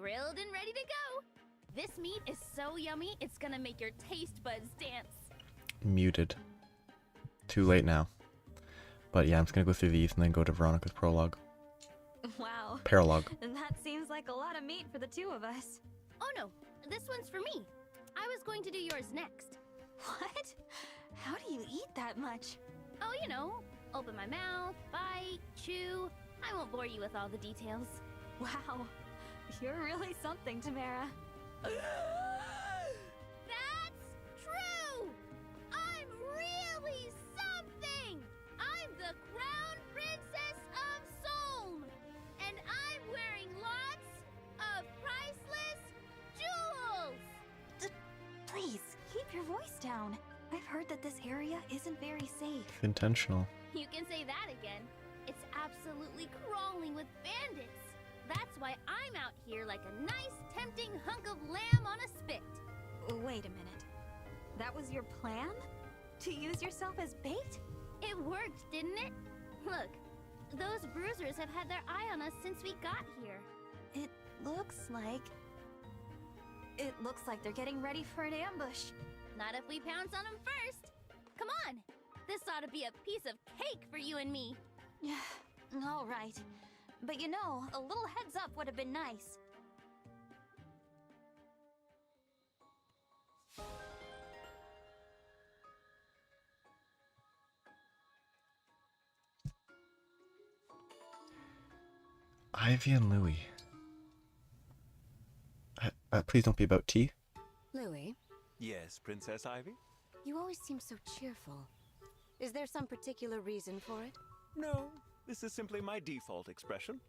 grilled and ready to go. This meat is so yummy, it's gonna make your taste buds dance. Muted. Too late now. But yeah, I'm just gonna go through these and then go to Veronica's prologue. Wow. Paralogue. That seems like a lot of meat for the two of us. Oh no, this one's for me. I was going to do yours next. What? How do you eat that much? Oh, you know, open my mouth, bite, chew. I won't bore you with all the details. Wow. You're really something, Tamara. That's true! I'm really something! I'm the Crown Princess of Solm! And I'm wearing lots of priceless jewels! Please, keep your voice down. I've heard that this area isn't very safe. Intentional. You can say that again. It's absolutely crawling with bandits. That's why I'm out here like a nice, tempting hunk of lamb on a spit. Wait a minute. That was your plan? To use yourself as bait? It worked, didn't it? Look, those bruisers have had their eye on us since we got here. It looks like they're getting ready for an ambush. Not if we pounce on them first. Come on. This ought to be a piece of cake for you and me. All right. But you know, a little heads up would have been nice. Ivy and Louis. Please don't be about tea. Louis, Yes, Princess Ivy? you always seem so cheerful. Is there some particular reason for it? No, this is simply my default expression.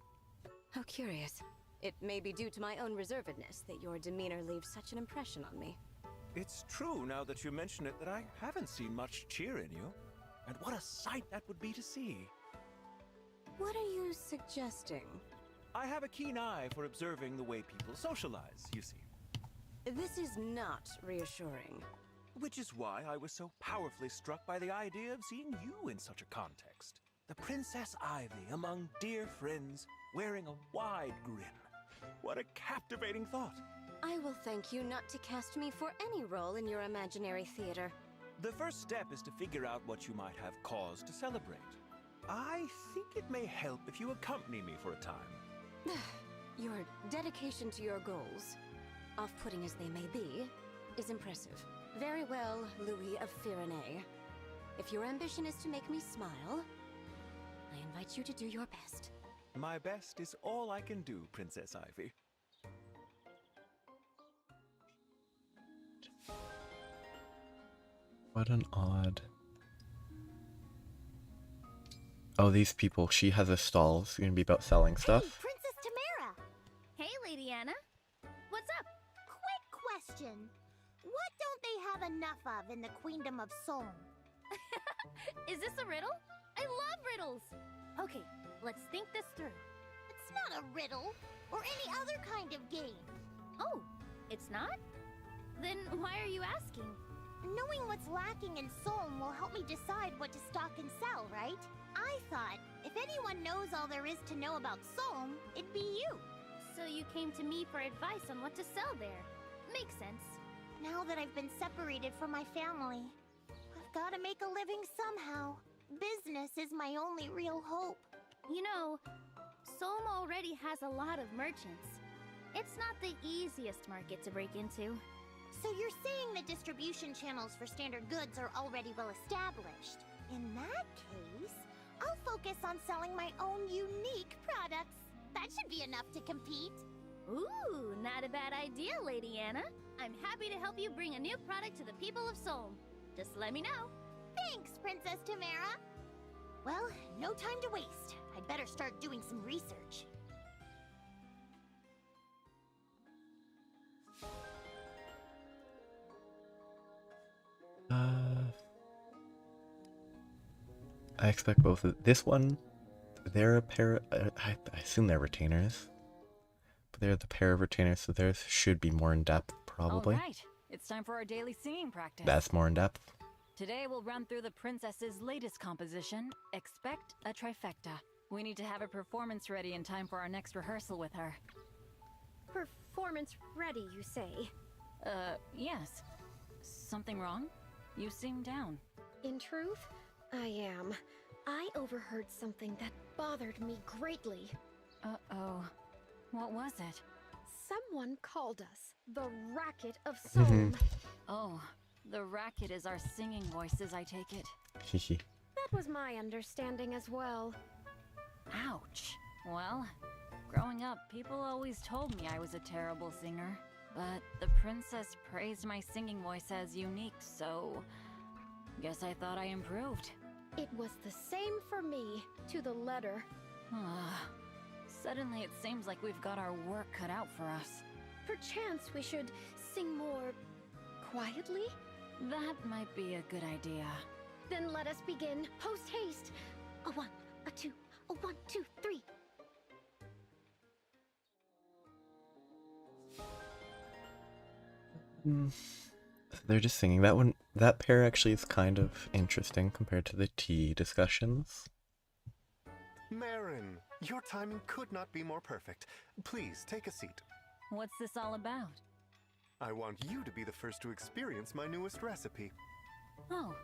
How curious. It may be due to my own reservedness that your demeanor leaves such an impression on me. It's true now that you mention it that I haven't seen much cheer in you. And what a sight that would be to see. What are you suggesting? I have a keen eye for observing the way people socialize, you see. This is not reassuring. Which is why I was so powerfully struck by the idea of seeing you in such a context. The Princess Ivy among dear friends, wearing a wide grin. What a captivating thought. I will thank you not to cast me for any role in your imaginary theater. The first step is to figure out what you might have cause to celebrate. I think it may help if you accompany me for a time. Your dedication to your goals, off-putting as they may be, is impressive. Very well, Louis of Firenze. If your ambition is to make me smile, I invite you to do your best. My best is all I can do, Princess Ivy. What an odd... Oh, these people. She has a stall. It's gonna be about selling stuff. Hey, Princess Tamara! Hey, Lady Anna. What's up? Quick question. What don't they have enough of in the Queendom of Solm? Is this a riddle? I love riddles. Okay, let's think this through. It's not a riddle, or any other kind of game. Oh, it's not? Then why are you asking? Knowing what's lacking in Solm will help me decide what to stock and sell, right? I thought, if anyone knows all there is to know about Solm, it'd be you. So you came to me for advice on what to sell there. Makes sense. Now that I've been separated from my family, I've got to make a living somehow. Business is my only real hope. You know, Solm already has a lot of merchants. It's not the easiest market to break into. So you're saying the distribution channels for standard goods are already well established. In that case, I'll focus on selling my own unique products. That should be enough to compete. Ooh, not a bad idea, Lady Anna. I'm happy to help you bring a new product to the people of Solm. Just let me know. Thanks, Princess Tamara. Well, no time to waste. I'd better start doing some research. I expect both of this one. They're a pair. I assume they're retainers, but they're the pair of retainers, so theirs should be more in depth, probably. All right, it's time for our daily singing practice. That's more in depth. Today we'll run through the princess's latest composition, Expect a Trifecta. We need to have a performance ready in time for our next rehearsal with her. performance ready, you say? Yes. Something wrong? You seem down. In truth, I am. I overheard something that bothered me greatly. Uh-oh. What was it? Someone called us the Racket of Psalm. Oh, the racket is our singing voices, I take it. Hehe. That was my understanding as well. Ouch. Well, growing up, people always told me I was a terrible singer. But the princess praised my singing voice as unique, so guess I thought I improved. It was the same for me, to the letter. Suddenly it seems like we've got our work cut out for us. Perchance we should sing more quietly? That might be a good idea. Then let us begin post haste. A 1, a 2, a 1, 2, 3. They're just singing. That one, that pair actually is kind of interesting compared to the tea discussions. Marin, your timing could not be more perfect. Please take a seat. What's this all about? I want you to be the first to experience my newest recipe. Oh,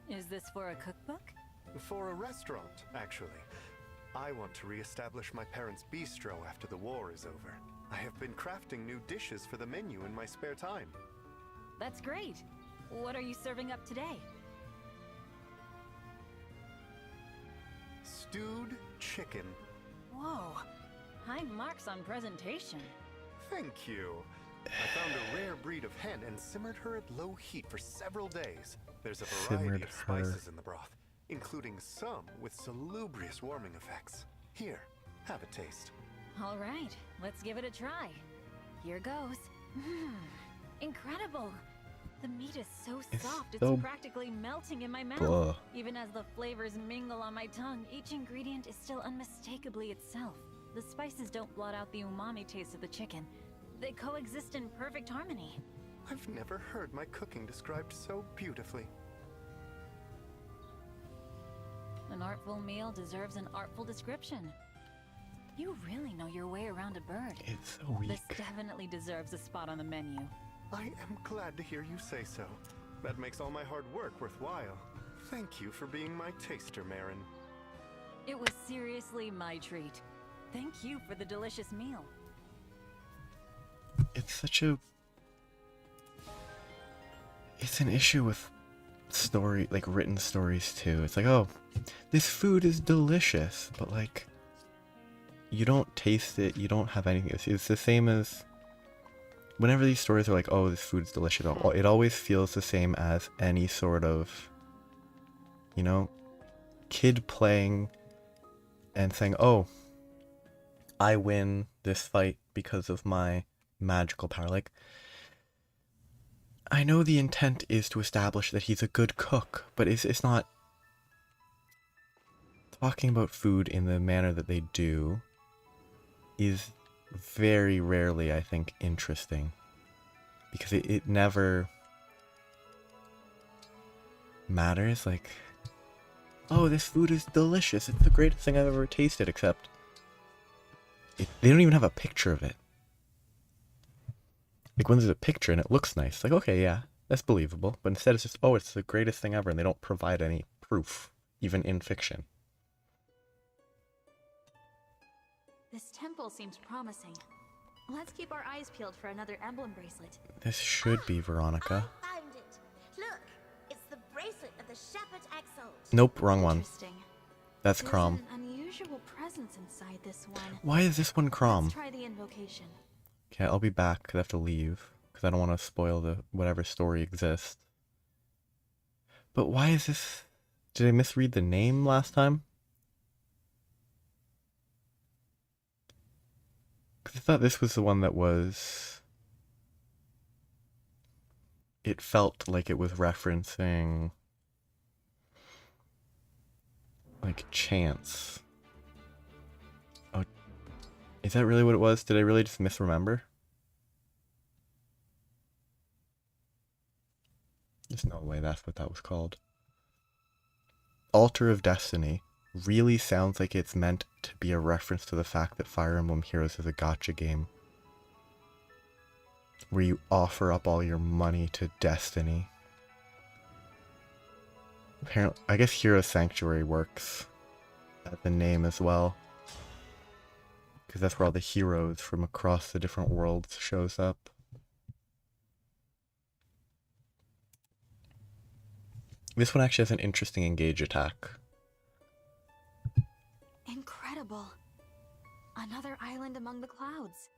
is this for a cookbook? For a restaurant, actually. I want to re-establish my parents' bistro after the war is over. I have been crafting new dishes for the menu in my spare time. That's great. What are you serving up today? Stewed chicken. Whoa, high marks on presentation. Thank you. I found a rare breed of hen and simmered her at low heat for several days. There's a variety of spices in the broth, including some with salubrious warming effects. Here, have a taste. All right, let's give it a try. Here goes. Incredible! The meat is so soft, it's so practically melting in my mouth. Blah. Even as the flavors mingle on my tongue, each ingredient is still unmistakably itself. The spices don't blot out the umami taste of the chicken. They coexist in perfect harmony. I've never heard my cooking described so beautifully. An artful meal deserves an artful description. You really know your way around a bird. It's so weak. This definitely deserves a spot on the menu. I am glad to hear you say so. That makes all my hard work worthwhile. Thank you for being my taster, Marin. It was seriously my treat. Thank you for the delicious meal. It's such a... It's an issue with story, like written stories too. It's like, oh, this food is delicious, but like, you don't taste it, you don't have anything. It's the same as whenever these stories are like, oh, this food's delicious, it always feels the same as any sort of, you know, kid playing and saying, oh, I win this fight because of my magical power. Like, I know the intent is to establish that he's a good cook, but it's not talking about food in the manner that they do is very rarely, I think, interesting, because it never matters. Like, oh, this food is delicious, it's the greatest thing I've ever tasted, except they don't even have a picture of it. Like, when there's a picture and it looks nice, like, okay, yeah, that's believable, but instead it's just, oh, it's the greatest thing ever, and they don't provide any proof, even in fiction. This temple seems promising. Let's keep our eyes peeled for another emblem bracelet. This should be Veronica. I found it. Look, it's the bracelet of the Shepherd Exalt. Nope, wrong one. Interesting. That's There's Crom. an unusual presence inside this one. Why is this one Crom? Let's try the invocation. Okay, I'll be back because I have to leave, because I don't want to spoil the whatever story exists. But why is this... Did I misread the name last time? Because I thought this was the one that was... It felt like it was referencing... like chance. Oh, is that really what it was? Did I really just misremember? There's no way that's what that was called. Altar of Destiny really sounds like it's meant to be a reference to the fact that Fire Emblem Heroes is a gacha game. where you offer up all your money to destiny. Apparently, I guess Hero Sanctuary works at the name as well, because that's where all the heroes from across the different worlds shows up. This one actually has an interesting engage attack. Incredible. Another island among the clouds.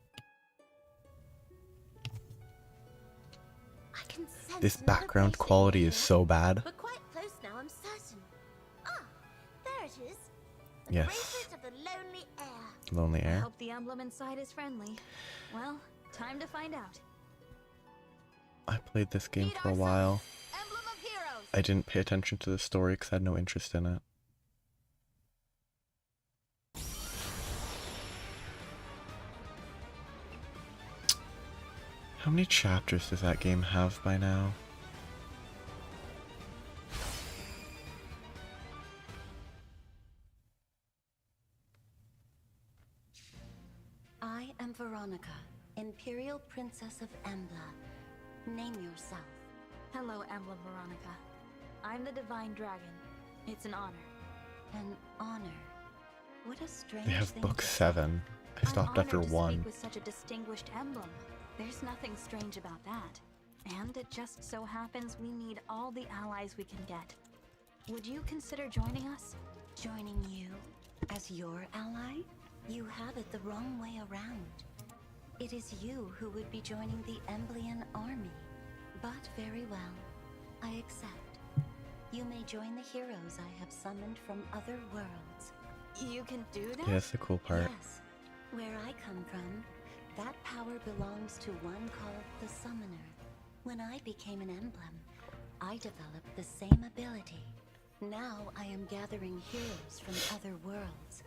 I can sense This another background bracelet quality here, is so bad. but quite close now, I'm certain. Ah, there it is. The Yes. bracelet of the lonely air. Lonely I Air. hope the emblem inside is friendly. Well, time to find out. I played this game Meet for a our while. summons, Emblem of Heroes. I didn't pay attention to the story because I had no interest in it. How many chapters does that game have by now? I am Veronica, Imperial Princess of Emblem. Name yourself. Hello, Emblem Veronica. I'm the Divine Dragon. It's an honor. An honor. What a strange They have thing book to say. 7. I I'm stopped after honored to 1. speak with such a distinguished emblem. There's nothing strange about that. And it just so happens we need all the allies we can get. Would you consider joining us? Joining you as your ally? You have it the wrong way around. It is you who would be joining the Emblean army. But very well, I accept. You may join the heroes I have summoned from other worlds. You can do that? Yeah, that's the cool part. Yes, where I come from, that power belongs to one called the Summoner. When I became an emblem, I developed the same ability. Now I am gathering heroes from other worlds,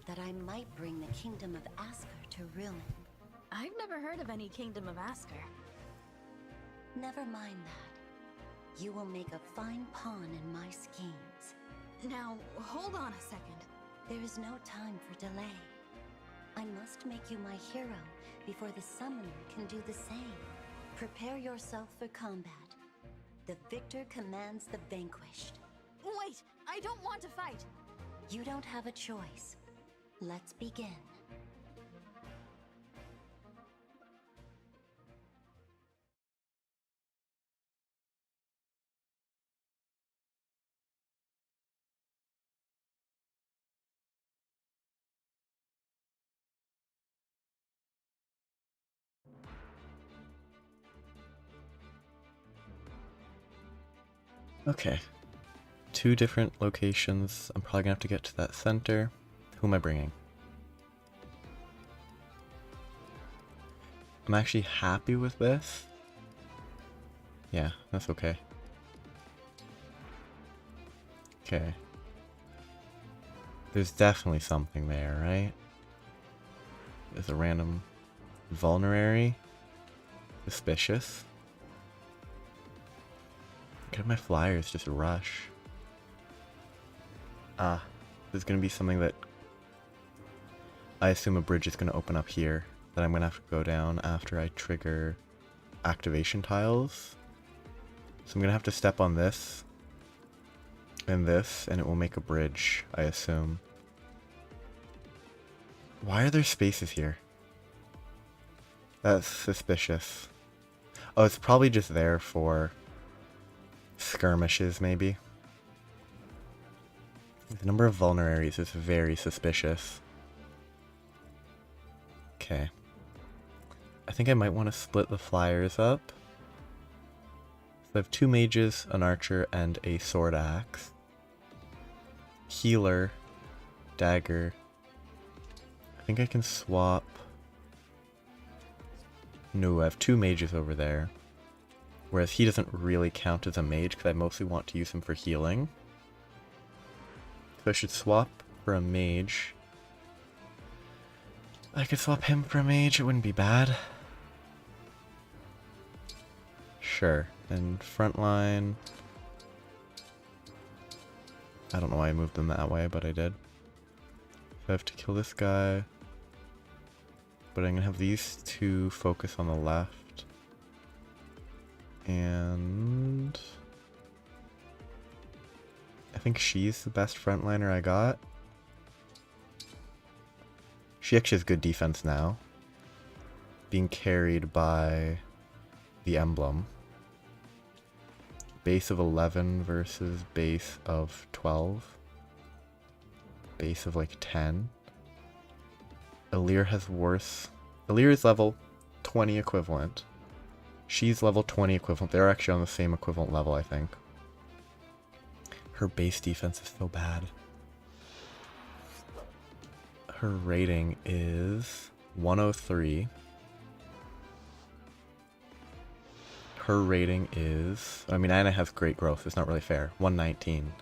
that I might bring the kingdom of Asker to ruin. I've never heard of any Kingdom of Asker. Never mind that. You will make a fine pawn in my schemes. Now, hold on a second. There is no time for delay. I must make you my hero before the summoner can do the same. Prepare yourself for combat. The victor commands the vanquished. Wait! I don't want to fight! You don't have a choice. Let's begin. Okay. 2 different locations. I'm probably gonna have to get to that center. Who am I bringing? I'm actually happy with this. Yeah, that's okay. Okay. There's definitely something there, right? There's a random vulnerary. Suspicious. Look at my flyers just rush. Ah, there's gonna be something that I assume a bridge is gonna open up here that I'm gonna have to go down after I trigger activation tiles. So I'm gonna have to step on this and this, and it will make a bridge, I assume. Why are there spaces here? That's suspicious. Oh, it's probably just there for skirmishes, maybe. The number of vulneraries is very suspicious. Okay. I think I might want to split the flyers up. So I have 2 mages, an archer, and a sword axe. Healer, dagger. I think I can swap. No, I have 2 mages over there. Whereas he doesn't really count as a mage because I mostly want to use him for healing. So I should swap for a mage. I could swap him for a mage, it wouldn't be bad. Sure. And frontline. I don't know why I moved them that way, but I did. So I have to kill this guy. But I'm gonna have these 2 focus on the left. And I think she's the best frontliner I got. She actually has good defense now. Being carried by the Emblem. Base of 11 versus base of 12. Base of like 10. Alear has worse. Alear is level 20 equivalent. She's level 20 equivalent. They're actually on the same equivalent level, I think. Her base defense is so bad. Her rating is 103. Her rating is... I mean, Anna has great growth. It's not really fair. 119.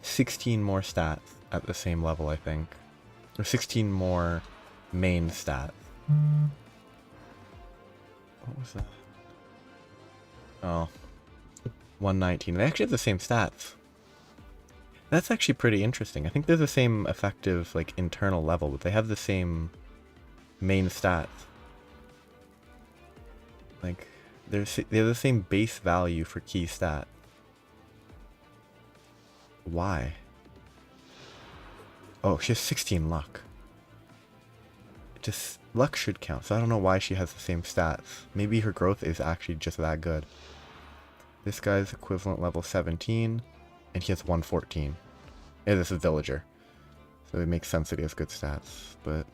16 more stats at the same level, I think. Or 16 more main stats. What was that? Oh. 119. They actually have the same stats. That's actually pretty interesting. I think they're the same effective, like, internal level, but they have the same main stats. Like, they have the same base value for key stat. Why? Oh, she has 16 luck. Just luck should count, so I don't know why she has the same stats. Maybe her growth is actually just that good. This guy's equivalent level 17, and he has 114. Yeah, this is Villager, so it makes sense that he has good stats, but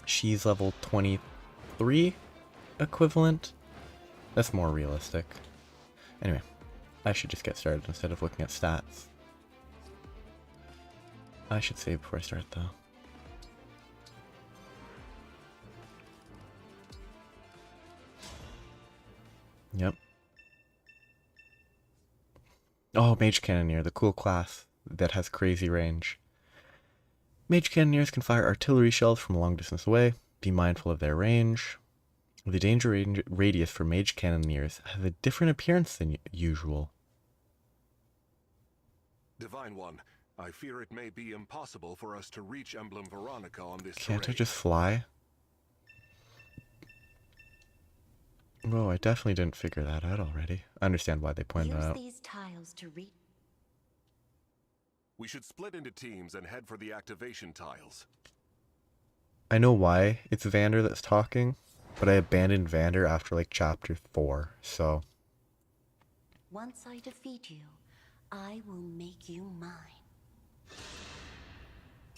she's level 23 equivalent. That's more realistic. Anyway, I should just get started instead of looking at stats. I should save before I start, though. Yep. Oh, Mage Cannoneer, the cool class that has crazy range. Mage Cannoneers can fire artillery shells from a long distance away. Be mindful of their range. The danger radius for Mage Cannoneers has a different appearance than usual. Divine One, I fear it may be impossible for us to reach Emblem Veronica on this Can't terrain. I just fly? Whoa, I definitely didn't figure that out already. I understand why they pointed that out. These tiles to reach. We should split into teams and head for the activation tiles. I know why it's Vander that's talking, but I abandoned Vander after like chapter 4, so... Once I defeat you, I will make you mine.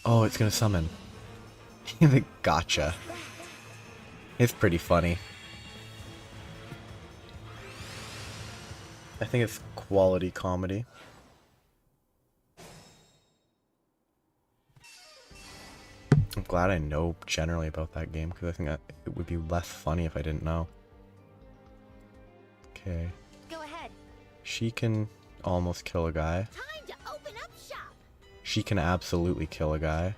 Oh, it's gonna summon. The gacha. It's pretty funny. I think it's quality comedy. I'm glad I know generally about that game, because I think that it would be less funny if I didn't know. Okay. Go ahead. She can almost kill a guy. Time to open up shop. She can absolutely kill a guy.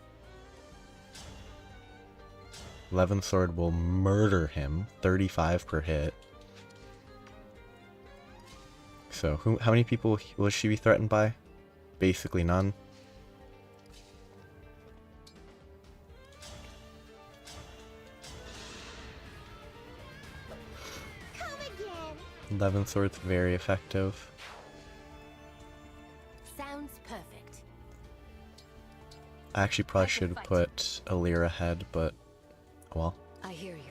11 Sword will murder him. 35 per hit. So, how many people will she be threatened by? Basically none. Come again. 11 Sword's very effective. Sounds perfect. I actually probably should have put Alear ahead, but, well. I hear you.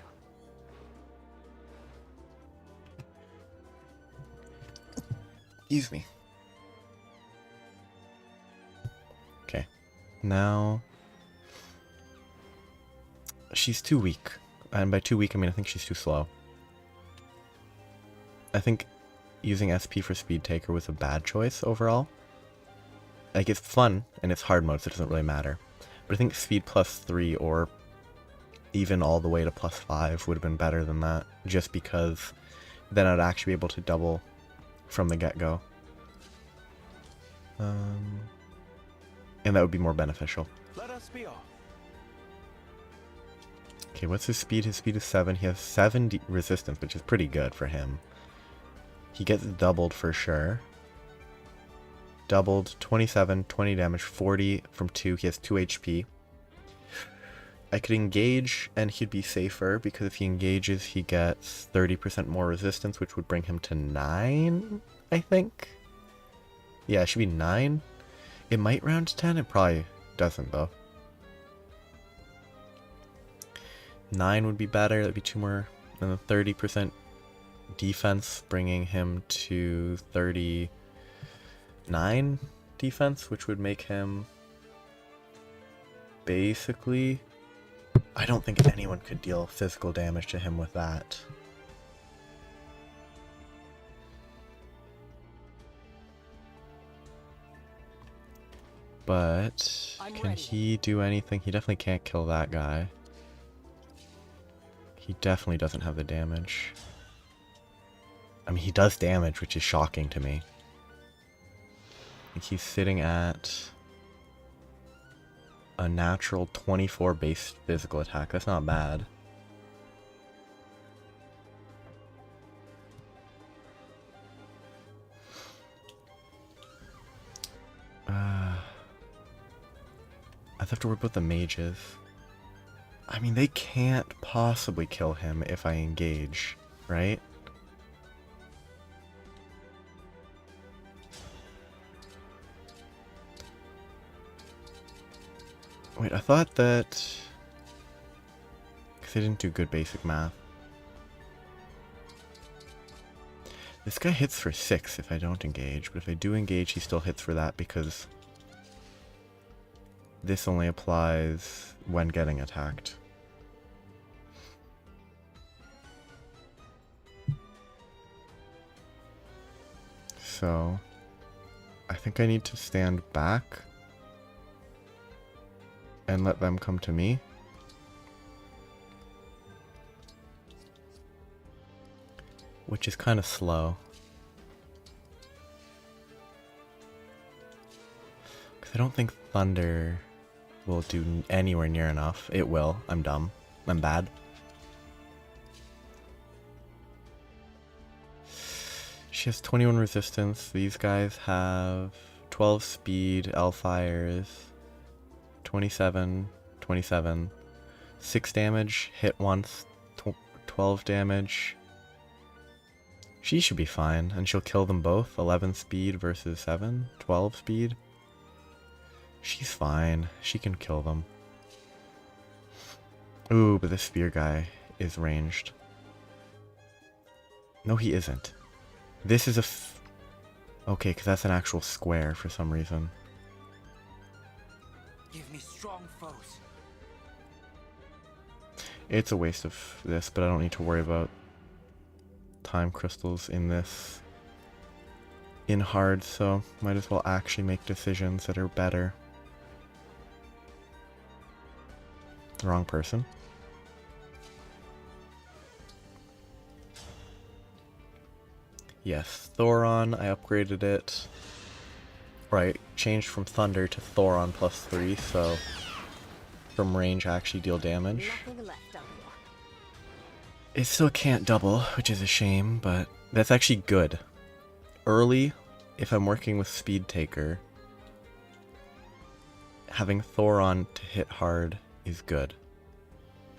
Excuse me. Okay. Now... she's too weak. And by too weak, I mean I think she's too slow. I think using SP for Speed Taker was a bad choice overall. Like, it's fun, and it's hard mode, so it doesn't really matter. But I think Speed +3 or even all the way to +5 would have been better than that, just because then I'd actually be able to double from the get-go. And that would be more beneficial. Let us be off. Okay, what's his speed? His speed is 7. He has 7 resistance, which is pretty good for him. He gets doubled for sure. Doubled, 27, 20 damage, 40 from 2. He has 2 HP. I could engage and he'd be safer, because if he engages, he gets 30% more resistance, which would bring him to 9, I think. Yeah, it should be 9. It might round to 10. It probably doesn't, though. 9 would be better. That'd be 2 more than the 30% defense, bringing him to 39 defense, which would make him basically... I don't think anyone could deal physical damage to him with that. But can he do anything? He definitely can't kill that guy. He definitely doesn't have the damage. I mean, he does damage, which is shocking to me. I think he's sitting at a natural 24 base physical attack. That's not bad. I have to worry about the mages. I mean, they can't possibly kill him if I engage, right? Wait, I thought that... because I didn't do good basic math. This guy hits for 6 if I don't engage, but if I do engage, he still hits for that because this only applies when getting attacked. So, I think I need to stand back and let them come to me. Which is kind of slow. Because I don't think thunder will do anywhere near enough. It will. I'm dumb. I'm bad. She has 21 resistance. These guys have 12 speed, L-fires, 27, 27, 6 damage, hit once, 12 damage. She should be fine, and she'll kill them both. 11 speed versus 7, 12 speed. She's fine. She can kill them. Ooh, but the spear guy is ranged. No, he isn't. This is a okay, because that's an actual square for some reason. Give me strong foes. It's a waste of this, but I don't need to worry about time crystals in this. In hard, so might as well actually make decisions that are better. Wrong person. Yes, Thoron, I upgraded it. Right, changed from Thunder to Thoron +3, so from range I actually deal damage. It still can't double, which is a shame, but that's actually good. Early, if I'm working with Speed Taker, having Thoron to hit hard is good.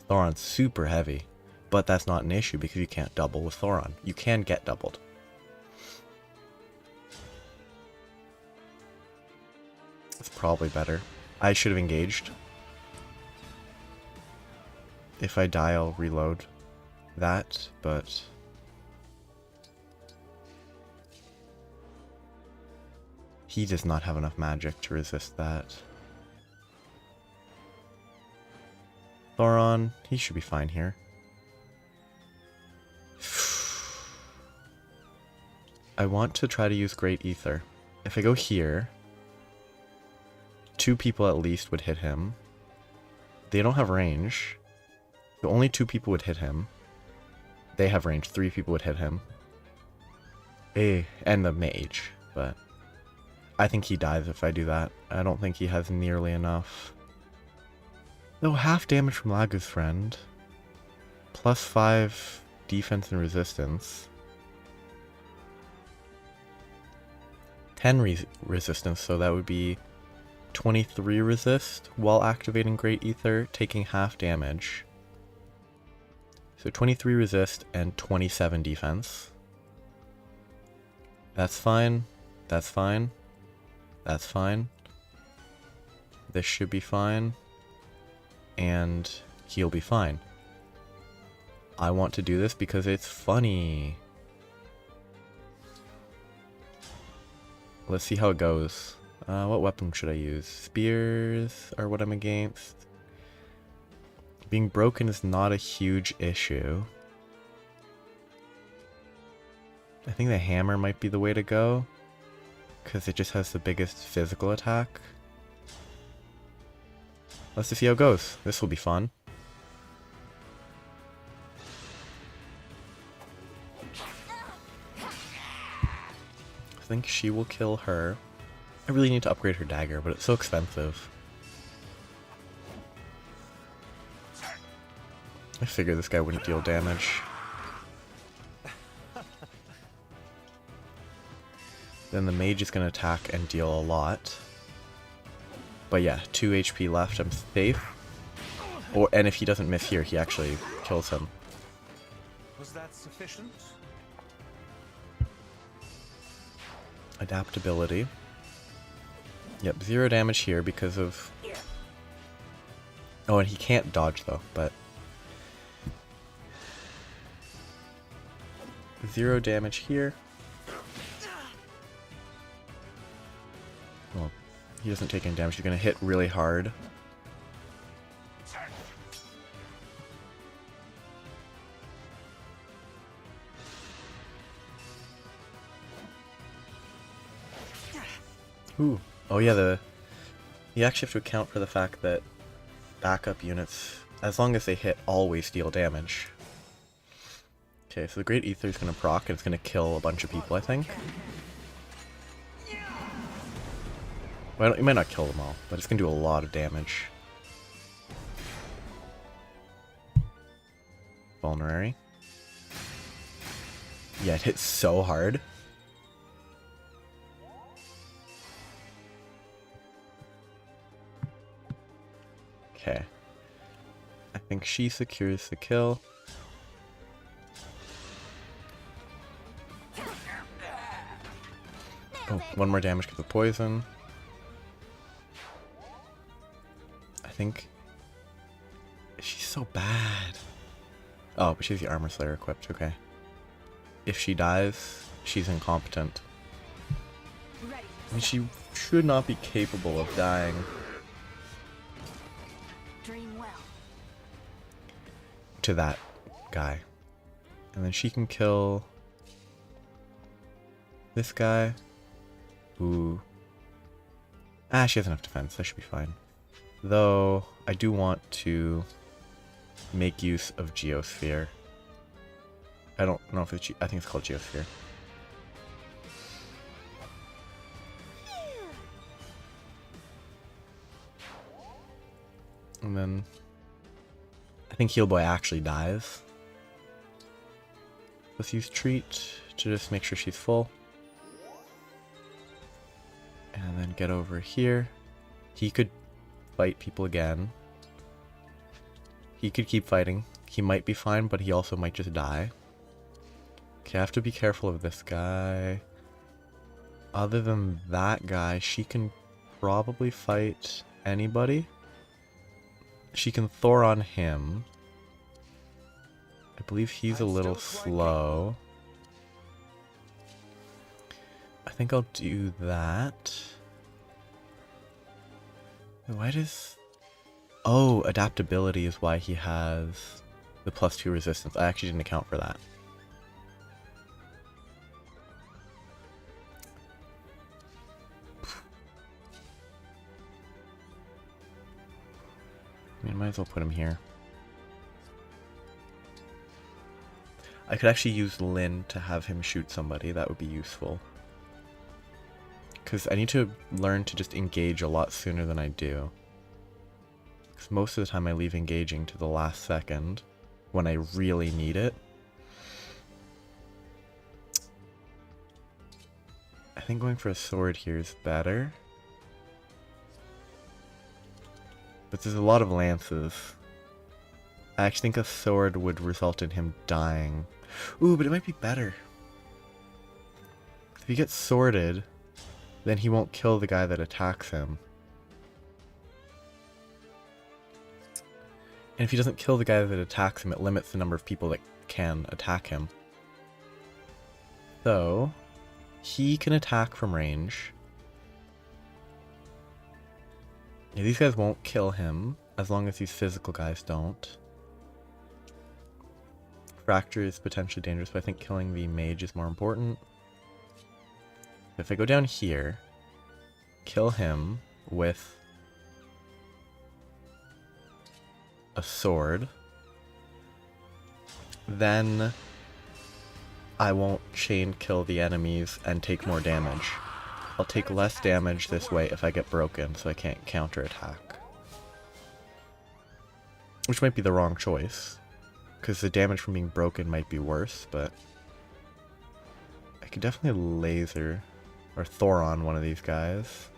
Thoron's super heavy, but that's not an issue because you can't double with Thoron. You can get doubled. It's probably better. I should have engaged. If I die, I'll reload that, but he does not have enough magic to resist that. Thoron, he should be fine here. I want to try to use Great Ether. If I go here, 2 people at least would hit him. They don't have range. So only 2 people would hit him. They have range. 3 people would hit him. And the mage. But I think he dies if I do that. I don't think he has nearly enough. Though half damage from Lagu's friend. +5 defense and resistance. 10 resistance, so that would be 23 resist while activating Great Ether, taking half damage. So 23 resist and 27 defense. That's fine. That's fine. That's fine. This should be fine. And he'll be fine. I want to do this because it's funny. Let's see how it goes. What weapon should I use? Spears are what I'm against. Being broken is not a huge issue. I think the hammer might be the way to go, because it just has the biggest physical attack. Let's just see how it goes. This will be fun. I think she will kill her. I really need to upgrade her dagger, but it's so expensive. I figured this guy wouldn't deal damage. Then the mage is going to attack and deal a lot. But yeah, 2 HP left, I'm safe. And if he doesn't miss here, he actually kills him. Was that sufficient? Adaptability. Yep, 0 damage here because of... Oh, and he can't dodge though, but... 0 damage here. Well, he doesn't take any damage. He's gonna hit really hard. Ooh. Oh yeah, you actually have to account for the fact that backup units, as long as they hit, always deal damage. Okay, so the Great Ether is going to proc, and it's going to kill a bunch of people, I think. Well, it might not kill them all, but it's going to do a lot of damage. Vulnerary. Yeah, it hits so hard. Okay. I think she secures the kill. Oh, 1 more damage because of poison. I think... She's so bad. Oh, but she has the Armor Slayer equipped, okay. If she dies, she's incompetent. I mean, she should not be capable of dying. To that guy. And then she can kill this guy. Ooh. Ah, she has enough defense. That should be fine. Though, I do want to make use of Geosphere. I don't know if it's... I think it's called Geosphere. And then... I think Heal Boy actually dies. Let's use Treat to just make sure she's full. And then get over here. He could fight people again. He could keep fighting. He might be fine, but he also might just die. Okay, I have to be careful of this guy. Other than that guy, she can probably fight anybody. She can Thor on him. I believe he's a little slow. I think I'll do that. Why does... Oh, adaptability is why he has the +2 resistance. I actually didn't account for that. I mean, might as well put him here. I could actually use Lin to have him shoot somebody. That would be useful. Because I need to learn to just engage a lot sooner than I do. Because most of the time I leave engaging to the last second when I really need it. I think going for a sword here is better. But there's a lot of lances. I actually think a sword would result in him dying. Ooh, but it might be better. If he gets sworded, then he won't kill the guy that attacks him. And if he doesn't kill the guy that attacks him, it limits the number of people that can attack him. So, he can attack from range. Yeah, these guys won't kill him, as long as these physical guys don't. Fracture is potentially dangerous, but I think killing the mage is more important. If I go down here, kill him with a sword, then I won't chain kill the enemies and take more damage. I'll take less damage this way if I get broken, so I can't counterattack. Which might be the wrong choice, because the damage from being broken might be worse, but I could definitely laser or Thoron one of these guys.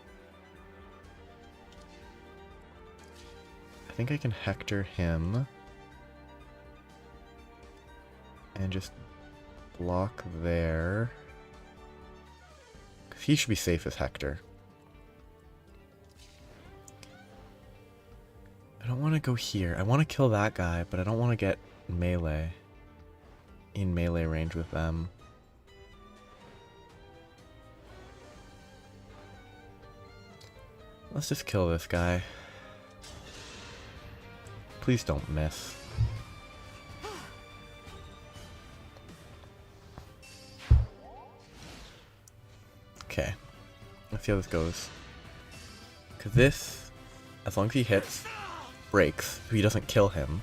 I think I can Hector him and just block there. Because he should be safe as Hector. I don't want to go here. I want to kill that guy, but I don't want to get melee. In melee range with them. Let's just kill this guy. Please don't miss. Okay. Let's see how this goes. Because this, as long as he hits, breaks, so he doesn't kill him.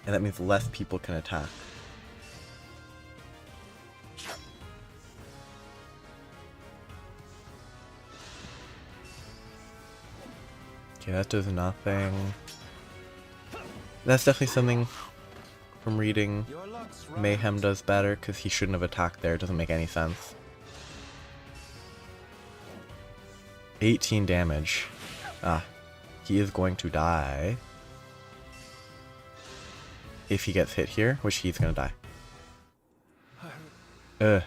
And that means less people can attack. Okay, that does nothing. That's definitely something from reading. Mayhem does better because he shouldn't have attacked there. It doesn't make any sense. 18 damage. Ah, he is going to die. If he gets hit here, which he's gonna die. Ugh.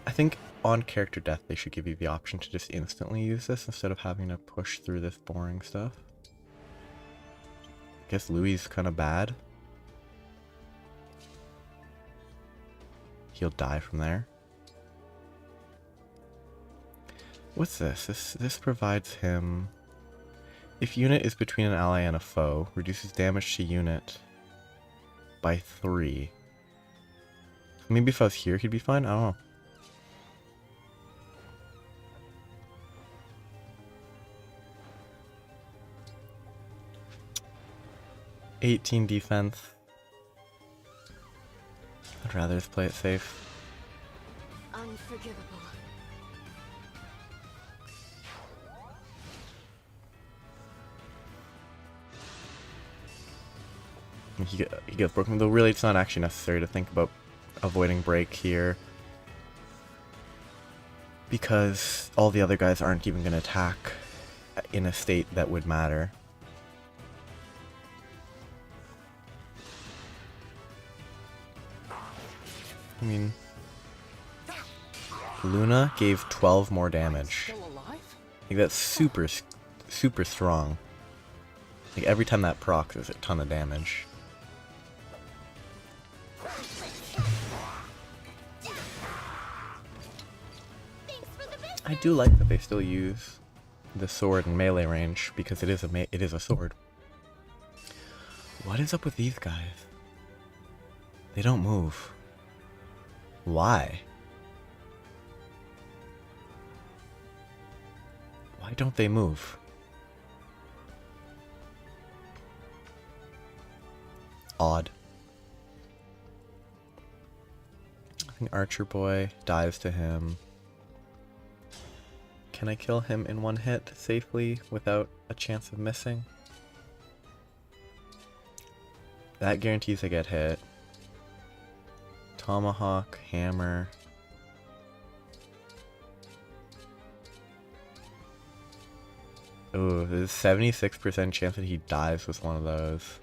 I think on character death they should give you the option to just instantly use this instead of having to push through this boring stuff. I guess Louis is kind of bad. He'll die from there. What's this? This provides him... If unit is between an ally and a foe, reduces damage to unit by 3. Maybe if I was here he'd be fine? I don't know. $18 defense. I'd rather just play it safe. Unforgivable. He gets broken, though really it's not actually necessary to think about avoiding break here. Because all the other guys aren't even going to attack in a state that would matter. I mean, Luna gave 12 more damage. Like that's super strong. Like every time that procs, there's a ton of damage. I do like that they still use the sword in melee range because it is a sword. What is up with these guys? They don't move. Why? Why don't they move? Odd. I think Archer Boy dives to him. Can I kill him in one hit safely without a chance of missing? That guarantees I get hit. Tomahawk, hammer. Ooh, there's a 76% chance that he dies with one of those.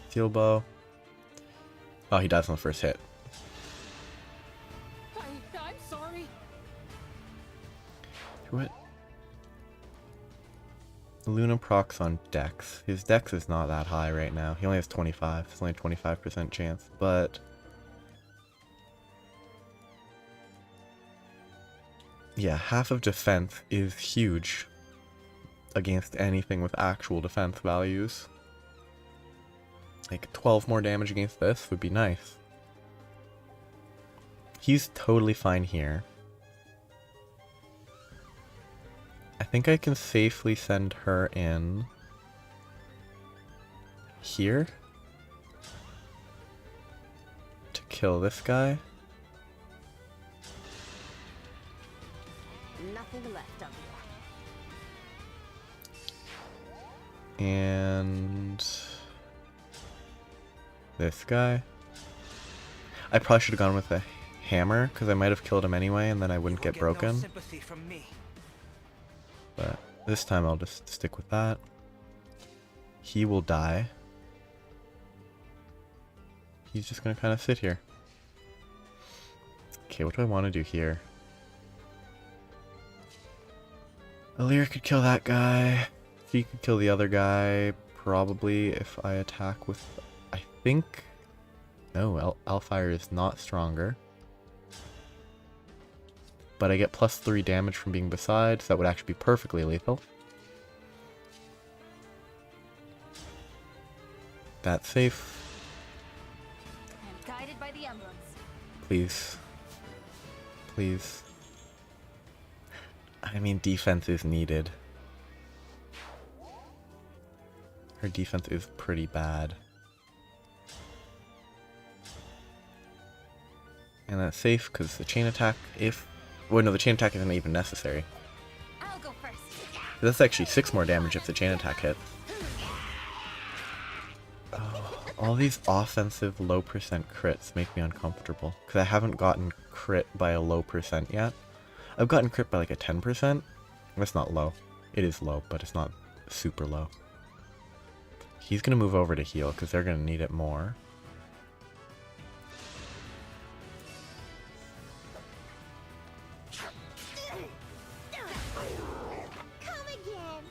Steel bow. Oh, he dies on the first hit. I'm sorry. What? Luna procs on Dex. His Dex is not that high right now. He only has 25. It's only a 25% chance, but yeah, half of defense is huge against anything with actual defense values. Like 12 more damage against this would be nice. He's totally fine here. I think I can safely send her in here to kill this guy. Nothing left of you. And this guy. I probably should have gone with a hammer because I might have killed him anyway and then I wouldn't get broken. No sympathy from me. But this time I'll just stick with that. He will die. He's just gonna kind of sit here. Okay, what do I want to do here? Alir could kill that guy. He could kill the other guy, probably, if I attack with... I think... No, Alfire is not stronger. But I get +3 damage from being beside, so that would actually be perfectly lethal. That's safe. I'm guided by the emblems. Please. Please. I mean, defense is needed. Her defense is pretty bad. And that's safe, because the chain attack, if... Well, no, the chain attack isn't even necessary. I'll go first. That's actually 6 more damage if the chain attack hits. Oh, all these offensive low percent crits make me uncomfortable, because I haven't gotten crit by a low percent yet. I've gotten crit by like a 10%. That's not low. It is low, but it's not super low. He's going to move over to heal, because they're going to need it more. Come again.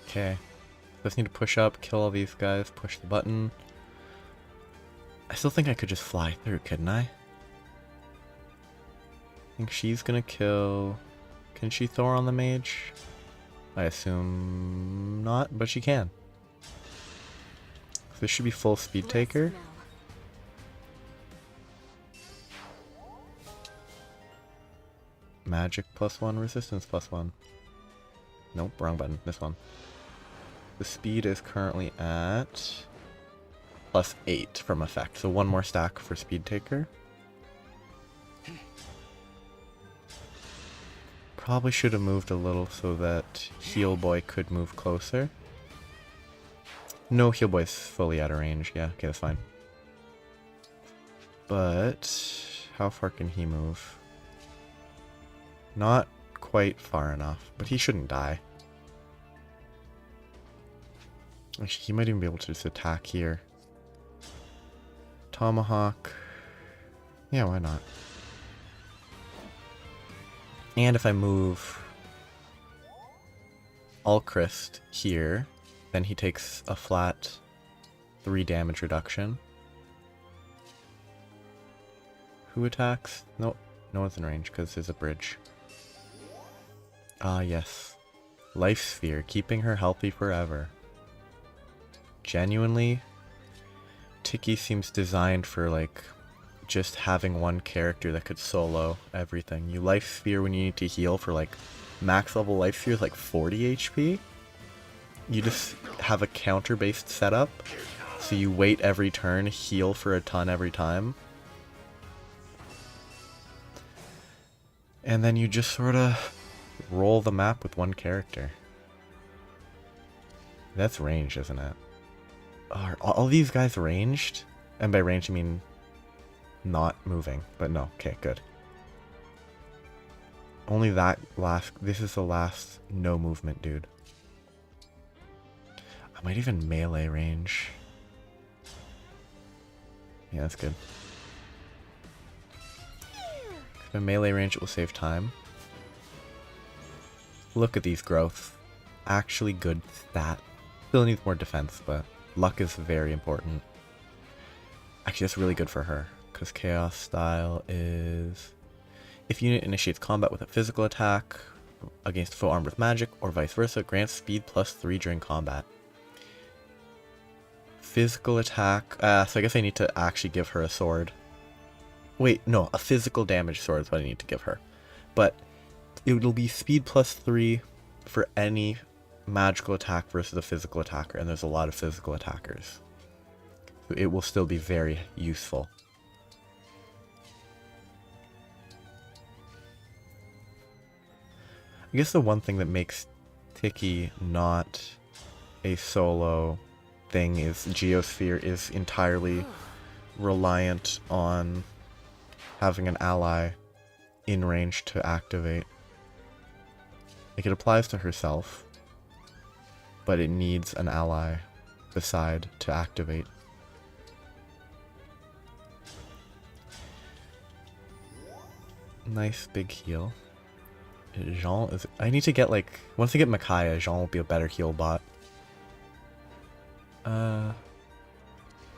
Okay. Just need to push up, kill all these guys, push the button. I still think I could just fly through, couldn't I? I think she's gonna kill... Can she Thor on the mage? I assume not, but she can. So this should be full speed taker. Magic +1, resistance +1. Nope, wrong button. This one. The speed is currently at +8 from effect, so one more stack for speed taker. Probably should have moved a little so that Heal Boy could move closer. No, Heal Boy's fully out of range. Yeah, okay, that's fine. But how far can he move? Not quite far enough, but he shouldn't die. Actually, he might even be able to just attack here. Tomahawk. Yeah, why not? And if I move Alchrist here, then he takes a flat 3 damage reduction. Who attacks? No, no one's in range because there's a bridge. Ah, yes. Life Sphere, keeping her healthy forever. Genuinely, Tiki seems designed for, like, just having one character that could solo everything. You Life Sphere when you need to heal for, like, max level Life Sphere is like 40 HP. you just have a counter-based setup. So you wait every turn, heal for a ton every time. And then you just sort of roll the map with one character. That's ranged, isn't it? Are all these guys ranged? And by ranged I mean not moving, but no. Okay, good. Only that last, this is the last no movement dude. I might even melee range. Yeah, that's good. If in melee range it will save time. Look at these growth. Actually good stat. Still needs more defense, but luck is very important. Actually, that's really good for her, because Chaos Style is... If unit initiates combat with a physical attack against foe armed with magic, or vice versa, grants speed +3 during combat. Physical attack... so I guess I need to actually give her a sword. Wait, no, a physical damage sword is what I need to give her. But it'll be speed +3 for any magical attack versus a physical attacker, and there's a lot of physical attackers. So it will still be very useful. I guess the one thing that makes Tiki not a solo thing is Geosphere is entirely reliant on having an ally in range to activate. Like, it applies to herself, but it needs an ally beside to activate. Nice big heal. Jean is... I need to get, like... Once I get Micaiah, Jean will be a better heal bot.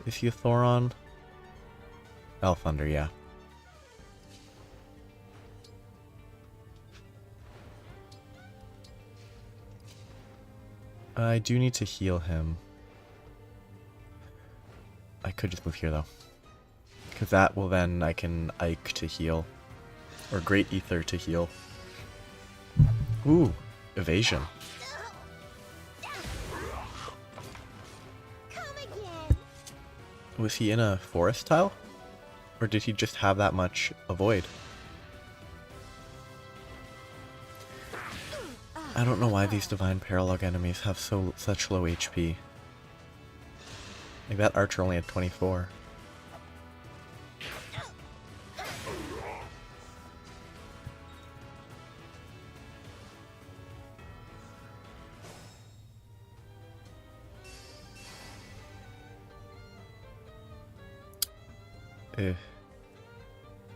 Is he a Thoron? Thunder, yeah. I do need to heal him. I could just move here, though. Because that will then... I can Ike to heal. Or Great Ether to heal. Ooh, evasion. Was he in a forest tile? Or did he just have that much avoid? I don't know why these Divine Paralogue enemies have such low HP. Like, that archer only had 24.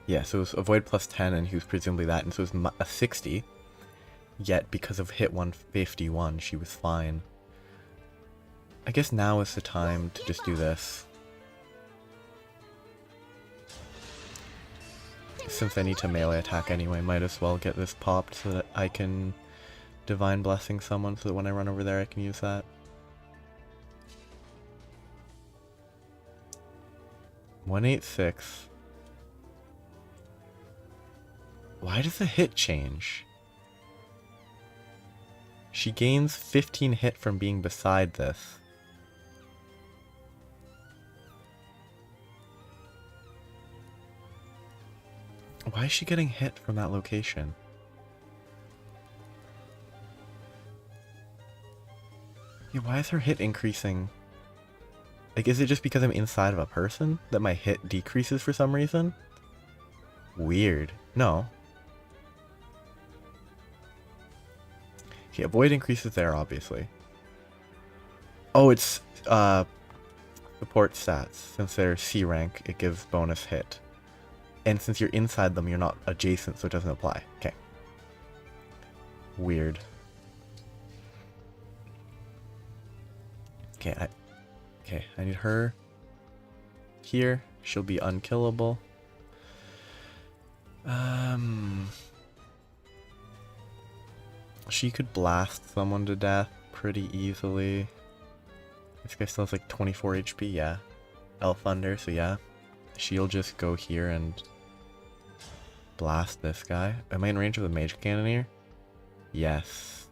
Yeah, so it was avoid +10 and he was presumably that, and so it was a 60. Yet, because of hit 151, she was fine. I guess now is the time to just do this. Since I need to melee attack anyway, might as well get this popped so that I can Divine Blessing someone so that when I run over there I can use that. $186. Why does the hit change? She gains 15 hit from being beside this. Why is she getting hit from that location? Yeah, why is her hit increasing? Like, is it just because I'm inside of a person that my hit decreases for some reason? Weird. No. Okay, avoid increases there, obviously. Oh, it's support stats. Since they're C rank, it gives bonus hit. And since you're inside them, you're not adjacent, so it doesn't apply. Okay. Weird. Okay, I need her here. She'll be unkillable. She could blast someone to death pretty easily. This guy still has like 24 HP, yeah. Thunder, so yeah. She'll just go here and blast this guy. Am I in range of the Mage Cannoneer? Yes.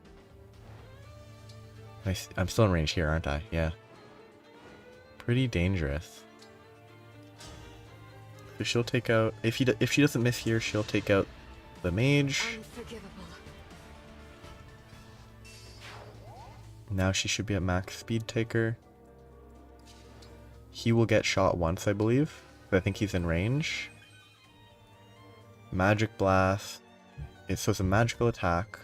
I'm still in range here, aren't I? Yeah. Pretty dangerous. So she'll take out... If she doesn't miss here, she'll take out the mage. Now she should be at max speed taker. He will get shot once, I believe. I think he's in range. Magic blast. So it's a magical attack.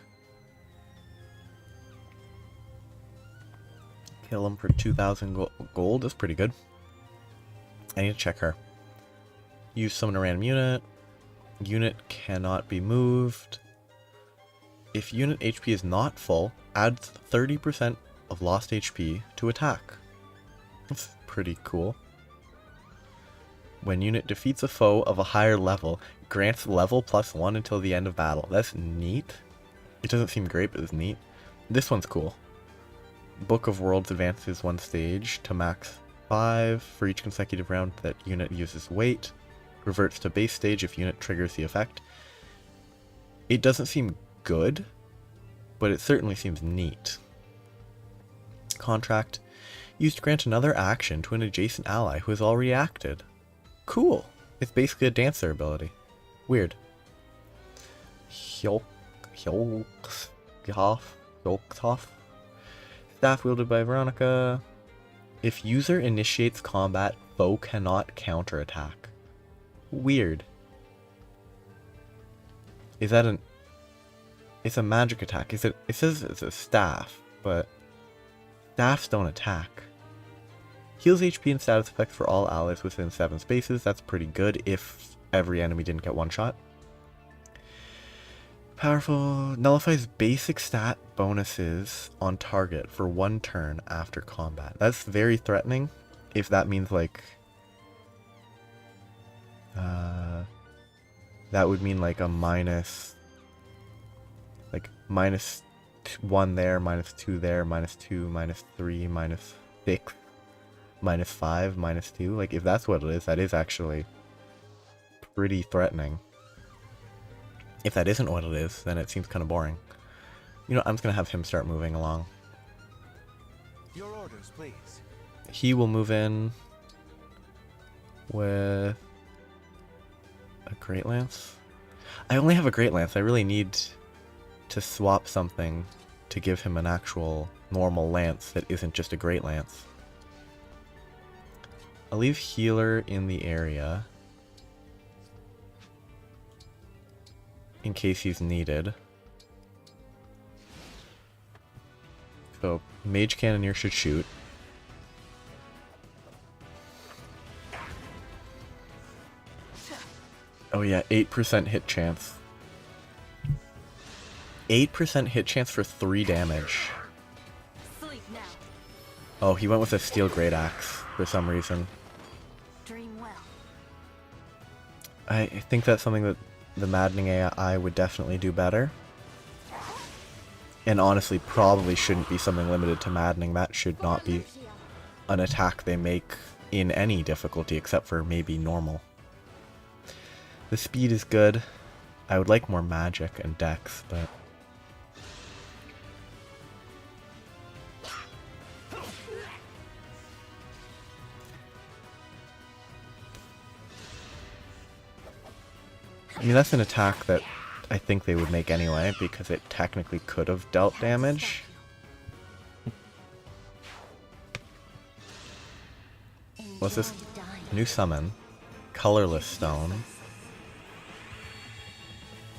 Kill him for 2,000 gold. That's pretty good. I need to check her. Use summon a random unit. Unit cannot be moved. If unit HP is not full, adds 30% of lost HP to attack. That's pretty cool. When unit defeats a foe of a higher level, grants level +1 until the end of battle. That's neat. It doesn't seem great, but it's neat. This one's cool. Book of Worlds advances 1 stage to max 5 for each consecutive round that unit uses weight. Reverts to base stage if unit triggers the effect. It doesn't seem good, but it certainly seems neat. Contract. Used to grant another action to an adjacent ally who has already acted. Cool. It's basically a dancer ability. Weird. Staff wielded by Veronica. If user initiates combat, foe cannot counterattack. Weird. Is that an... It's a magic attack. Is it... It says it's a staff, but... Staffs don't attack. Heals HP and status effects for all allies within 7 spaces. That's pretty good if every enemy didn't get one shot. Powerful. Nullifies basic stat bonuses on target for 1 turn after combat. That's very threatening. If that means like... that would mean like a minus... Like -1 there, -2 there, -2, -3, -6, -5, -2. Like if that's what it is, that is actually pretty threatening. If that isn't what it is, then it seems kind of boring. You know, I'm just going to have him start moving along. Your orders, please. He will move in with a Great Lance. I only have a Great Lance. I really need to swap something to give him an actual normal lance that isn't just a Great Lance. I'll leave healer in the area in case he's needed. So Mage Cannoneer should shoot. Oh yeah, 8% hit chance. 8% hit chance for 3 damage. Oh, he went with a Steel Great Axe for some reason. I think that's something that the Maddening AI would definitely do better. And honestly, probably shouldn't be something limited to Maddening. That should not be an attack they make in any difficulty except for maybe normal. The speed is good. I would like more magic and dex, but... I mean, that's an attack that I think they would make anyway, because it technically could have dealt damage. What's this? New summon. Colorless stone.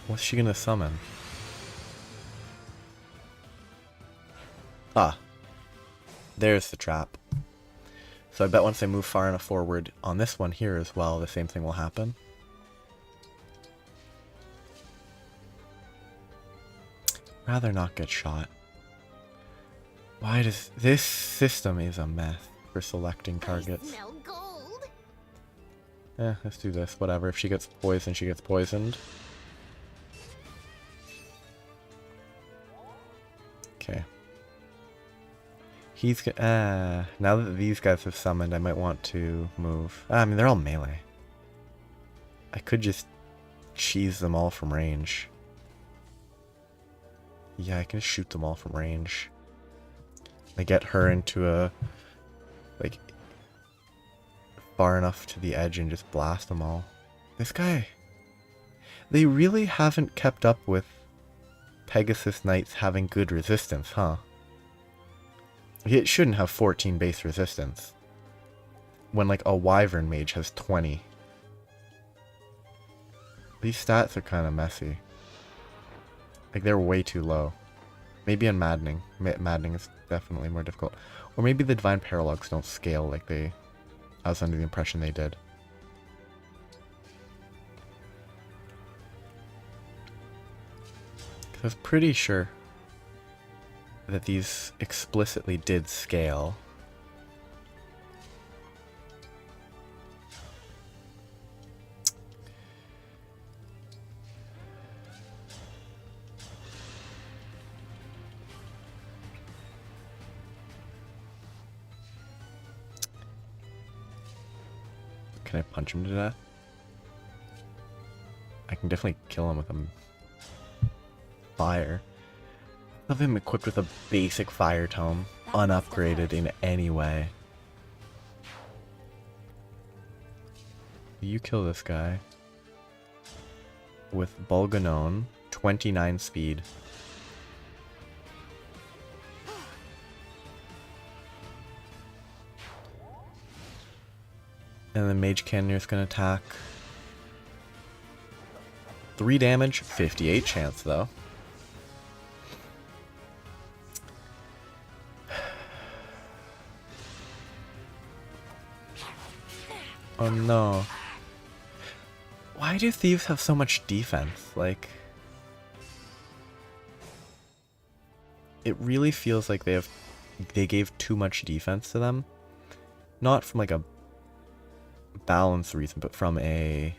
What's she gonna summon? Ah. There's the trap. So I bet once I move far enough forward on this one here as well, the same thing will happen. Rather not get shot. Why does... This system is a mess for selecting targets. Let's do this. Whatever. If she gets poisoned, she gets poisoned. Okay. He's... now that these guys have summoned, I might want to move. I mean, they're all melee. I could just cheese them all from range. Yeah, I can just shoot them all from range. Like get her into a, like, far enough to the edge and just blast them all. This guy, they really haven't kept up with Pegasus Knights having good resistance, huh? It shouldn't have 14 base resistance when like a Wyvern Mage has 20. These stats are kind of messy. Like they're way too low. Maybe in Maddening. Maddening is definitely more difficult. Or maybe the Divine Paralogues don't scale like I was under the impression they did. I was pretty sure that these explicitly did scale. Can I punch him to death? I can definitely kill him with a fire. Have him equipped with a basic fire tome, unupgraded in any way. You kill this guy with Bulganon, 29 speed. And then Mage Cannonier's gonna attack. 3 damage, 58 chance though. Oh no. Why do thieves have so much defense? Like, it really feels like they gave too much defense to them. Not from like a balance reason, but from a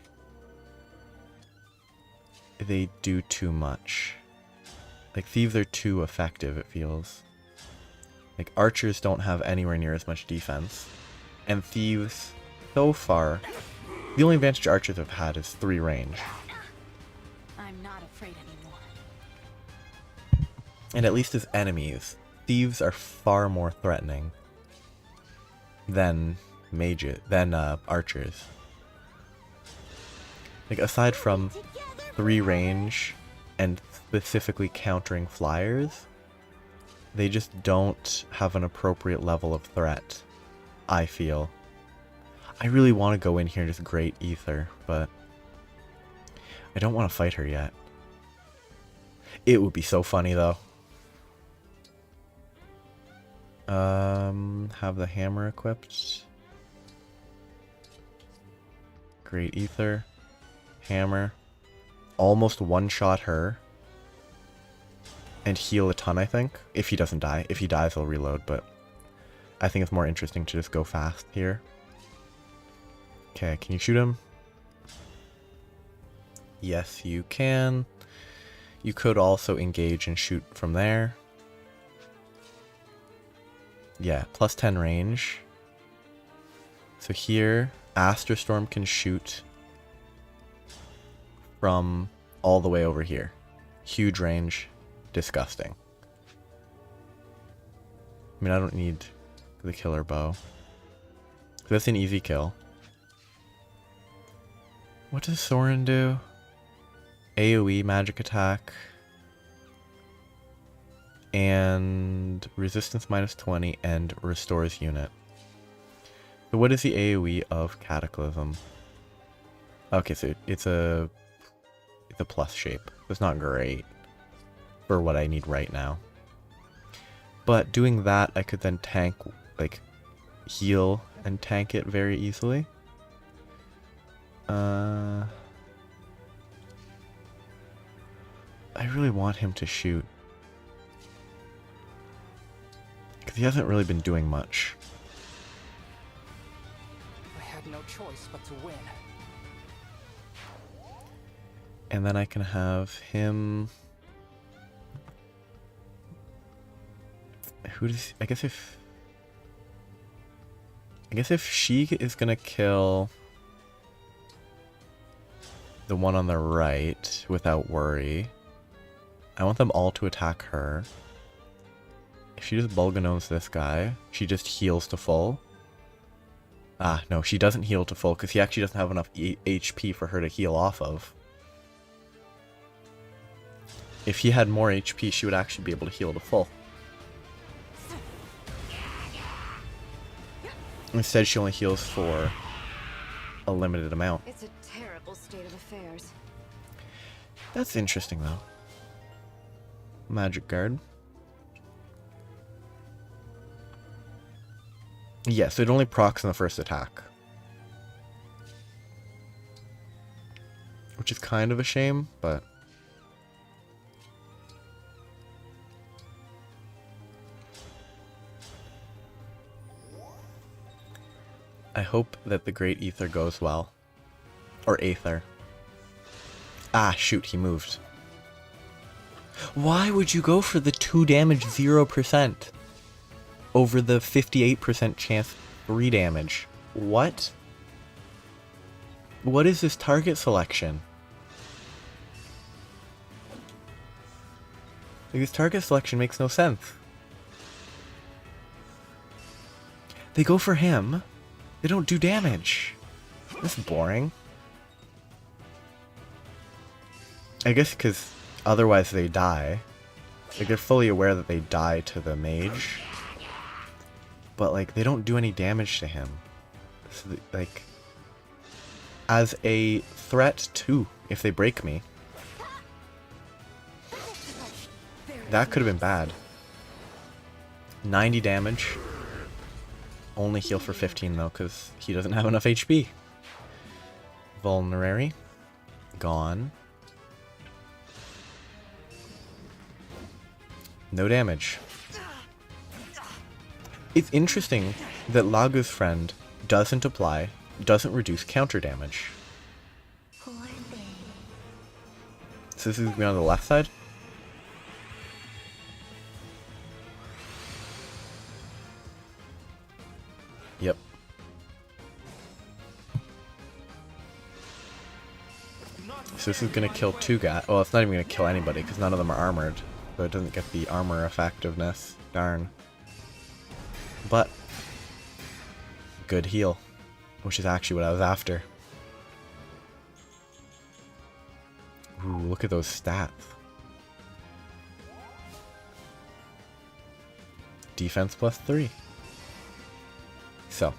they do too much. Like thieves are too effective, it feels. Like archers don't have anywhere near as much defense. And thieves, so far, the only advantage archers have had is 3 range. I'm not afraid anymore. And at least as enemies, thieves are far more threatening than archers. Like aside from 3 range and specifically countering flyers, they just don't have an appropriate level of threat, I feel. I really want to go in here and just Great Ether, but I don't want to fight her yet. It would be so funny though. Have the hammer equipped. Great Ether. Hammer. Almost one-shot her. And heal a ton, I think. If he doesn't die. If he dies, I'll reload, but I think it's more interesting to just go fast here. Okay, can you shoot him? Yes, you can. You could also engage and shoot from there. Yeah, plus 10 range. So here, Asterstorm can shoot from all the way over here. Huge range. Disgusting. I mean, I don't need the killer bow. That's an easy kill. What does Soren do? AoE magic attack. And resistance minus 20 and restores unit. So what is the AoE of Cataclysm? Okay, so it's a plus shape. It's not great for what I need right now. But doing that, I could then tank, like, heal and tank it very easily. I really want him to shoot. Because he hasn't really been doing much. I had no choice but to win. And then I can have him... Who does... I guess if she is gonna kill the one on the right without worry, I want them all to attack her. She just Bulganones this guy. She just heals to full. Ah, no, she doesn't heal to full because he actually doesn't have enough HP for her to heal off of. If he had more HP, she would actually be able to heal to full. Instead, she only heals for a limited amount. It's a terrible state of affairs. That's interesting, though. Magic Guard. Yes, it only procs on the first attack. Which is kind of a shame, but... I hope that the Great Ether goes well. Or Aether. Ah, shoot, he moved. Why would you go for the 2 damage 0% over the 58% chance 3 damage? What? What is this target selection? Like, this target selection makes no sense. They go for him. They don't do damage. That's boring. I guess because otherwise they die. Like, they're fully aware that they die to the mage. But, like, they don't do any damage to him. So, like, as a threat, too, if they break me. That could have been bad. 90 damage. Only heal for 15 though, because he doesn't have enough HP. Vulnerary. Gone. No damage. It's interesting that Laga's friend doesn't apply, doesn't reduce counter damage. So this is going to be on the left side? Yep. So this is gonna kill 2 guys. Well, it's not even gonna kill anybody because none of them are armored. So it doesn't get the armor effectiveness. Darn. But good heal. Which is actually what I was after. Ooh, look at those stats. Defense +3. So,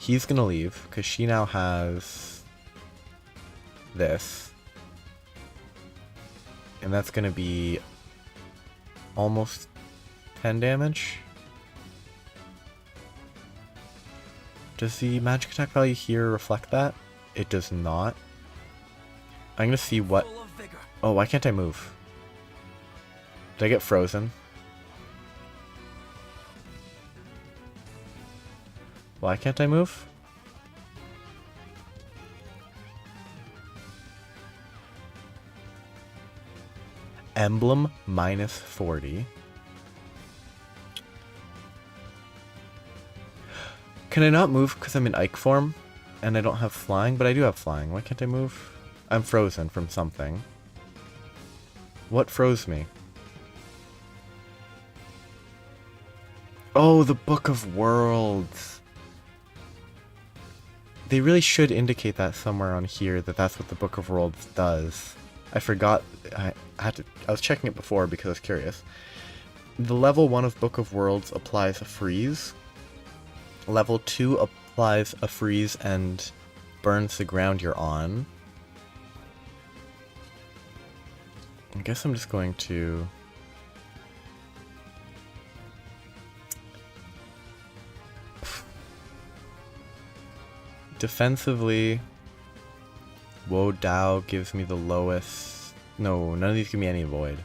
he's gonna leave, because she now has this. And that's gonna be almost 10 damage. Does the magic attack value here reflect that? It does not. I'm gonna see what... Oh, why can't I move? Did I get frozen? Why can't I move? Emblem -40. Can I not move because I'm in Ike form? And I don't have flying? But I do have flying. Why can't I move? I'm frozen from something. What froze me? Oh, the Book of Worlds. They really should indicate that somewhere on here, that that's what the Book of Worlds does. I forgot, I was checking it before because I was curious. The level 1 of Book of Worlds applies a freeze. Level 2 applies a freeze and burns the ground you're on. I guess I'm just going to... Defensively, Woe Dao gives me the lowest... No, none of these give me any void.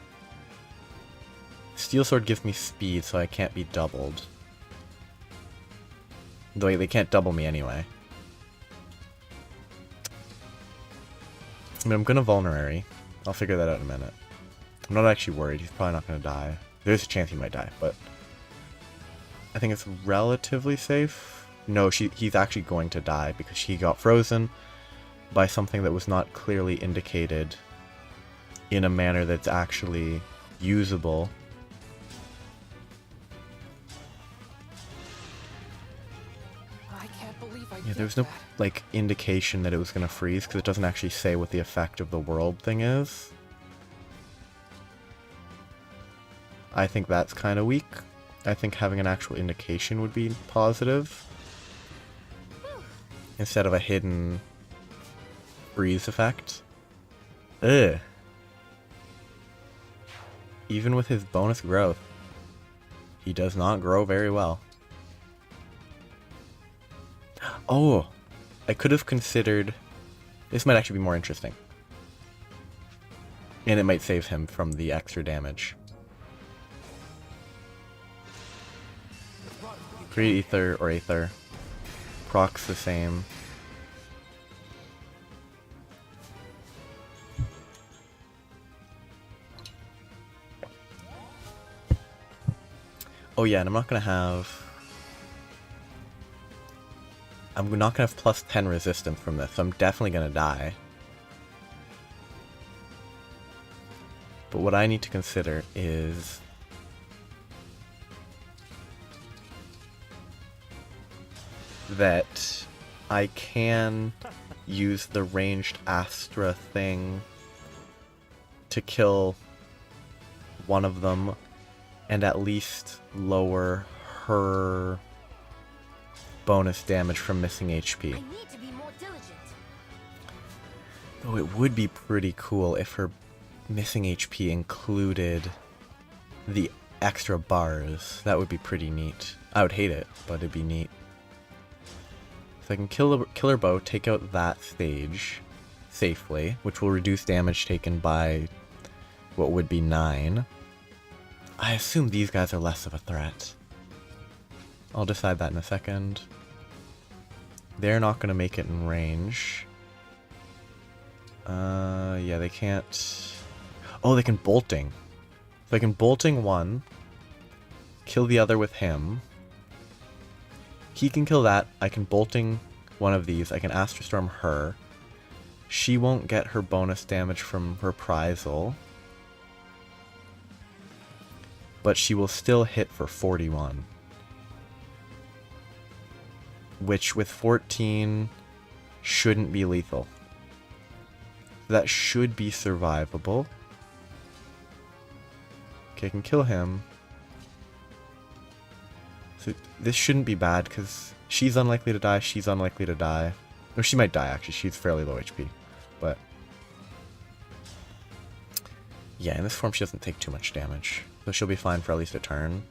Steel Sword gives me speed, so I can't be doubled. Though they can't double me anyway. I mean, I'm gonna Vulnerary. I'll figure that out in a minute. I'm not actually worried, he's probably not gonna die. There's a chance he might die, but... I think it's relatively safe. No, he's actually going to die because he got frozen by something that was not clearly indicated in a manner that's actually usable. I can't believe I Yeah, did there was no, that. like, indication that it was gonna freeze, because it doesn't actually say what the effect of the world thing is. I think that's kind of weak. I think having an actual indication would be positive. Instead of a hidden freeze effect. Ugh. Even with his bonus growth, he does not grow very well. Oh, I could have considered... This might actually be more interesting. And it might save him from the extra damage. Create Ether or Aether. Proc's the same. Oh yeah, and I'm not gonna have plus 10 resistance from this, so I'm definitely gonna die. But what I need to consider is that I can use the ranged Astra thing to kill one of them and at least lower her bonus damage from missing HP. I need to be more diligent. Though it would be pretty cool if her missing HP included the extra bars. That would be pretty neat. I would hate it, but it'd be neat. So I can kill her bow, take out that stage safely, which will reduce damage taken by what would be 9. I assume these guys are less of a threat. I'll decide that in a second. They're not going to make it in range. Yeah, they can't... Oh, they can bolting. So I can bolting one, kill the other with him. He can kill that. I can bolting one of these. I can Astral Storm her. She won't get her bonus damage from reprisal. But she will still hit for 41. Which with 14 shouldn't be lethal. That should be survivable. Okay, I can kill him. So this shouldn't be bad because she's unlikely to die, she's unlikely to die. Or she might die actually, she's fairly low HP. But yeah, in this form she doesn't take too much damage. So she'll be fine for at least a turn.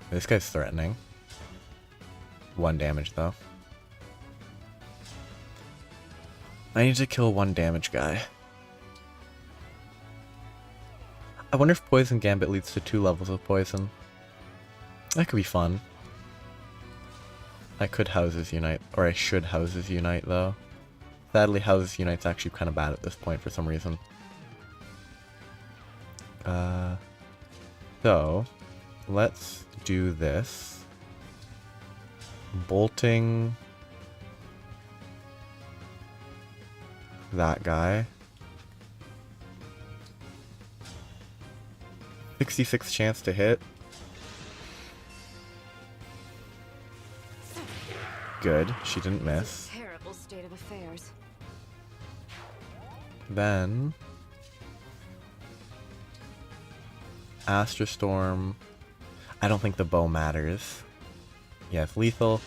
This guy's threatening. 1 damage though. I need to kill 1 damage guy. I wonder if Poison Gambit leads to 2 levels of poison. That could be fun. I could Houses Unite, or I should Houses Unite though. Sadly, Houses Unite's actually kind of bad at this point for some reason. So, let's do this. Bolting that guy. 66 chance to hit. Good, she didn't miss. Terrible state of affairs. Then Astra Storm. I don't think the bow matters. Yeah, it's lethal.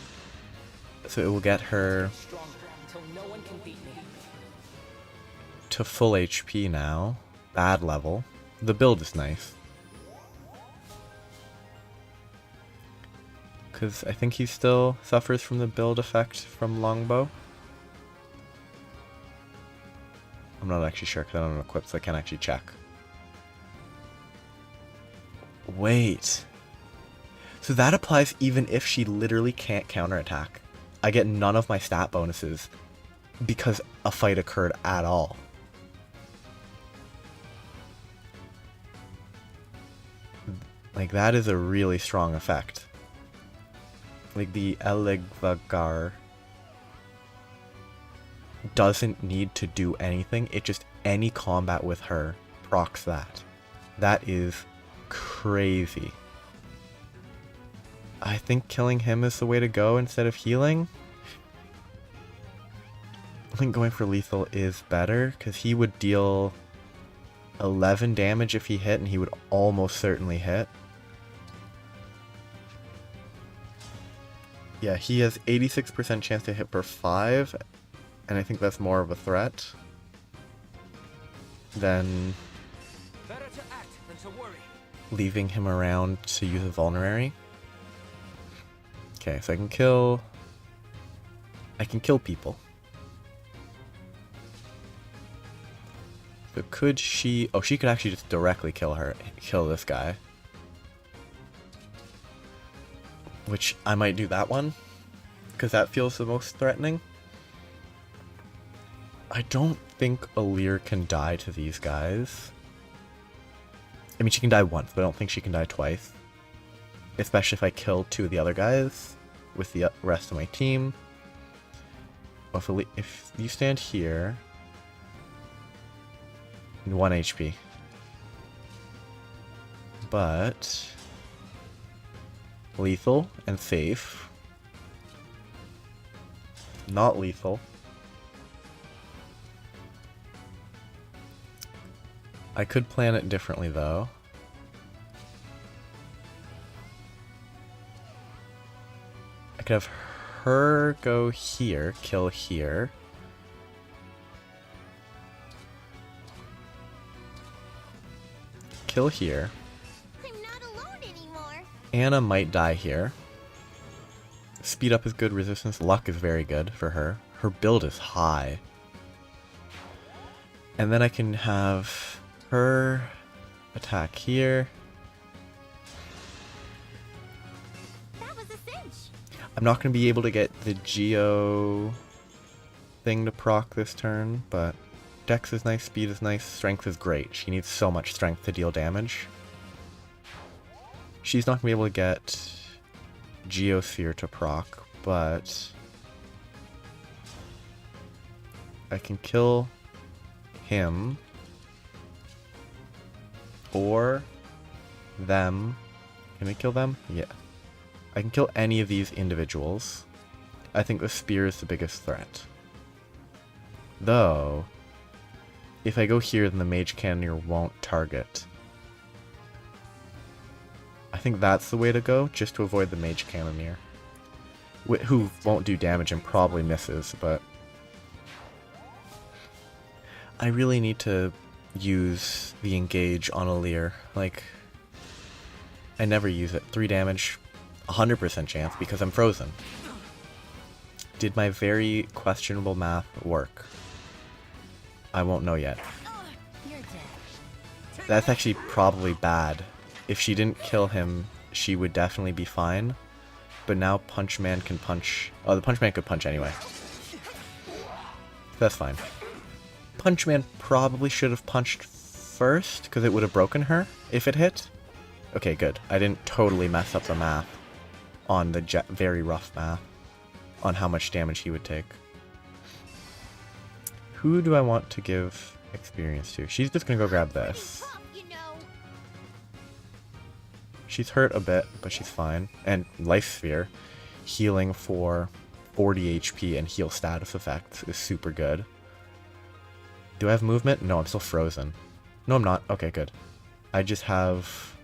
So it will get her to full HP now. Bad level. The build is nice. Because I think he still suffers from the build effect from Longbow. I'm not actually sure because I don't equip, so I can't actually check. Wait. So that applies even if she literally can't counterattack. I get none of my stat bonuses because a fight occurred at all. Like, that is a really strong effect. Like, the Elegvagar doesn't need to do anything. It just, any combat with her procs that. That is crazy. I think killing him is the way to go instead of healing. I think going for lethal is better, because he would deal 11 damage if he hit, and he would almost certainly hit. Yeah, he has 86% chance to hit for 5, and I think that's more of a threat than Better to act than to worry. leaving him around to use a vulnerary. Okay, so I can kill people. So could she... Oh, she could actually just directly kill this guy. Which I might do that one, because that feels the most threatening. I don't think Alear can die to these guys. I mean, she can die once, but I don't think she can die twice. Especially if I kill 2 of the other guys with the rest of my team. Well, if you stand here... 1 HP. But... lethal and safe. Not lethal. I could plan it differently though. I could have her go here, kill here. Kill here. I'm not alone anymore. Anna might die here. Speed up is good, resistance, luck is very good for her. Her build is high. And then I can have her attack here. That was a cinch. I'm not going to be able to get the Geo thing to proc this turn, but Dex is nice, speed is nice, strength is great. She needs so much strength to deal damage. She's not going to be able to get Geosphere to proc, but I can kill him or them. Can I kill them? Yeah. I can kill any of these individuals. I think the spear is the biggest threat. Though, if I go here, then the Mage Cannoneer won't target. I think that's the way to go, just to avoid the Mage Cannoneer. Who won't do damage and probably misses, but... I really need to use the Engage on Alear. Like, I never use it. 3 damage, 100% chance, because I'm frozen. Did my very questionable math work? I won't know yet. That's actually probably bad. If she didn't kill him, she would definitely be fine. But now Punch Man can punch... Oh, the Punch Man could punch anyway. That's fine. Punch Man probably should have punched first, because it would have broken her if it hit. Okay, good. I didn't totally mess up the math on the very rough math on how much damage he would take. Who do I want to give experience to? She's just gonna go grab this. She's hurt a bit, but she's fine. And Life Sphere, healing for 40 HP and heal status effects is super good. Do I have movement? No, I'm still frozen. No, I'm not. Okay, good. I just have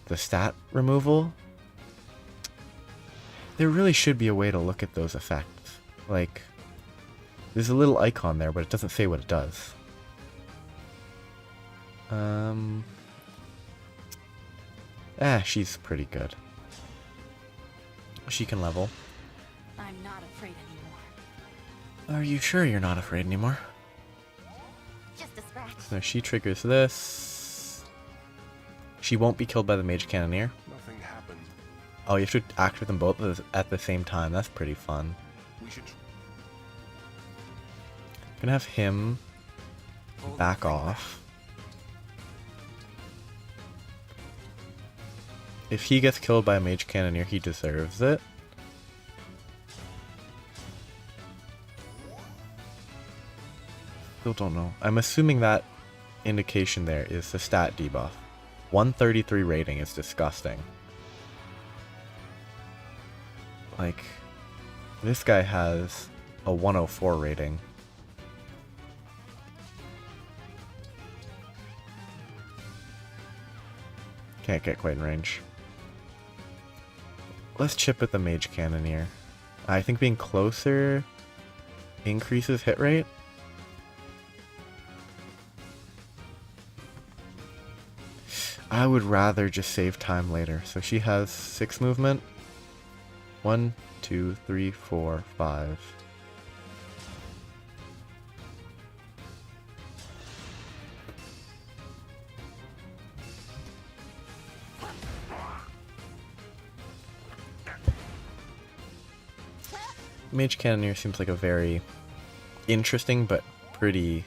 the stat removal. There really should be a way to look at those effects. Like, there's a little icon there, but it doesn't say what it does. She's pretty good. She can level. I'm not afraid anymore. Are you sure you're not afraid anymore? Just a scratch. So she triggers this. She won't be killed by the Mage Cannoneer. Nothing happened. Oh, you have to act with them both at the same time. That's pretty fun. We should Gonna have him back off. If he gets killed by a Mage Cannoneer, he deserves it. Still don't know. I'm assuming that indication there is the stat debuff. 133 rating is disgusting. Like, this guy has a 104 rating. Can't get quite in range. Let's chip at the Mage Cannoneer. I think being closer increases hit rate. I would rather just save time later. So she has 6 movement. 1, 2, 3, 4, 5. Mage Cannoneer seems like a very interesting but pretty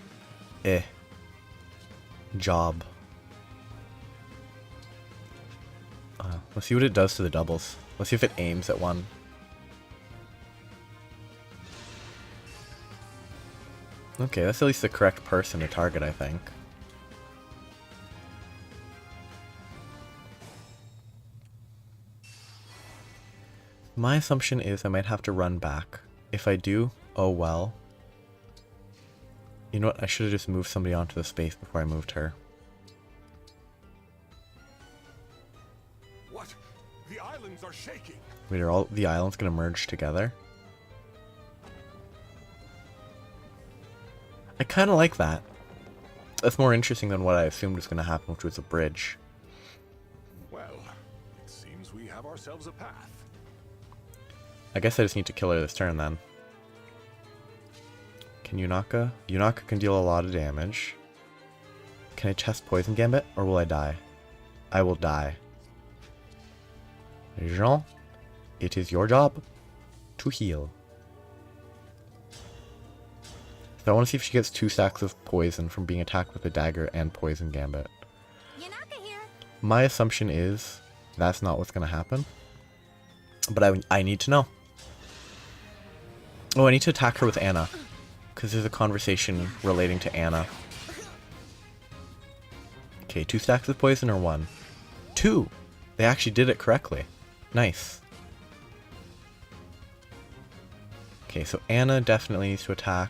job. Let's see what it does to the doubles. Let's see if it aims at one. Okay, that's at least the correct person to target, I think. My assumption is I might have to run back. If I do, oh well. You know what? I should have just moved somebody onto the space before I moved her. What? The islands are shaking. Wait, are all the islands gonna merge together? I kind of like that. That's more interesting than what I assumed was gonna happen, which was a bridge. Well, it seems we have ourselves a path. I guess I just need to kill her this turn then. Can Yunaka? Yunaka can deal a lot of damage. Can I test Poison Gambit, or will I die? I will die. Jean, it is your job to heal. So I want to see if she gets 2 stacks of poison from being attacked with a dagger and Poison Gambit. Yunaka here. My assumption is that's not what's going to happen. But I need to know. Oh, I need to attack her with Anna. Because there's a conversation relating to Anna. Okay, 2 stacks of poison or 1? 2! They actually did it correctly. Nice. Okay, so Anna definitely needs to attack.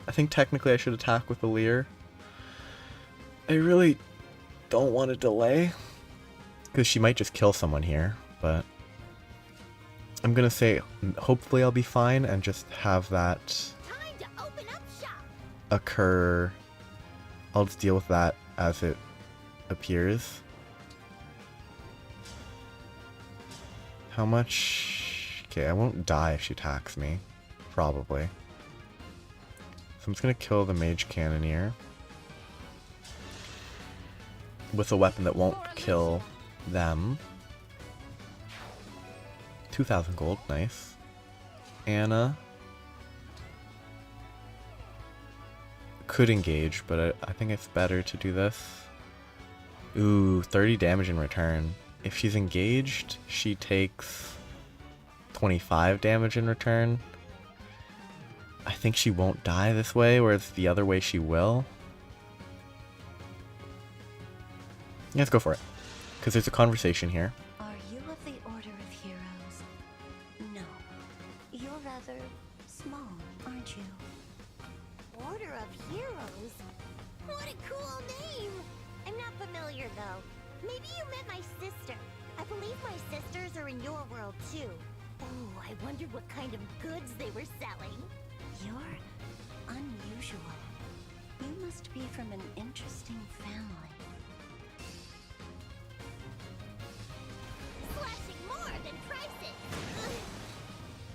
I think technically I should attack with the Leer. I really don't want to delay. Because she might just kill someone here, but I'm going to say hopefully I'll be fine and just have that Time to open up shop. occur. I'll just deal with that as it appears. How much? Okay, I won't die if she attacks me. Probably. So I'm just going to kill the Mage Cannoneer with a weapon that won't kill them. 2,000 gold, nice. Anna could engage, but I think it's better to do this. Ooh, 30 damage in return. If she's engaged, she takes 25 damage in return. I think she won't die this way, whereas the other way she will. Yeah, let's go for it. Because there's a conversation here. Are you of the Order of Heroes? No. You're rather small, aren't you? Order of Heroes? What a cool name! I'm not familiar though. Maybe you met my sister. I believe my sisters are in your world too. Oh, I wondered what kind of goods they were selling. You're unusual. You must be from an interesting family. Slashing more than prices. Ugh.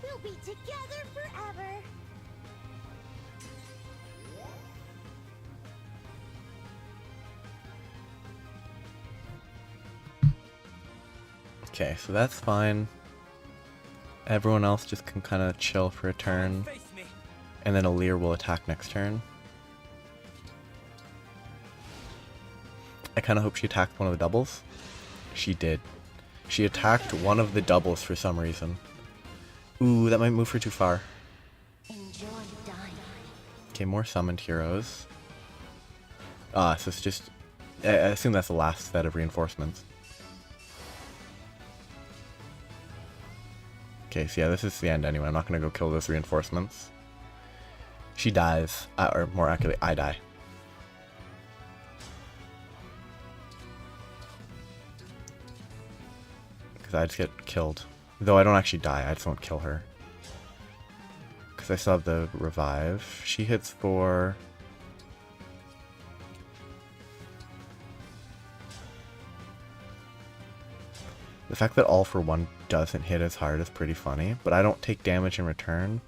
We'll be together forever. Okay, so that's fine. Everyone else just can kind of chill for a turn. And then a Leer will attack next turn. I kind of hope she attacked one of the doubles. She did. She attacked one of the doubles for some reason. Ooh, that might move her too far. Enjoy dying. Okay, more summoned heroes. So it's just... I assume that's the last set of reinforcements. Okay, so yeah, this is the end anyway. I'm not gonna go kill those reinforcements. She dies, or more accurately, I die. Because I just get killed. Though I don't actually die, I just won't kill her. Because I still have the revive. She hits for... The fact that All for One doesn't hit as hard is pretty funny, but I don't take damage in return.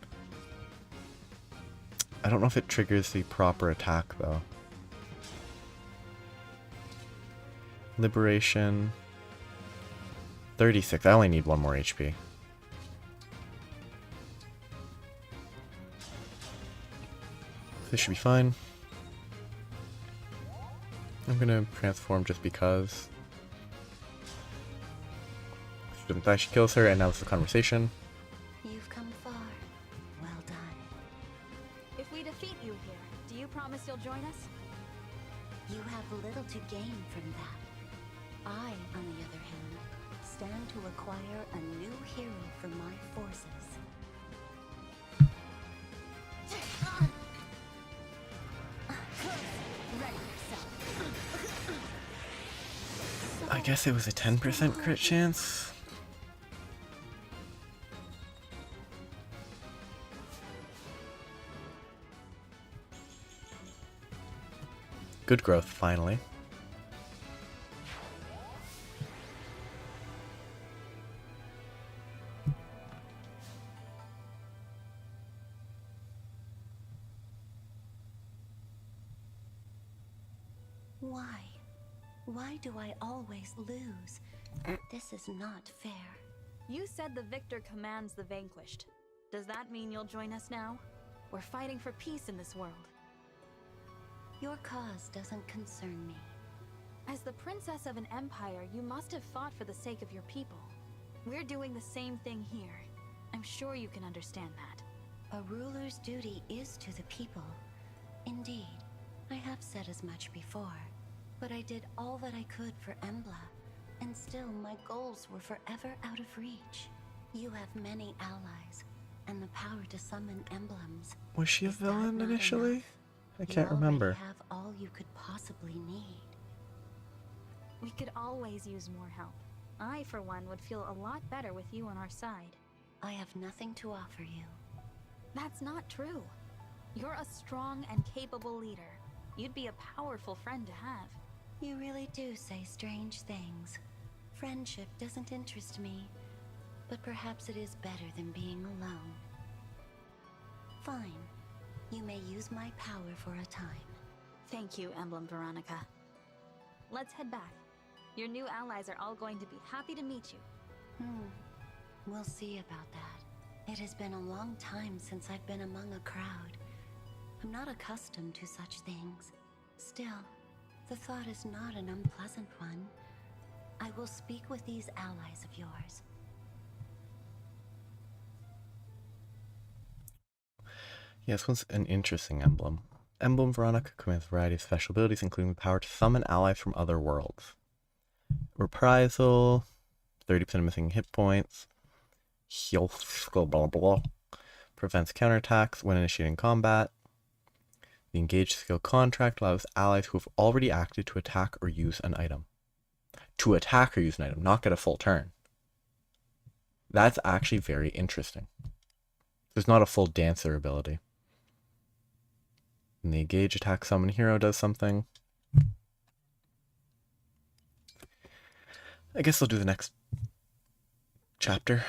I don't know if it triggers the proper attack, though. Liberation. 36. I only need 1 more HP. This should be fine. I'm gonna transform just because. She doesn't die, she kills her, and now it's the conversation. You've come far. Well done. If we defeat you here, do you promise you'll join us? You have little to gain from that. I, on the other hand, stand to acquire a new hero for my forces. I guess it was a 10% crit chance. Good growth, finally. Why? Why do I always lose? This is not fair. You said the victor commands the vanquished. Does that mean you'll join us now? We're fighting for peace in this world. Your cause doesn't concern me. As the princess of an empire, you must have fought for the sake of your people. We're doing the same thing here. I'm sure you can understand that. A ruler's duty is to the people. Indeed, I have said as much before. But I did all that I could for Emblem, and still my goals were forever out of reach. You have many allies, and the power to summon emblems. Was she a Is that villain not initially? enough? I can't remember. You already have all you could possibly need. We could always use more help. I, for one, would feel a lot better with you on our side. I have nothing to offer you. That's not true. You're a strong and capable leader. You'd be a powerful friend to have. You really do say strange things. Friendship doesn't interest me, but perhaps it is better than being alone. Fine. You may use my power for a time. Thank you, Emblem Veronica. Let's head back. Your new allies are all going to be happy to meet you. We'll see about that. It has been a long time since I've been among a crowd. I'm not accustomed to such things. Still, the thought is not an unpleasant one. I will speak with these allies of yours. Yeah, this one's an interesting emblem. Emblem Veronica commands a variety of special abilities, including the power to summon allies from other worlds. Reprisal, 30% of missing hit points. Heal, blah blah blah. Prevents counterattacks when initiating combat. The engaged skill contract allows allies who have already acted to attack or use an item. To attack or use an item, not get a full turn. That's actually very interesting. There's not a full dancer ability. And the engage attack summon hero does something. I guess I'll do the next chapter.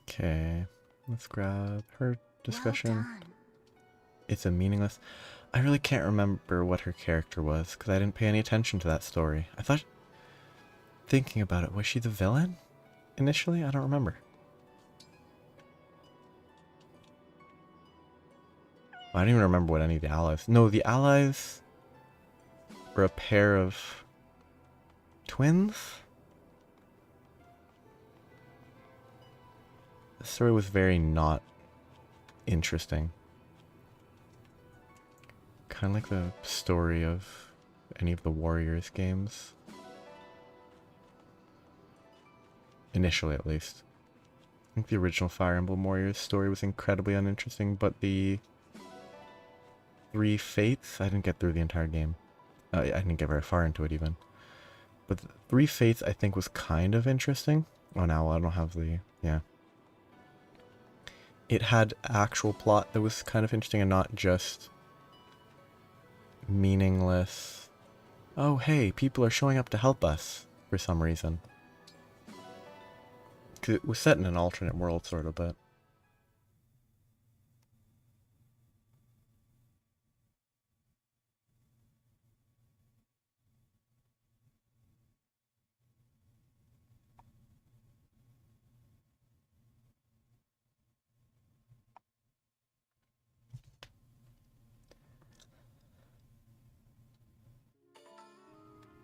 Okay, let's grab her discussion. Well done. It's a meaningless. I really can't remember what her character was because I didn't pay any attention to that story. I thought, thinking about it, was she the villain initially? I don't remember. I don't even remember what any of the allies. No, the allies were a pair of twins. The story was very not interesting. Kind of like the story of any of the Warriors games. Initially, at least. I think the original Fire Emblem Warriors story was incredibly uninteresting, but the Three Fates, I didn't get through the entire game. I didn't get very far into it even. But the Three Fates, I think, was kind of interesting. Oh, now I don't have the... yeah. It had actual plot that was kind of interesting and not just meaningless. Oh, hey, people are showing up to help us for some reason. 'Cause it was set in an alternate world, sort of, but...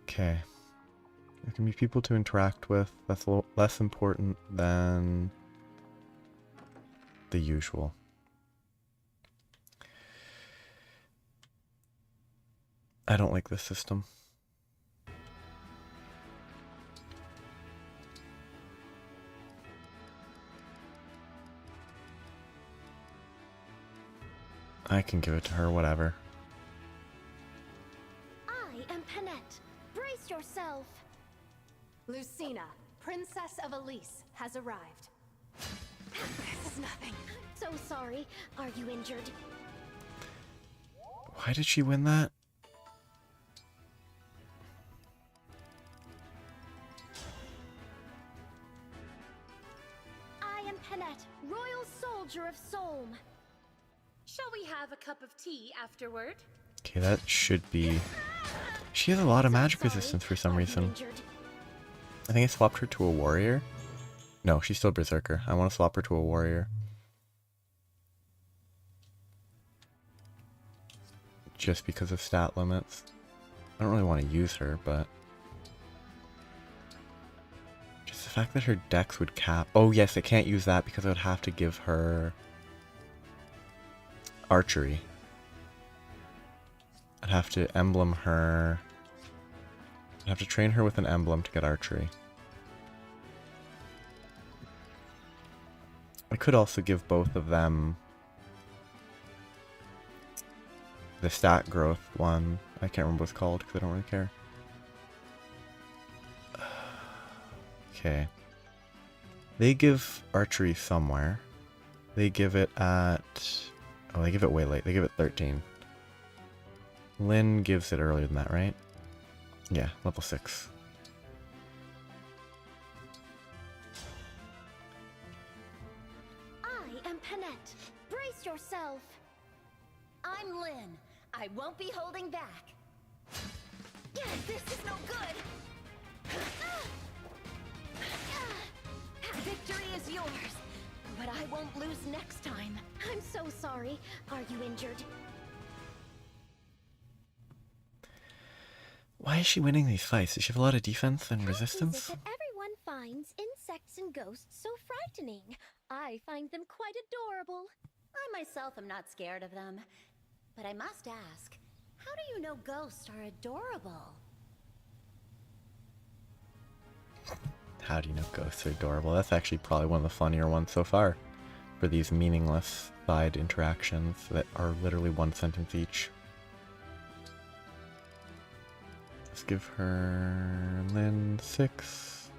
Okay. There can be people to interact with. That's a little less important than the usual. I don't like this system. I can give it to her, whatever. I am Panette. Brace yourself. Lucina, Princess of Elise, has arrived. This is nothing. So sorry. Are you injured? Why did she win that? I am Panette, Royal Soldier of Solm. Shall we have a cup of tea afterward? Okay, that should be... She has a lot of magic Sorry. resistance for some Are you reason. injured? I think I swapped her to a warrior. No, she's still Berserker. I want to swap her to a warrior. Just because of stat limits. I don't really want to use her, but... just the fact that her dex would cap... Oh yes, I can't use that because I would have to give her... archery. I'd have to emblem her... I'd have to train her with an emblem to get archery. I could also give both of them the stat growth one. I can't remember what it's called because I don't really care. Okay. They give archery somewhere. They give it at... oh, they give it way late. They give it 13. Lynn gives it earlier than that, right? Yeah, level 6. I am Panette. Brace yourself. I'm Lynn. I won't be holding back. This is no good. Victory is yours, but I won't lose next time. I'm so sorry. Are you injured? Why is she winning these fights? Does she have a lot of defense and How is resistance? it that everyone finds insects and ghosts so frightening? I find them quite adorable. I myself am not scared of them. But I must ask, how do you know ghosts are adorable? How do you know ghosts are adorable? That's actually probably one of the funnier ones so far. For these meaningless side interactions that are literally one sentence each. Let's give her Lynn 6.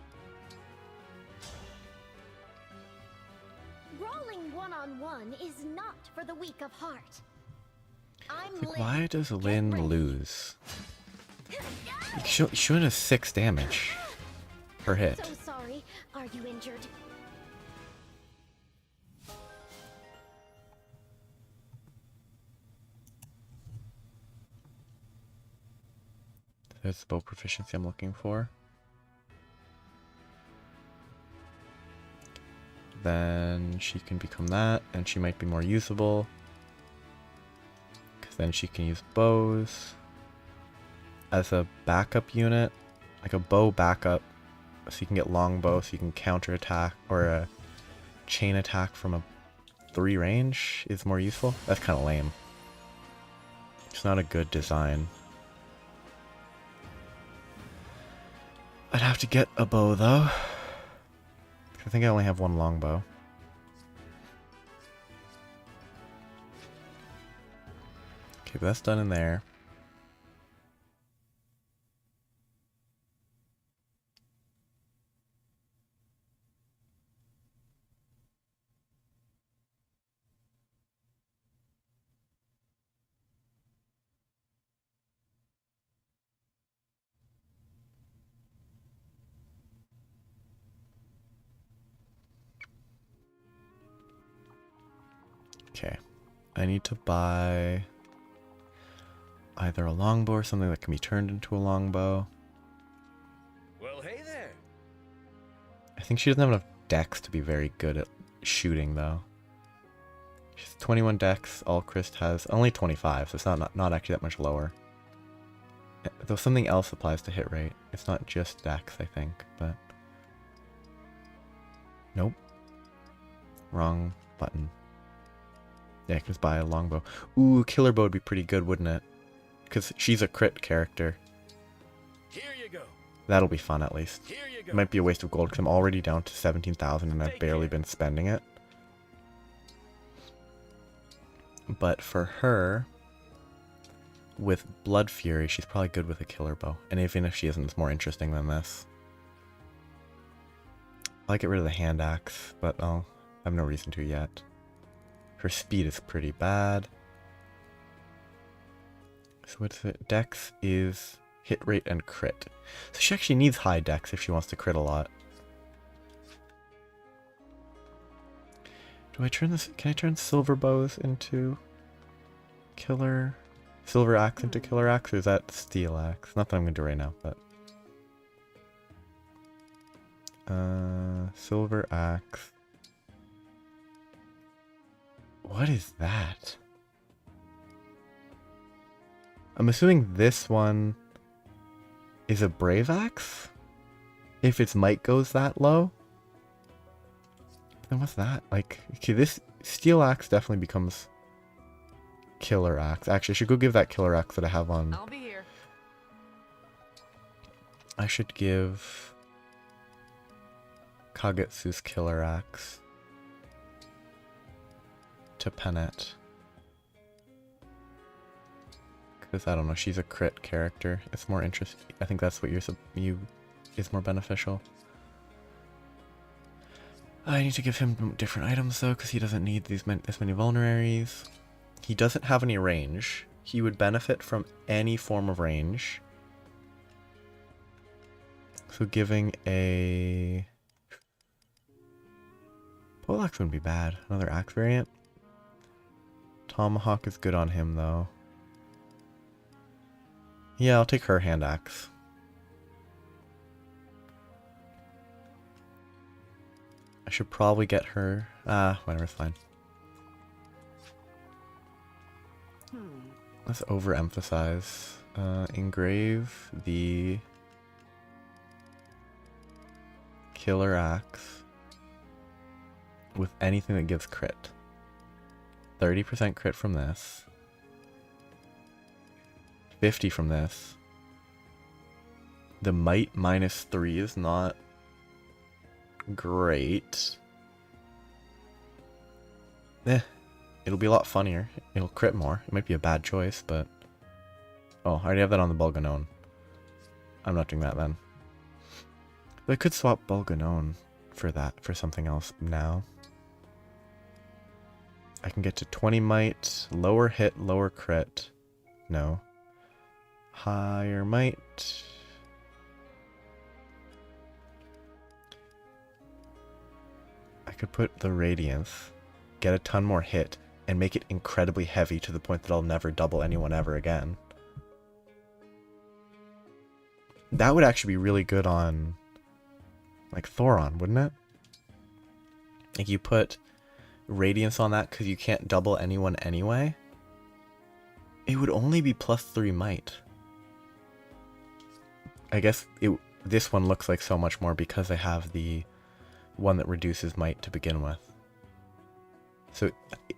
Brawling one-on-one is not for the weak of heart. I'm Like, Lynn. why does Get Lynn ready. lose? She only has 6 damage per hit. So sorry. Are you injured? That's the bow proficiency I'm looking for. Then she can become that, and she might be more usable. Because then she can use bows as a backup unit, like a bow backup, so you can get longbow, so you can counter attack, or chain attack from a 3 range is more useful. That's kind of lame. It's not a good design. I'd have to get a bow though. I think I only have one longbow. Okay, but that's done in there. Okay, I need to buy either a longbow or something that can be turned into a longbow. Well, hey there. I think she doesn't have enough dex to be very good at shooting, though. She's 21 dex. Alchrist has only 25, so it's not actually that much lower. Though something else applies to hit rate. It's not just dex, I think, but... Nope. Wrong button. Yeah, I can just buy a longbow. Ooh, killer bow would be pretty good, wouldn't it? Because she's a crit character. Here you go. That'll be fun, at least. Here you go. It might be a waste of gold, because I'm already down to 17,000 and I've barely been spending it. But for her, with Blood Fury, she's probably good with a killer bow. And even if she isn't, it's more interesting than this. I might get rid of the hand axe, but I have no reason to yet. Her speed is pretty bad. So what's it? Dex is hit rate and crit. So she actually needs high dex if she wants to crit a lot. Do I turn this? Can I turn silver bows into killer? Silver axe into killer axe, or is that steel axe? Not that I'm gonna do right now, but silver axe. What is that? I'm assuming this one is a brave axe? If its might goes that low? Then what's that? Like, okay, this steel axe definitely becomes killer axe. Actually, I should go give that killer axe that I have on. I'll be here. I should give Kagetsu's killer axe to Penet. Because, I don't know, she's a crit character. It's more interesting. I think that's what is more beneficial. I need to give him different items, though, because he doesn't need this many vulneraries. He doesn't have any range. He would benefit from any form of range. So giving a... Poleaxe wouldn't be bad. Another axe variant. Tomahawk is good on him, though. Yeah, I'll take her hand axe. I should probably get her... whatever, it's fine. Let's overemphasize. Engrave the killer axe with anything that gives crit. 30% crit from this. 50 from this. The might -3 is not great. It'll be a lot funnier. It'll crit more. It might be a bad choice, but... Oh, I already have that on the Bulganon. I'm not doing that then. But I could swap Bulganon for that, for something else now. I can get to 20 might, lower hit, lower crit. No. Higher might. I could put the Radiance, get a ton more hit, and make it incredibly heavy to the point that I'll never double anyone ever again. That would actually be really good on, like, Thoron, wouldn't it? Like, you put Radiance on that because you can't double anyone anyway. It would only be +3 might. I guess this one looks like so much more because I have the one that reduces might to begin with. So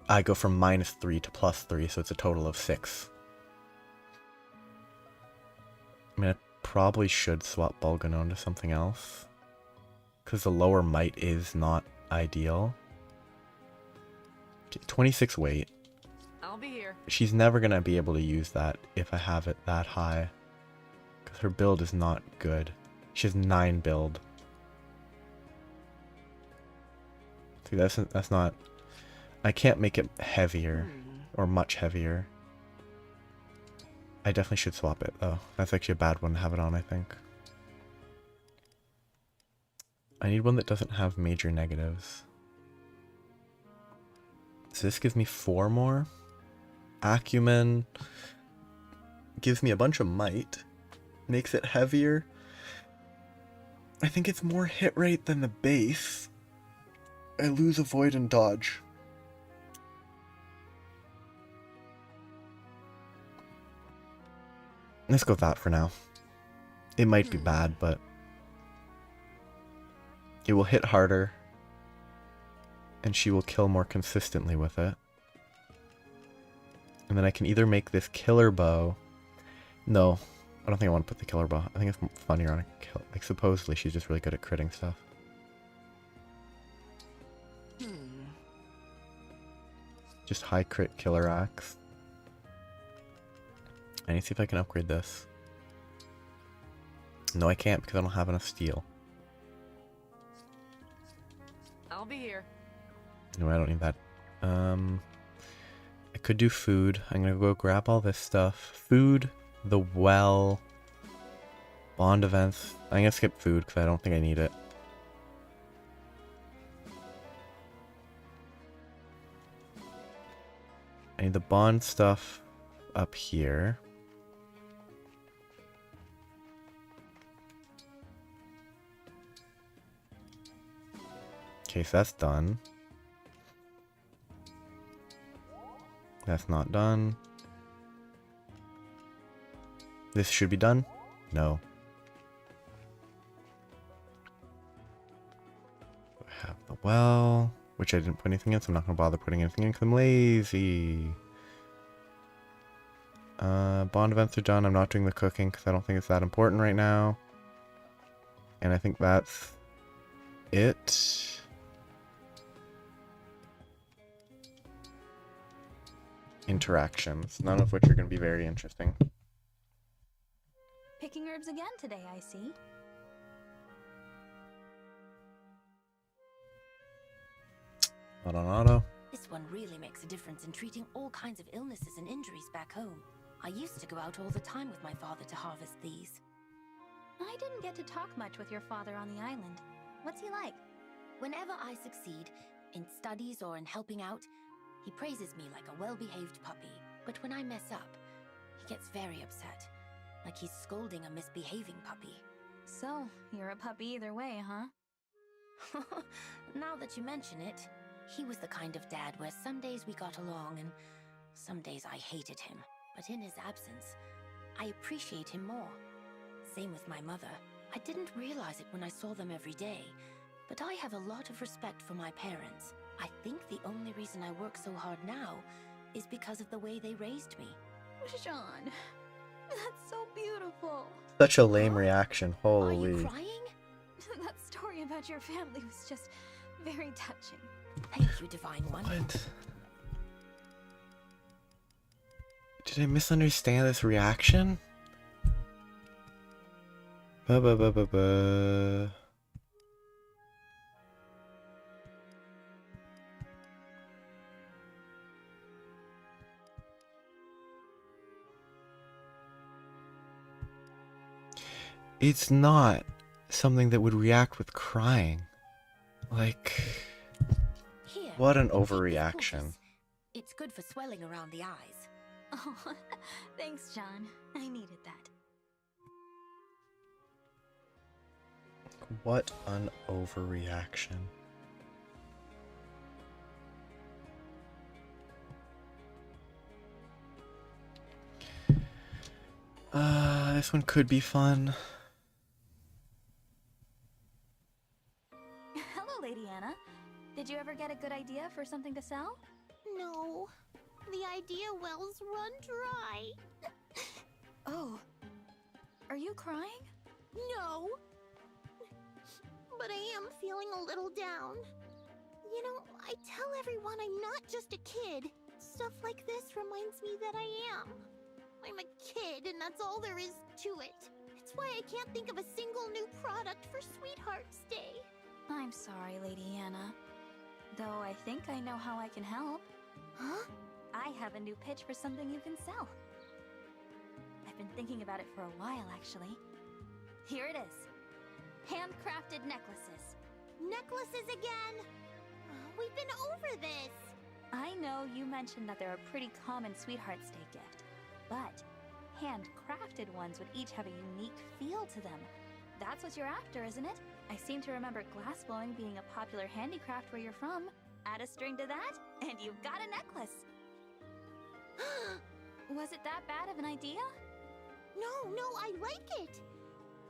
I go from -3 to +3, so it's a total of 6. I mean, I probably should swap Bulganon to something else, because the lower might is not ideal. 26 weight. I'll be here. She's never going to be able to use that if I have it that high, because her build is not good. She has 9 build. See, that's not... I can't make it heavier, or much heavier. I definitely should swap it, though. That's actually a bad one to have it on, I think. I need one that doesn't have major negatives. So this gives me 4 more. Acumen gives me a bunch of might. Makes it heavier. I think it's more hit rate than the base. I lose avoid and dodge. Let's go with that for now. It might be bad, but it will hit harder, and she will kill more consistently with it. And then I can either make this killer bow. No, I don't think I want to put the killer bow. I think it's funnier on a kill. Like, supposedly she's just really good at critting stuff. Just high crit killer axe. I need to see if I can upgrade this. No, I can't because I don't have enough steel. I'll be here. No, I don't need that. I could do food. I'm gonna go grab all this stuff. Food, the well, bond events. I'm gonna skip food because I don't think I need it. I need the bond stuff up here. Okay, so that's done. That's not done. This should be done? No. I have the well, which I didn't put anything in, so I'm not going to bother putting anything in because I'm lazy. Bond events are done. I'm not doing the cooking because I don't think it's that important right now. And I think that's it. Interactions, none of which are going to be very interesting. Picking herbs again today, I see. Not on auto. This one really makes a difference in treating all kinds of illnesses and injuries back home. I used to go out all the time with my father to harvest these. I didn't get to talk much with your father on the island. What's he like? Whenever I succeed, in studies or in helping out, he praises me like a well-behaved puppy. But when I mess up, he gets very upset, like he's scolding a misbehaving puppy. So, you're a puppy either way, huh? Now that you mention it, he was the kind of dad where some days we got along and some days I hated him. But in his absence, I appreciate him more. Same with my mother. I didn't realize it when I saw them every day, but I have a lot of respect for my parents. I think the only reason I work so hard now is because of the way they raised me. Sean, that's so beautiful. Such a lame reaction, Are holy. you crying? That story about your family was just very touching. Thank you, Divine One. What? Did I misunderstand this reaction? Ba. It's not something that would react with crying. Like, Here, what an take this overreaction. poultice. It's good for swelling around the eyes. Oh, thanks, John. I needed that. What an overreaction. This one could be fun. Hello, Lady Anna. Did you ever get a good idea for something to sell? No. The idea wells run dry. Oh. Are you crying? No. But I am feeling a little down. You know, I tell everyone I'm not just a kid. Stuff like this reminds me that I am. I'm a kid, and that's all there is to it. It's why I can't think of a single new product for Sweetheart's Day. I'm sorry, Lady Anna. Though I think I know how I can help. Huh? I have a new pitch for something you can sell. I've been thinking about it for a while, actually. Here it is. Handcrafted necklaces. Necklaces again? We've been over this. I know you mentioned that they're a pretty common Sweetheart's Day gift, but handcrafted ones would each have a unique feel to them. That's what you're after, isn't it? I seem to remember glassblowing being a popular handicraft where you're from. Add a string to that, and you've got a necklace. Was it that bad of an idea? No, I like it.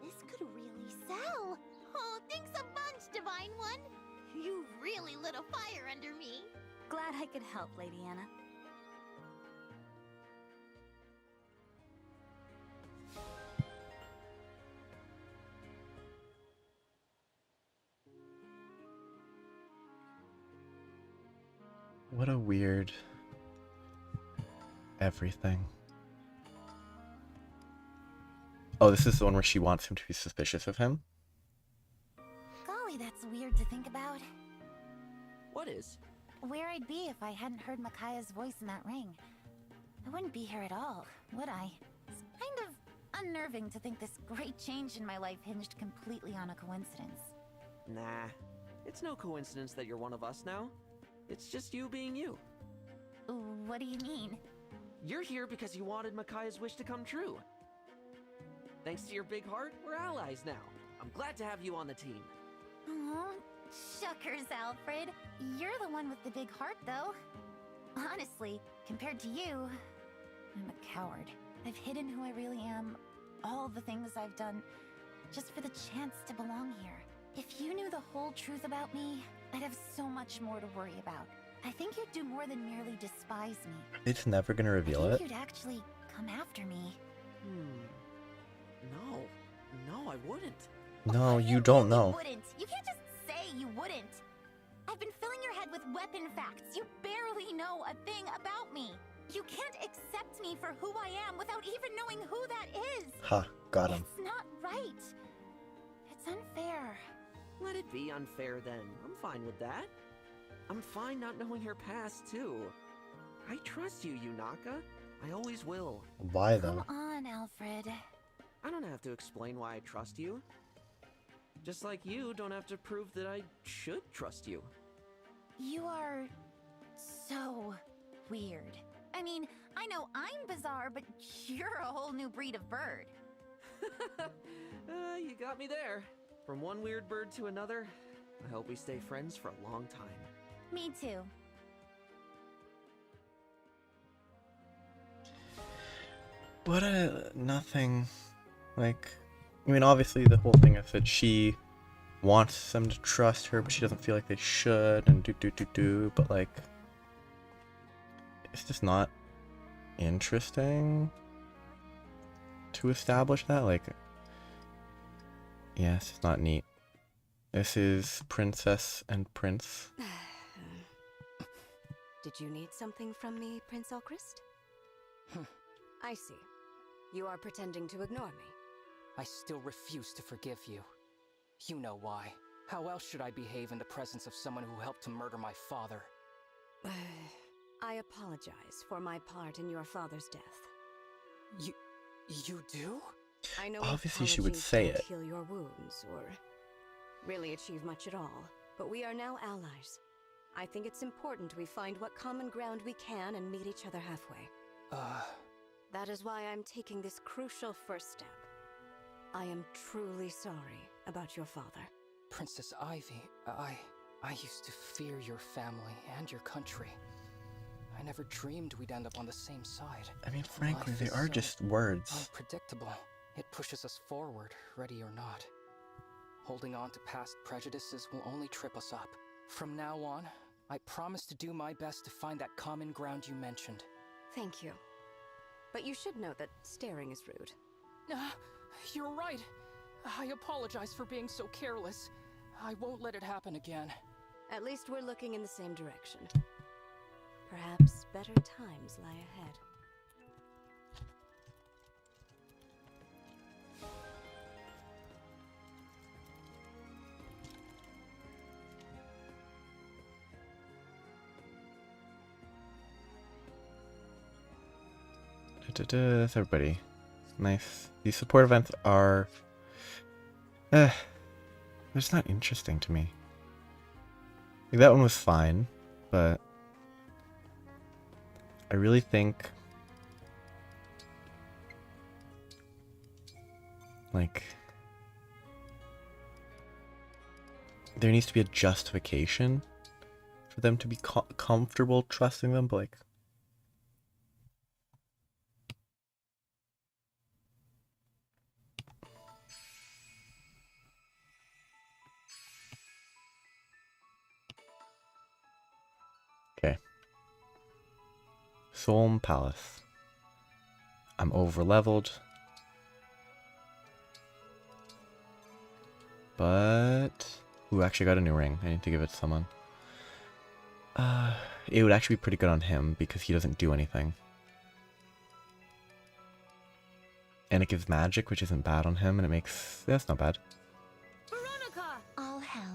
This could really sell. Oh, thanks a bunch, Divine One. You really lit a fire under me. Glad I could help, Lady Anna. What a weird everything. Oh, this is the one where she wants him to be suspicious of him? Golly, that's weird to think about. What is? Where I'd be if I hadn't heard Micaiah's voice in that ring. I wouldn't be here at all, would I? It's kind of unnerving to think this great change in my life hinged completely on a coincidence. Nah, it's no coincidence that you're one of us now. It's just you being you. What do you mean? You're here because you wanted Micaiah's wish to come true. Thanks to your big heart, we're allies now. I'm glad to have you on the team. Aw, shuckers, Alfred. You're the one with the big heart, though. Honestly, compared to you, I'm a coward. I've hidden who I really am, all the things I've done, just for the chance to belong here. If you knew the whole truth about me, I'd have so much more to worry about. I think you'd do more than merely despise me. It's never gonna reveal I it. think you'd actually come after me. No, I wouldn't. No, you don't know. You wouldn't. You can't just say you wouldn't. I've been filling your head with weapon facts. You barely know a thing about me. You can't accept me for who I am without even knowing who that is. Ha, got him. It's not right. It's unfair. Let it be unfair then. I'm fine with that. I'm fine not knowing her past too. I trust you, Yunaka. I always will. Why though? Come on, Alfred. I don't have to explain why I trust you. Just like you don't have to prove that I should trust you. You are so weird. I mean, I know I'm bizarre, but you're a whole new breed of bird. You got me there. From one weird bird to another, I hope we stay friends for a long time. Me too. What a nothing. Like, I mean, obviously the whole thing is that she wants them to trust her, but she doesn't feel like they should, and but like, it's just not interesting to establish that. Like, yeah, it's just not neat. This is Princess and Prince. Did you need something from me, Prince Alchrist? I see. You are pretending to ignore me. I still refuse to forgive you. You know why. How else should I behave in the presence of someone who helped to murder my father? I apologize for my part in your father's death. You do? I know obviously she would say it. Heal your wounds or really achieve much at all, but we are now allies. I think it's important we find what common ground we can and meet each other halfway. That is why I'm taking this crucial first step. I am truly sorry about your father. Princess Ivy, I used to fear your family and your country. I never dreamed we'd end up on the same side. I mean, frankly, Life they is are so just words. unpredictable. It pushes us forward, ready or not. Holding on to past prejudices will only trip us up. From now on, I promise to do my best to find that common ground you mentioned. Thank you. But you should know that staring is rude. You're right. I apologize for being so careless. I won't let it happen again. At least we're looking in the same direction. Perhaps better times lie ahead. That's everybody. Nice. These support events are... it's not interesting to me. Like, that one was fine, but... I really think... like... there needs to be a justification for them to be comfortable trusting them, but like... Okay. Solm Palace. I'm over leveled. But... ooh, actually got a new ring. I need to give it to someone. It would actually be pretty good on him because he doesn't do anything. And it gives magic, which isn't bad on him, and it makes... that's not bad. Veronica! I'll help.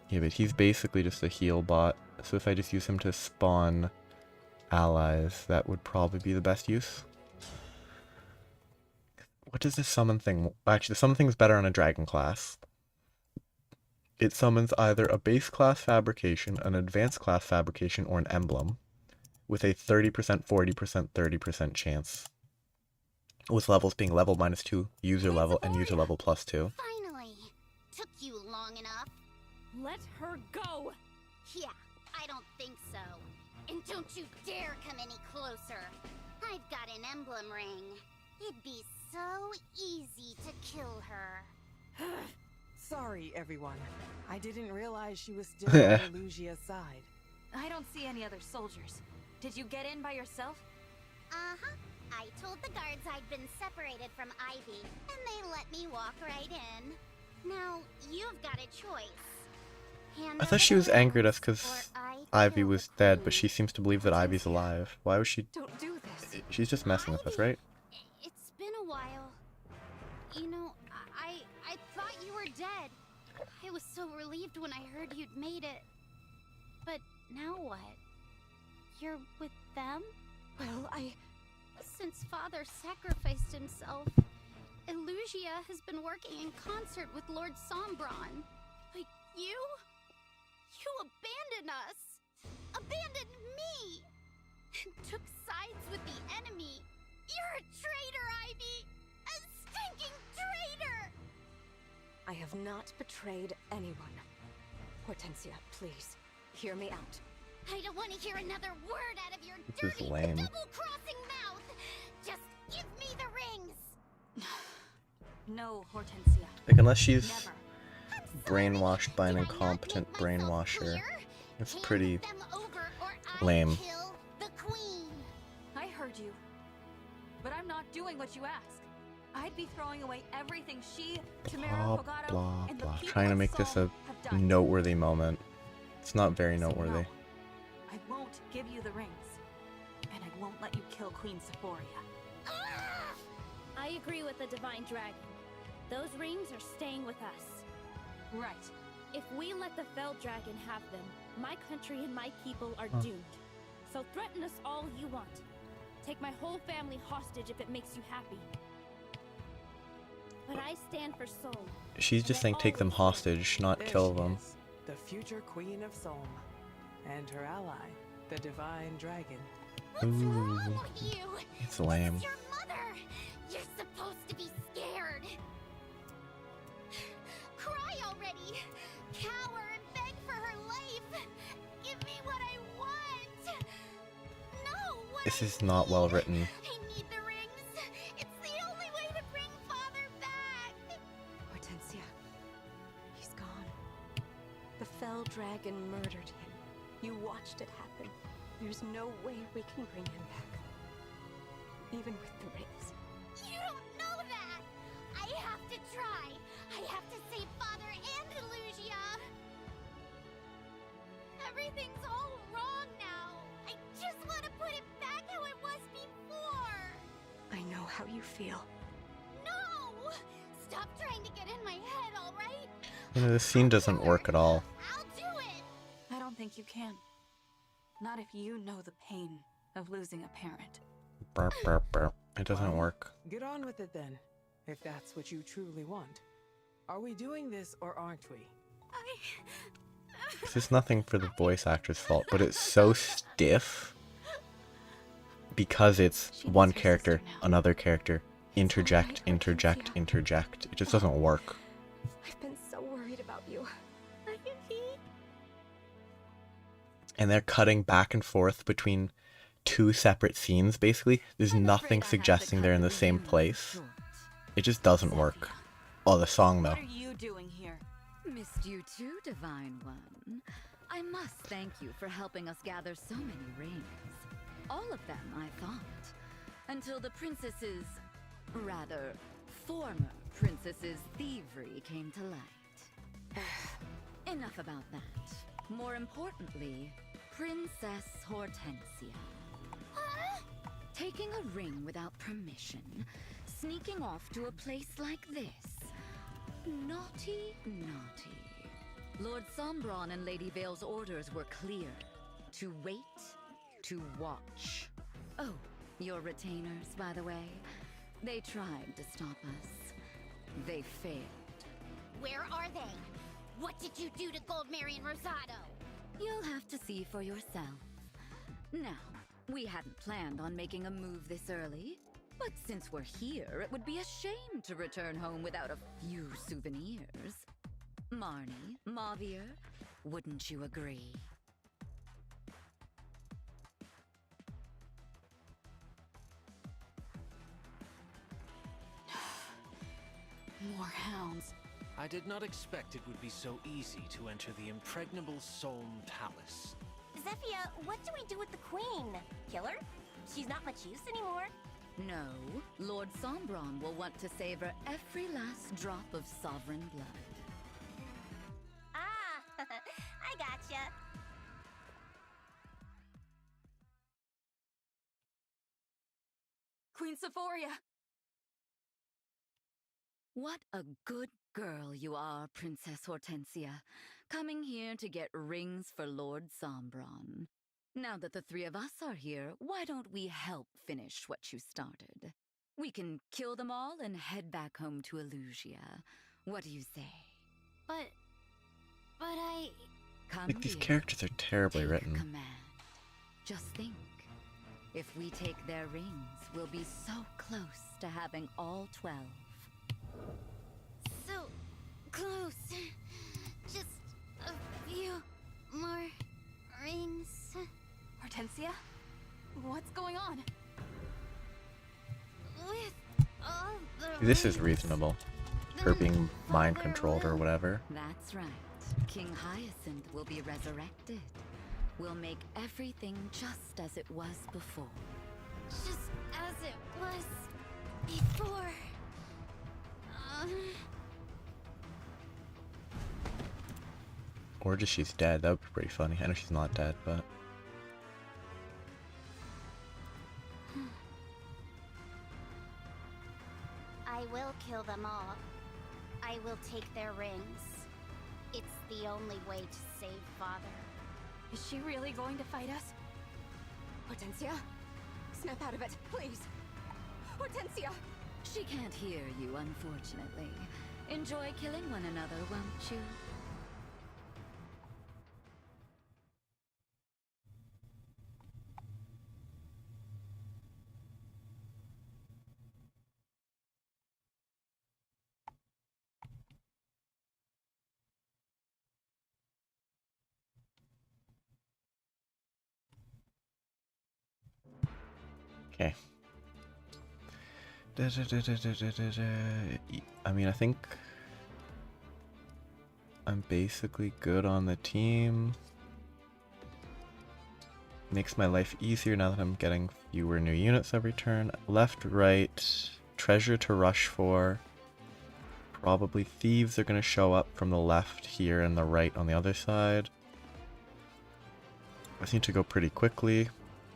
Yeah, but he's basically just a heal bot, so if I just use him to spawn allies, that would probably be the best use. What does this summon thing... actually, the summon thing is better on a dragon class. It summons either a base class fabrication, an advanced class fabrication, or an emblem, with a 30%, 40%, 30% chance. With levels being level -2, user level, and user level +2. Finally! Took you long enough. Let her go! Yeah, I don't think so. And don't you dare come any closer. I've got an emblem ring. It'd be so easy to kill her. Sorry, everyone. I didn't realize she was still on Elusia's side. I don't see any other soldiers. Did you get in by yourself? Uh-huh. I told the guards I'd been separated from Ivy, and they let me walk right in. Now, you've got a choice. I thought she was angry at us because Ivy was dead, but she seems to believe that Ivy's alive. Why was she... Don't do this. She's just messing with us, right? It's been a while. You know, I thought you were dead. I was so relieved when I heard you'd made it. But now what? You're with them? Well, Since Father sacrificed himself, Elusia has been working in concert with Lord Sombron. But you? You abandoned us! Abandoned me! Took sides with the enemy! You're a traitor, Ivy! A stinking traitor! I have not betrayed anyone. Hortensia, please, hear me out. I don't want to hear another word out of your This is dirty, lame. double-crossing mouth! Just give me the rings! No, Hortensia. Like, unless she's Never. brainwashed by an Did I not incompetent make myself brainwasher, clear? it's Hand pretty them over or I lame. kill the queen. I heard you. But I'm not doing what you ask. I'd be throwing away everything she, Tamara, blah, Fogado, blah, and the blah. people Trying to of make this a Solm have done. noteworthy moment. It's not very So noteworthy. no, I won't give you the rings. And I won't let you kill Queen Sephoria. I agree with the Divine Dragon. Those rings are staying with us. Right. If we let the Fell Dragon have them, my country and my people are doomed. So threaten us all you want. Take my whole family hostage if it makes you happy. But I stand for Solm. She's just saying take them hostage, not There kill she them. is, the future queen of Solm. And her ally, the Divine Dragon. What's wrong Ooh, with you? it's lame. It's your mother. You're supposed to be scared. Cry already. Cower and beg for her life. Give me what I want. No, what This I is not well written. I need the rings. It's the only way to bring Father back. Hortensia, he's gone. The fell dragon murdered him. You watched it happen. There's no way we can bring him back. Even with the rings. You don't know that! I have to try! I have to save Father and Illusia! Everything's all wrong now! I just want to put it back how it was before! I know how you feel. No! Stop trying to get in my head, alright? You know, this scene doesn't work at all. I'll do it! I don't think you can. Not if you know the pain of losing a parent. Burp, burp, burp. It doesn't work. Get on with it then, if that's what you truly want. Are we doing this or aren't we? This is nothing for the voice actor's fault, but it's so stiff because it's one character, another character, interject, interject, interject. It just doesn't work. I've been so worried about you. And they're cutting back and forth between two separate scenes, basically. There's nothing suggesting they're in the same place. It just doesn't work. Oh, the song, though. What are you doing here? Missed you too, Divine One. I must thank you for helping us gather so many rings. All of them, I thought. Until the princess's... rather, former princess's thievery came to light. Enough about that. More importantly, Princess Hortensia. Taking a ring without permission, sneaking off to a place like this. Naughty, naughty. Lord Sombron and Lady Vale's orders were clear. To wait, to watch. Oh, your retainers, by the way. They tried to stop us. They failed. Where are they? What did you do to Goldmary and Rosado? You'll have to see for yourself. Now, we hadn't planned on making a move this early, but since we're here, it would be a shame to return home without a few souvenirs. Marnie, Mavier, wouldn't you agree? More hounds. I did not expect it would be so easy to enter the impregnable Solm Palace. Zephia, what do we do with the queen? Kill her? She's not much use anymore. No, Lord Sombron will want to savor every last drop of sovereign blood. Ah, I gotcha. Queen Sephoria! What a good girl you are, Princess Hortensia, coming here to get rings for Lord Sombron. Now that the three of us are here, why don't we help finish what you started? We can kill them all and head back home to Illusia. What do you say? But I... Come Like, these here. characters are terribly Take written. command. Just think. If we take their rings, we'll be so close to having all 12. So close. Just a few more rings. Hortensia? What's going on? With all the This is rings, reasonable. Her being mind controlled or whatever. That's right. King Hyacinth will be resurrected. We'll make everything just as it was before. just as it was before. Or just she's dead. That would be pretty funny. I know she's not dead, but... I will kill them all. I will take their rings. It's the only way to save Father. Is she really going to fight us? Hortensia? Snap out of it, please! Hortensia! She can't hear you, unfortunately. Enjoy killing one another, won't you? Okay. I mean, I think I'm basically good on the team. Makes my life easier now that I'm getting fewer new units every turn. Left, right, treasure to rush for. Probably thieves are going to show up from the left here and the right on the other side. I need to go pretty quickly.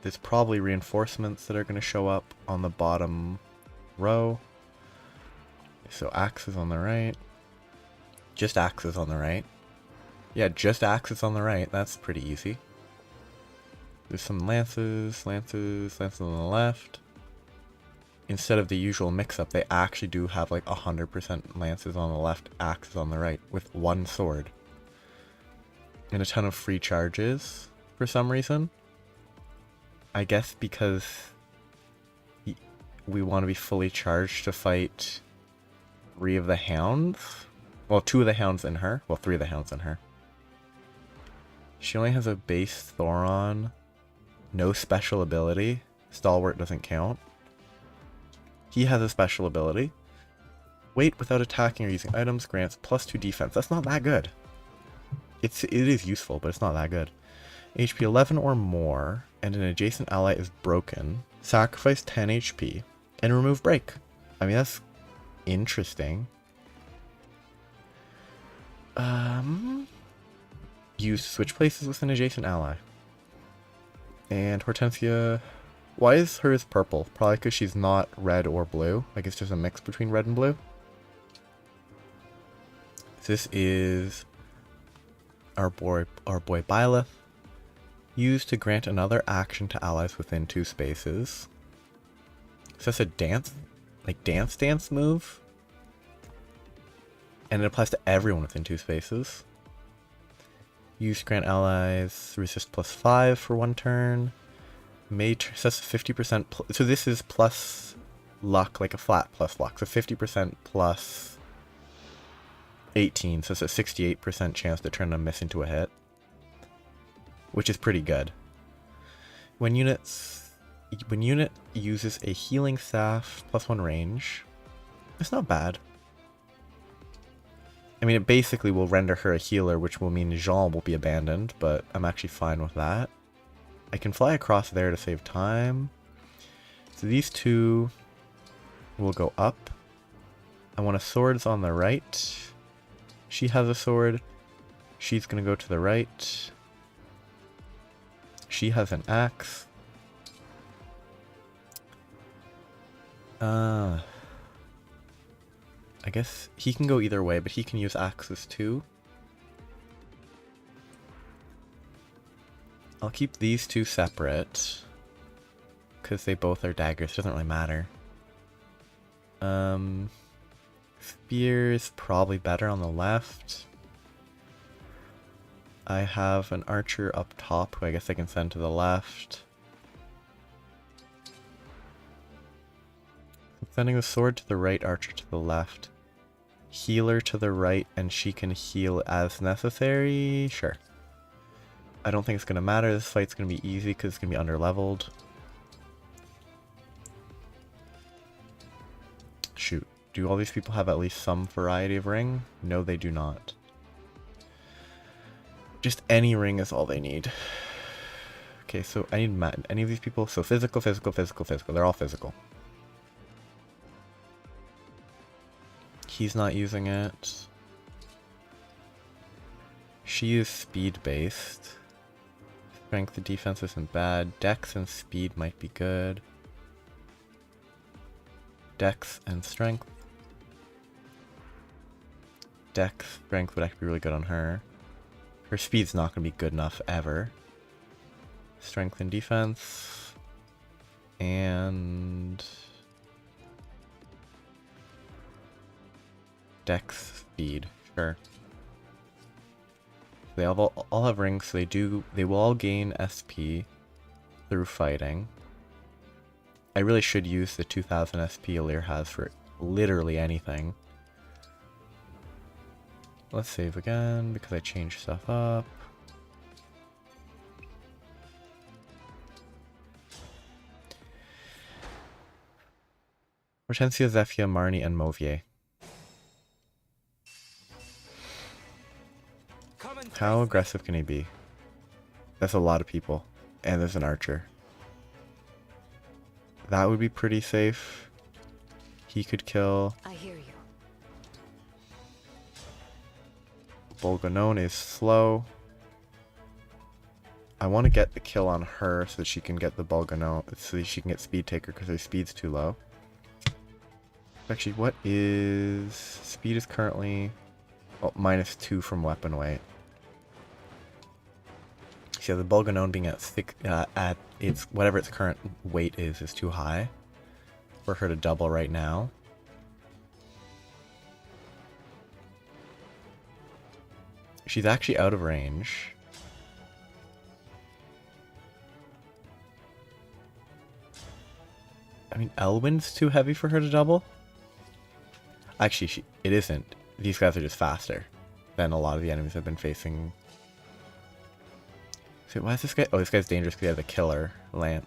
There's probably reinforcements that are going to show up on the bottom row. So axes on the right. Just axes on the right. Yeah, just axes on the right. That's pretty easy. There's some lances on the left. Instead of the usual mix-up, they actually do have like 100% lances on the left, axes on the right, with one sword. And a ton of free charges, for some reason. I guess because we want to be fully charged to fight 3 of the hounds. Well, 2 of the hounds in her. Well, 3 of the hounds in her. She only has a base Thoron. No special ability. Stalwart doesn't count. He has a special ability. Wait without attacking or using items grants +2 defense. That's not that good. It is useful, but it's not that good. HP 11 or more, and an adjacent ally is broken. Sacrifice 10 HP and remove break. I mean, that's interesting. Use to switch places with an adjacent ally. And Hortensia, why is hers purple? Probably because she's not red or blue. I guess there's a mix between red and blue. This is our boy Byleth. Used to grant another action to allies within 2 spaces. So that's a dance, like dance move. And it applies to everyone within 2 spaces. Use to grant allies resist +5 for 1 turn. Says 50%. So this is plus luck, like a flat plus luck. So 50% plus 18. So it's a 68% chance to turn a miss into a hit, which is pretty good. When unit uses a healing staff +1 range, it's not bad. I mean, it basically will render her a healer, which will mean Jean will be abandoned, but I'm actually fine with that. I can fly across there to save time. So these 2 will go up. I want a sword's on the right. She has a sword. She's going to go to the right. She has an axe. I guess he can go either way, but he can use axes too. I'll keep these 2 separate, because they both are daggers, doesn't really matter. Spear is probably better on the left. I have an archer up top, who I guess I can send to the left. I'm sending the sword to the right, archer to the left. Healer to the right, and she can heal as necessary? Sure. I don't think it's going to matter. This fight's going to be easy because it's going to be underleveled. Shoot. Do all these people have at least some variety of ring? No, they do not. Just any ring is all they need. Okay, so I need any of these people. So physical, physical, physical, physical. They're all physical. He's not using it. She is speed-based. Strength and defense isn't bad. Dex and speed might be good. Dex and strength. Dex, strength would actually be really good on her. Her speed's not going to be good enough ever. Strength and defense. And Dex, speed, sure. They all have rings, so they will all gain SP through fighting. I really should use the 2000 SP Alir has for literally anything. Let's save again, because I changed stuff up. Hortensia, Zephyr, Marnie, and Mauvier. How aggressive can he be? That's a lot of people. And there's an archer. That would be pretty safe. He could kill. I hear you. Bolganone is slow. I want to get the kill on her so that she can get the Bolganone, so that she can get Speed Taker because her speed's too low. Actually, what is... Speed is currently... Oh, -2 from weapon weight. So the Bolganone being at its whatever its current weight is too high for her to double right now. She's actually out of range. I mean, Elwyn's too heavy for her to double. Actually, it isn't. These guys are just faster than a lot of the enemies I've been facing. So why is this guy? Oh, this guy's dangerous because he has a killer lance.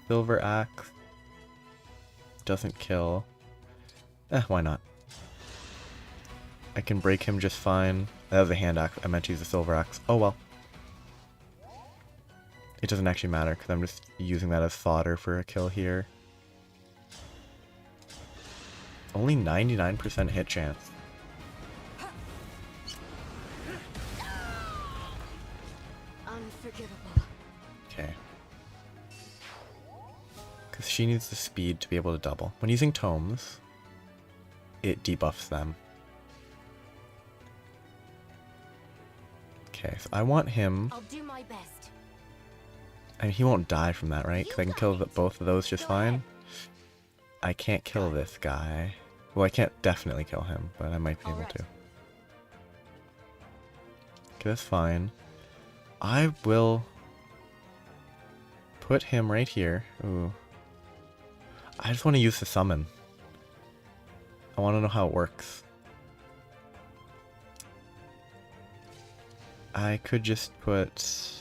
Silver axe. Doesn't kill. Why not? I can break him just fine. That was a hand axe. I meant to use a silver axe. Oh well. It doesn't actually matter because I'm just using that as fodder for a kill here. Only 99% hit chance. Unforgivable. Okay. Because she needs the speed to be able to double. When using tomes, it debuffs them. Okay, so I want him... I'll do my best. I mean, he won't die from that, right? Because I can kill both of those just fine. I can't kill this guy. Well, I can't definitely kill him, but I might be able to. Okay, that's fine. I will put him right here. Ooh. I just want to use the summon. I want to know how it works. I could just put...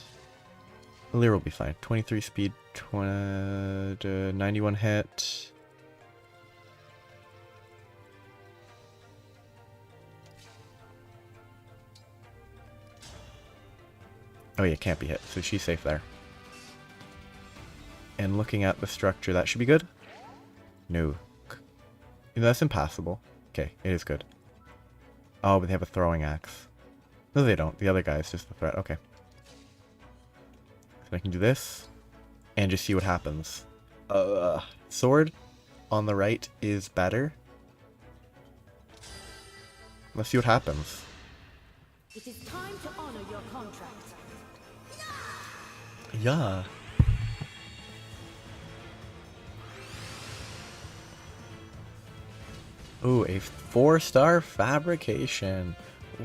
Lear will be fine. 23 speed, 91 hit. Oh yeah, can't be hit, so she's safe there. And looking at the structure, that should be good? No. That's impassable. Okay, it is good. Oh, but they have a throwing axe. No, they don't. The other guy is just the threat. Okay. So I can do this, and just see what happens. Sword on the right is better. Let's see what happens. It is time to honor your contract. Yeah. Ooh, a 4-star fabrication.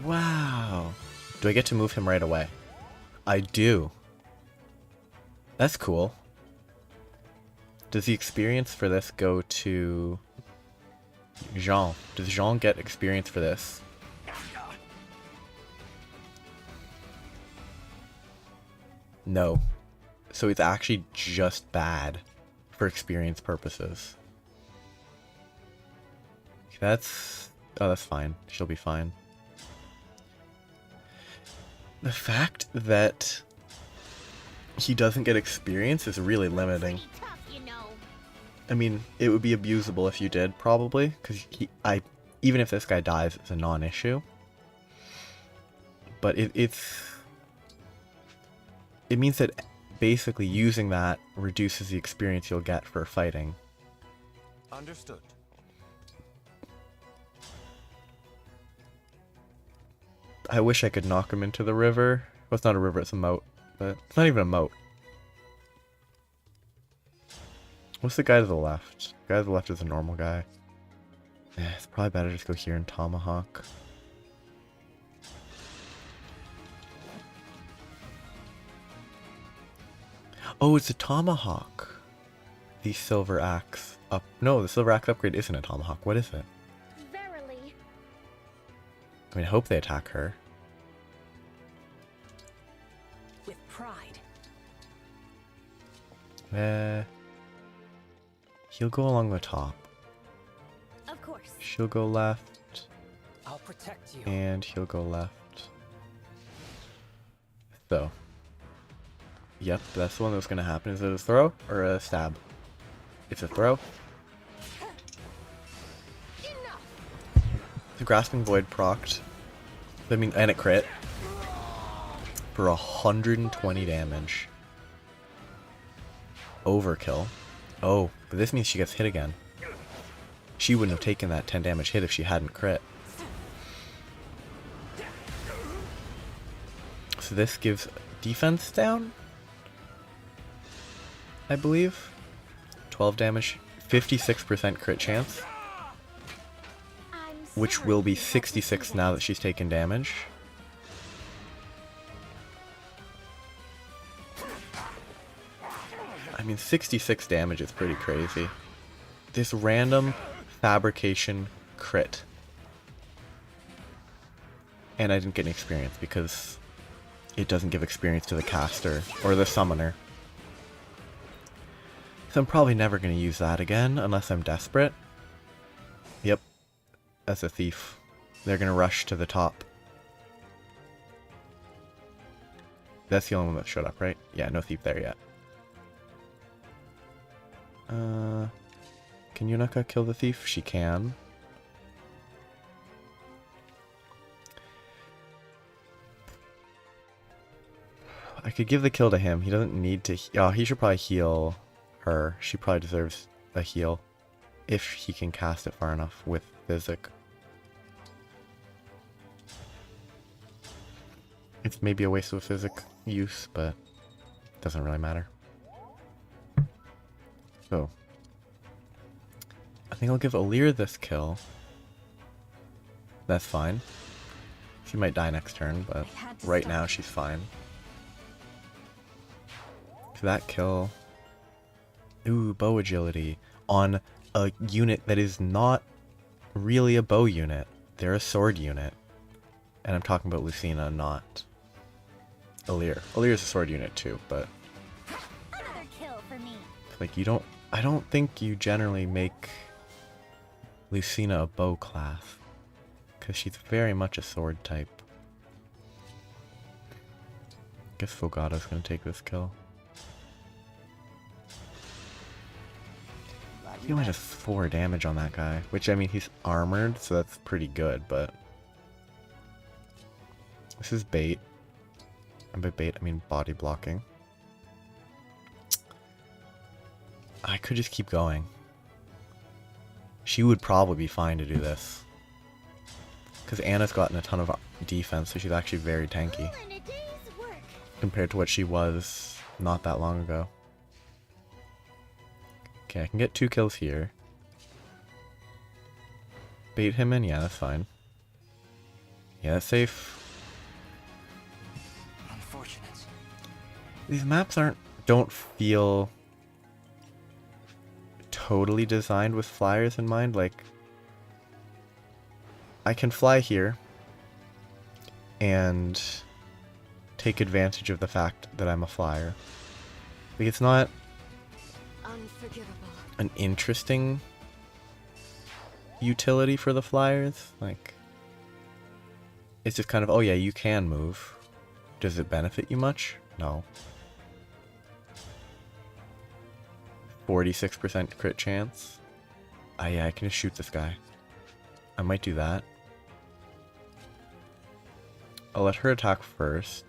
Wow. Do I get to move him right away? I do. That's cool. Does the experience for this go to Jean? Does Jean get experience for this? No. So it's actually just bad for experience purposes. That's... Oh, that's fine. She'll be fine. The fact that he doesn't get experience is really limiting. Tough, you know. I mean, it would be abusable if you did, probably, because even if this guy dies, it's a non-issue. But it means that basically using that reduces the experience you'll get for fighting. Understood. I wish I could knock him into the river. Well, it's not a river, it's a moat. But it's not even a moat. What's the guy to the left? The guy to the left is a normal guy. It's probably better to just go here and tomahawk. Oh, it's a tomahawk. The silver axe up. No, the silver axe upgrade isn't a tomahawk. What is it? Verily. I mean, I hope they attack her. With pride. He'll go along the top. Of course. She'll go left. I'll protect you. And he'll go left. So. Yep, that's the one that's gonna happen. Is it a throw or a stab? It's a throw. The Grasping Void procced. I mean, and it crit. For 120 damage. Overkill. Oh, but this means she gets hit again. She wouldn't have taken that 10 damage hit if she hadn't crit. So this gives defense down? I believe. 12 damage, 56% crit chance. Which will be 66 now that she's taken damage. I mean, 66 damage is pretty crazy. This random fabrication crit. And I didn't get any experience because it doesn't give experience to the caster or the summoner. So I'm probably never going to use that again unless I'm desperate. Yep. As a thief. They're going to rush to the top. That's the only one that showed up, right? Yeah, no thief there yet. Can Yunoka kill the thief? She can. I could give the kill to him. He doesn't need to... Oh, he should probably heal her. She probably deserves a heal. If he can cast it far enough with Physic. It's maybe a waste of Physic use, but it doesn't really matter. So, I think I'll give Alir this kill. That's fine. She might die next turn, but right now she's fine. So that kill... Ooh, bow agility on a unit that is not really a bow unit. They're a sword unit. And I'm talking about Lucina, not Alir. Alir is a sword unit too, but... Another kill for me. Like, you don't... I don't think you generally make Lucina a bow class. Because she's very much a sword type. Guess Fogato's gonna take this kill. He only has 4 damage on that guy. Which, I mean, he's armored, so that's pretty good, but... This is bait. And by bait, I mean body blocking. I could just keep going. She would probably be fine to do this. Because Anna's gotten a ton of defense, so she's actually very tanky. Compared to what she was not that long ago. Okay, I can get 2 kills here. Bait him in? Yeah, that's fine. Yeah, that's safe. Unfortunate. These maps don't feel totally designed with flyers in mind. Like, I can fly here and take advantage of the fact that I'm a flyer. Like, it's not an interesting utility for the flyers. Like, it's just kind of, oh yeah, you can move. Does it benefit you much? No. 46% crit chance. Ah, yeah, I can just shoot this guy. I might do that. I'll let her attack first.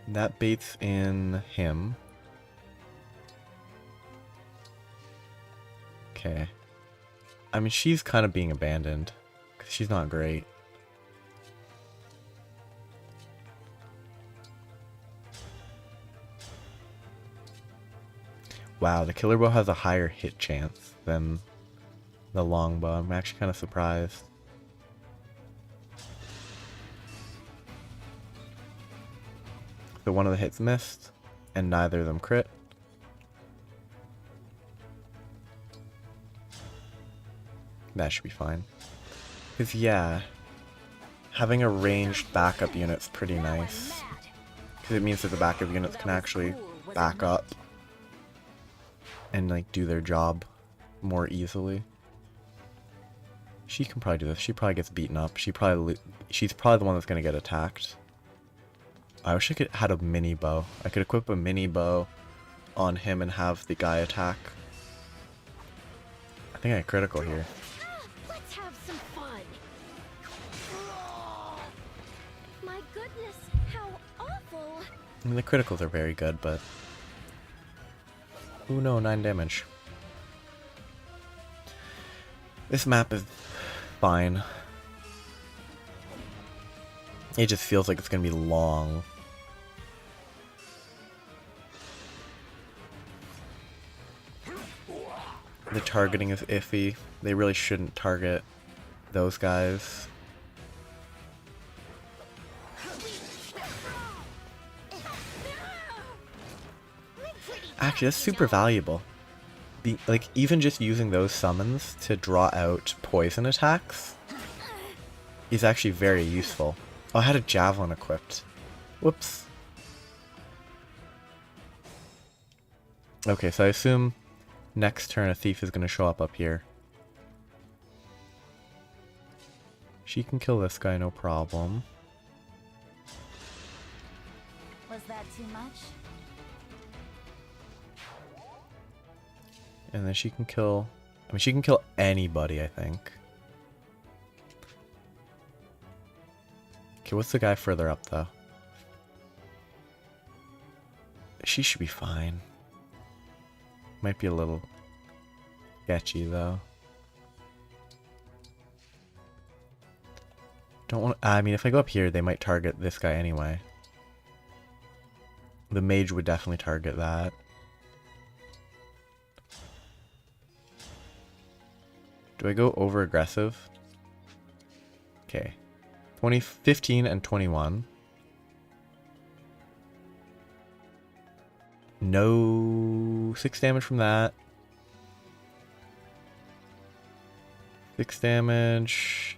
That baits in him. Okay. I mean, she's kind of being abandoned. Because she's not great. Wow, the killer bow has a higher hit chance than the longbow. I'm actually kind of surprised. So one of the hits missed, and neither of them crit. That should be fine. Because yeah, having a ranged backup unit's pretty nice. Because it means that the backup units can actually back up and like do their job more easily. She can probably do this. She probably gets beaten up. She's probably the one that's gonna get attacked. I wish I had a mini bow. I could equip a mini bow on him and have the guy attack. I think I had critical here. Let's have some fun. My goodness, how awful. I mean, the criticals are very good, but... Ooh, no, 9 damage. This map is fine. It just feels like it's gonna be long. The targeting is iffy. They really shouldn't target those guys. Actually, that's super valuable. Like, even just using those summons to draw out poison attacks is actually very useful. Oh, I had a javelin equipped. Whoops. Okay, so I assume next turn a thief is going to show up here. She can kill this guy, no problem. Was that too much? And then she can kill... I mean, she can kill anybody, I think. Okay, what's the guy further up, though? She should be fine. Might be a little sketchy, though. Don't want. I mean, if I go up here, they might target this guy anyway. The mage would definitely target that. Do I go over aggressive? Okay. 15 and 21. No 6 damage from that. 6 damage.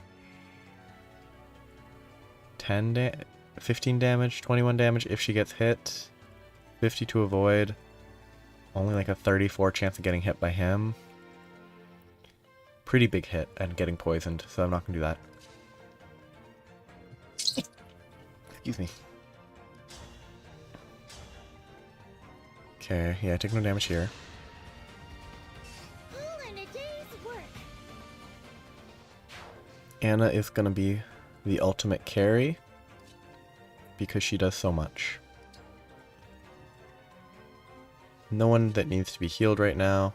15 damage, 21 damage if she gets hit. 50 to avoid. Only like a 34 chance of getting hit by him. Pretty big hit and getting poisoned, so I'm not gonna do that. Excuse me. Okay, yeah, I take no damage here. Anna is gonna be the ultimate carry because she does so much. No one that needs to be healed right now.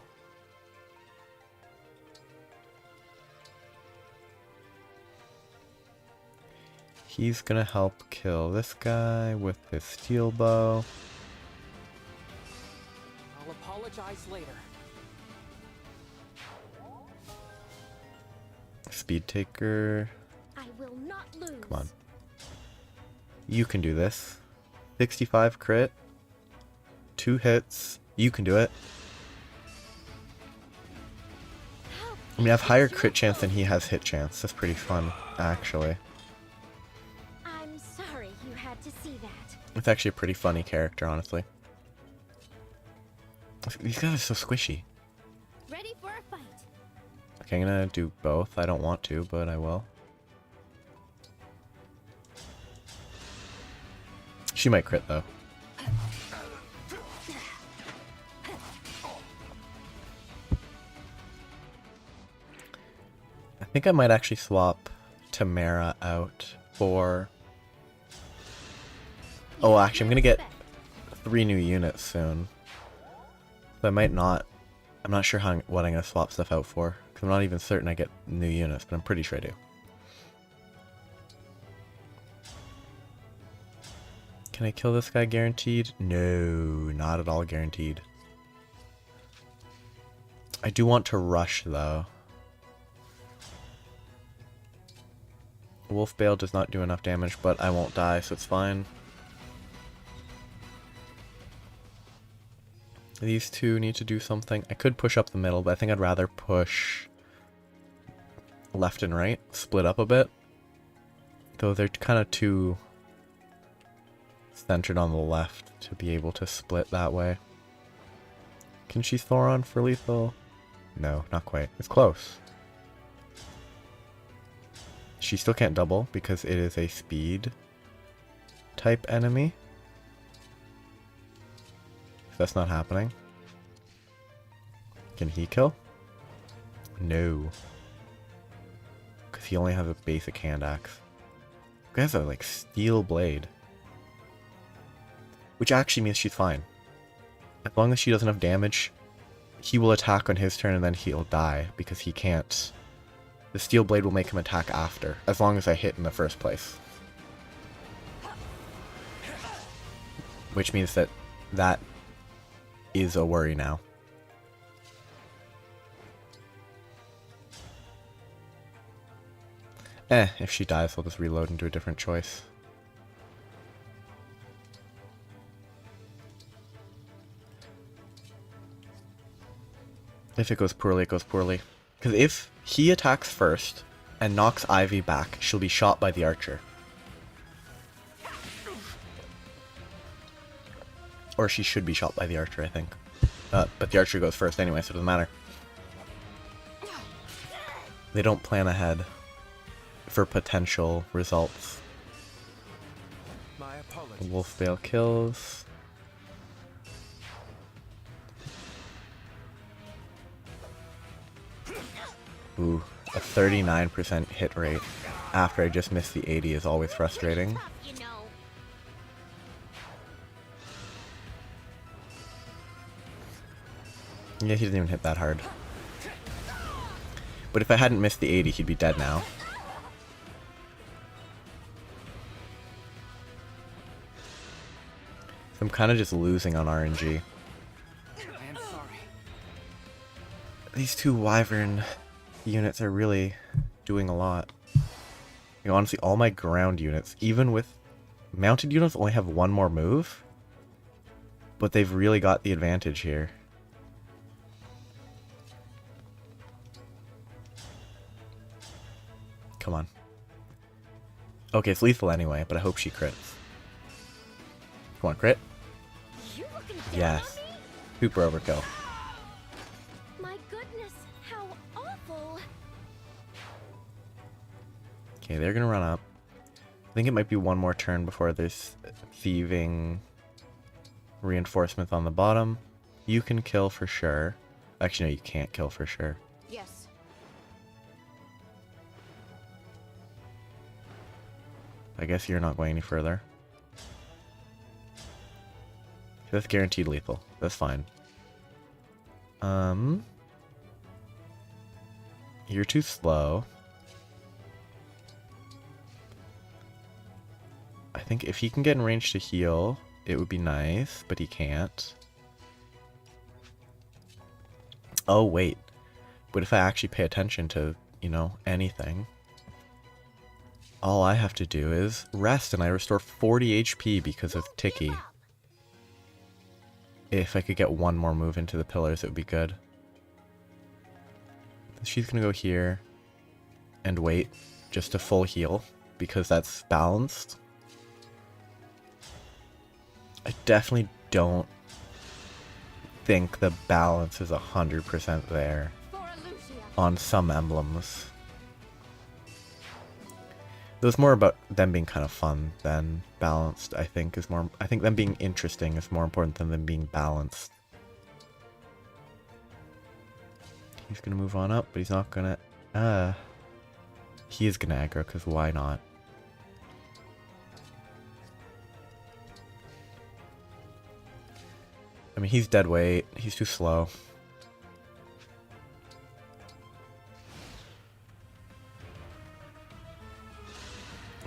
He's gonna help kill this guy with his steel bow. I'll apologize later. Speed taker. I will not lose. Come on. You can do this. 65 crit. 2 hits. You can do it. I mean, I have higher crit chance than he has hit chance. That's pretty fun, actually. I'm sorry you had to see that. It's actually a pretty funny character, honestly. These guys are so squishy. Ready for a fight. Okay, I'm gonna do both. I don't want to, but I will. She might crit, though. I think I might actually swap Tamara out for... Oh, actually, I'm gonna get 3 new units soon. So I might not... I'm not sure what I'm gonna swap stuff out for. Because I'm not even certain I get new units, but I'm pretty sure I do. Can I kill this guy guaranteed? No, not at all guaranteed. I do want to rush, though. Wolf Bale does not do enough damage, but I won't die, so it's fine. These two need to do something. I could push up the middle, but I think I'd rather push left and right, split up a bit. Though they're kind of too centered on the left to be able to split that way. Can she Thoron for lethal? No, not quite. It's close. she still can't double because it is a speed type enemy. So that's not happening. Can he kill? No. Because he only has a basic hand axe. He has a like steel blade. Which actually means she's fine. As long as she does enough damage, he will attack on his turn and then he'll die because he can't. The steel blade will make him attack after, as long as I hit in the first place. Which means that that is a worry now. If she dies, I'll just reload and do a different choice. If it goes poorly, it goes poorly. Because if he attacks first and knocks Ivy back, she'll be shot by the archer. Or she should be shot by the archer, I think. But the archer goes first anyway, so it doesn't matter. They don't plan ahead for potential results. Wolfbale kills. Ooh, a 39% hit rate after I just missed the 80 is always frustrating. Yeah, he didn't even hit that hard. But if I hadn't missed the 80, he'd be dead now. So I'm kind of just losing on RNG. These two Wyvern units are really doing a lot. You know, honestly, all my ground units, even with mounted units, only have one more move. But they've really got the advantage here. Come on. Okay, it's lethal anyway, but I hope she crits. Come on, crit. Yes. Super overkill. My goodness, how awful. Okay, they're gonna run up. I think it might be one more turn before there's thieving reinforcements on the bottom. You can kill for sure. Actually, no, you can't kill for sure. Yes. I guess you're not going any further. That's guaranteed lethal. That's fine. You're too slow. I think if he can get in range to heal, it would be nice, but he can't. Oh, wait. But if I actually pay attention to, you know, anything, all I have to do is rest and I restore 40 HP because of Tiki. If I could get one more move into the pillars, it would be good. She's gonna go here and wait just to full heal because that's balanced. I definitely don't think the balance is 100% there on some emblems. It was more about them being kind of fun than balanced, I think is more. I think them being interesting is more important than them being balanced. He's gonna move on up, but he's not gonna. He is gonna aggro, because why not? I mean, he's dead weight. He's too slow.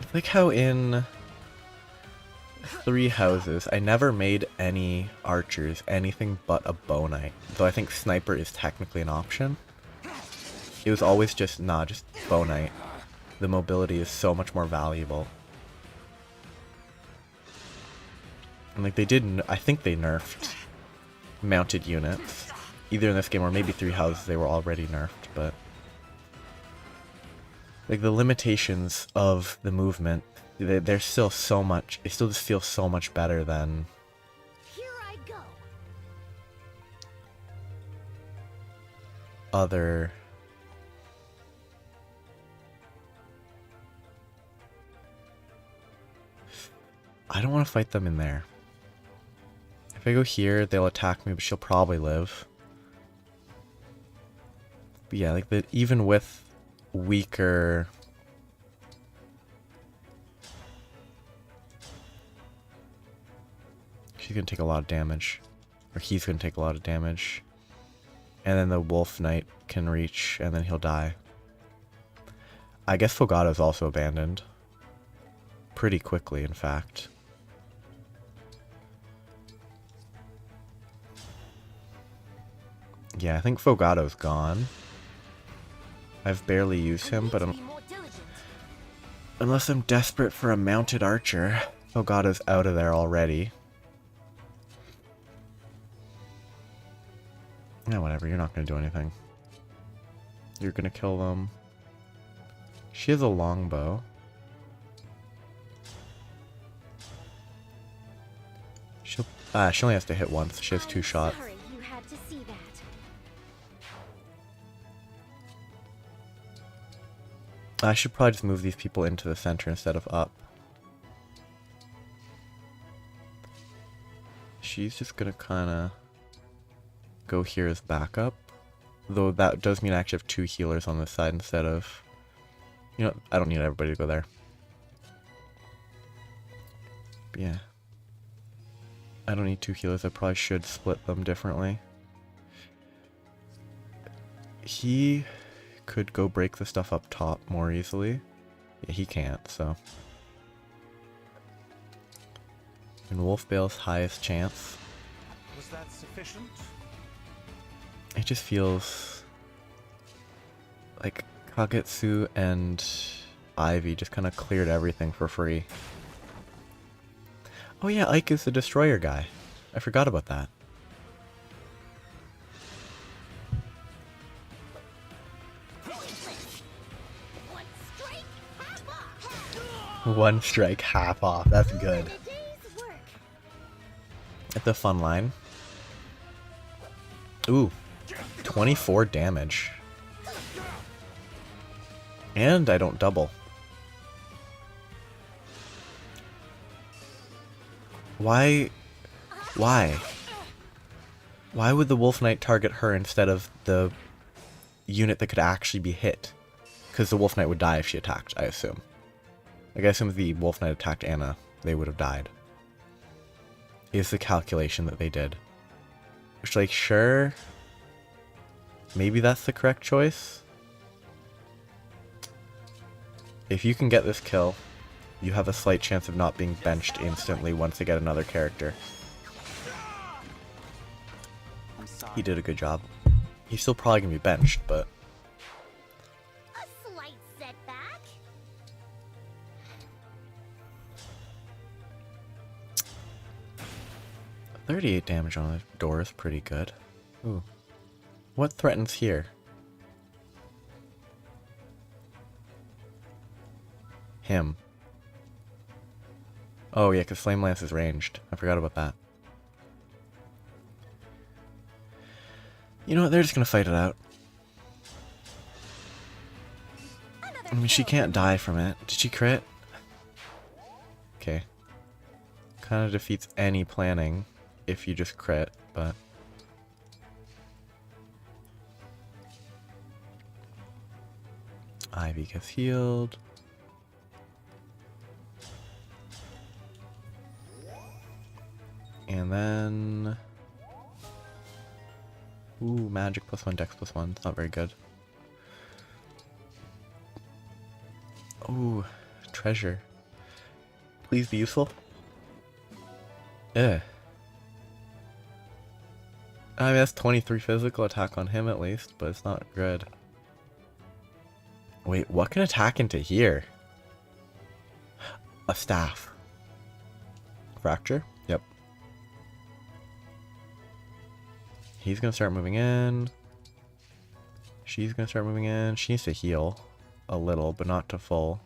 It's like how in 3 Houses, I never made any archers anything but a bow knight. Though I think sniper is technically an option. It was always just, nah, just bow knight. The mobility is so much more valuable. And like they did, I think they nerfed mounted units. Either in this game or maybe 3 Houses they were already nerfed, but like the limitations of the movement, there's still so much, it still just feels so much better than other I don't want to fight them in there. If I go here, they'll attack me, but she'll probably live. But yeah, like even with weaker... She's gonna take a lot of damage. Or he's gonna take a lot of damage. And then the Wolf Knight can reach, and then he'll die. I guess Fogato's also abandoned. Pretty quickly, in fact. Yeah, I think Fogato's gone. I've barely used him, but unless I'm desperate for a mounted archer, Fogato's out of there already. Yeah, whatever, you're not going to do anything. You're going to kill them. She has a longbow. She only has to hit once. She has 2 shots. Sorry you had to see that. I should probably just move these people into the center instead of up. She's just gonna kinda go here as backup. Though that does mean I actually have 2 healers on this side instead of... You know, I don't need everybody to go there. But yeah. I don't need 2 healers. I probably should split them differently. He could go break the stuff up top more easily. Yeah, he can't, so. And Wolfbale's highest chance. Was that sufficient? It just feels like Kagetsu and Ivy just kind of cleared everything for free. Oh yeah, Ike is the destroyer guy. I forgot about that. One strike, half off. That's good. That's a fun line. Ooh, 24 damage. And I don't double. Why? Why would the Wolf Knight target her instead of the unit that could actually be hit? Because the Wolf Knight would die if she attacked, I assume. Like, I assume if the Wolf Knight attacked Anna, they would have died. Is the calculation that they did. Which, like, sure, maybe that's the correct choice. If you can get this kill, you have a slight chance of not being benched instantly once they get another character. He did a good job. He's still probably gonna be benched, but... A slight setback. 38 damage on the door is pretty good. Ooh. What threatens here? Him. Oh yeah, because Flame Lance is ranged. I forgot about that. You know what, they're just gonna fight it out. I mean, she can't die from it. Did she crit? Okay. Kind of defeats any planning if you just crit, but... Ivy gets healed. And then... Ooh, magic +1, dex +1. It's not very good. Ooh, treasure. Please be useful. I mean, that's 23 physical attack on him at least, but it's not good. Wait, what can attack into here? A staff. Fracture? Yep. He's gonna start moving in. She's gonna start moving in. She needs to heal a little, but not to full.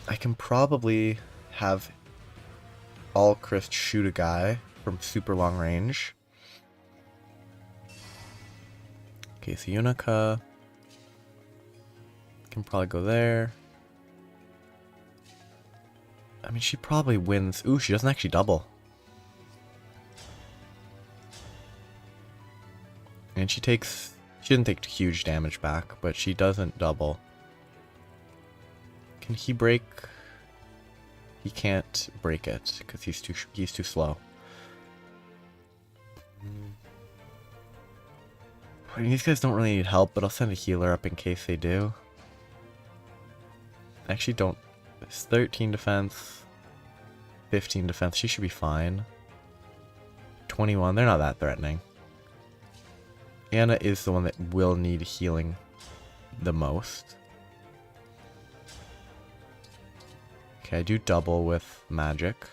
I can probably have Alchrist shoot a guy from super long range. Okay, so Unica, can probably go there. I mean, she probably wins. Ooh, she doesn't actually double. And she didn't take huge damage back, but she doesn't double. Can he break? He can't break it because he's too slow. I mean, these guys don't really need help, but I'll send a healer up in case they do. I actually don't. It's 13 defense, 15 defense. She should be fine. 21. They're not that threatening. Anna is the one that will need healing the most. Okay, I do double with magic.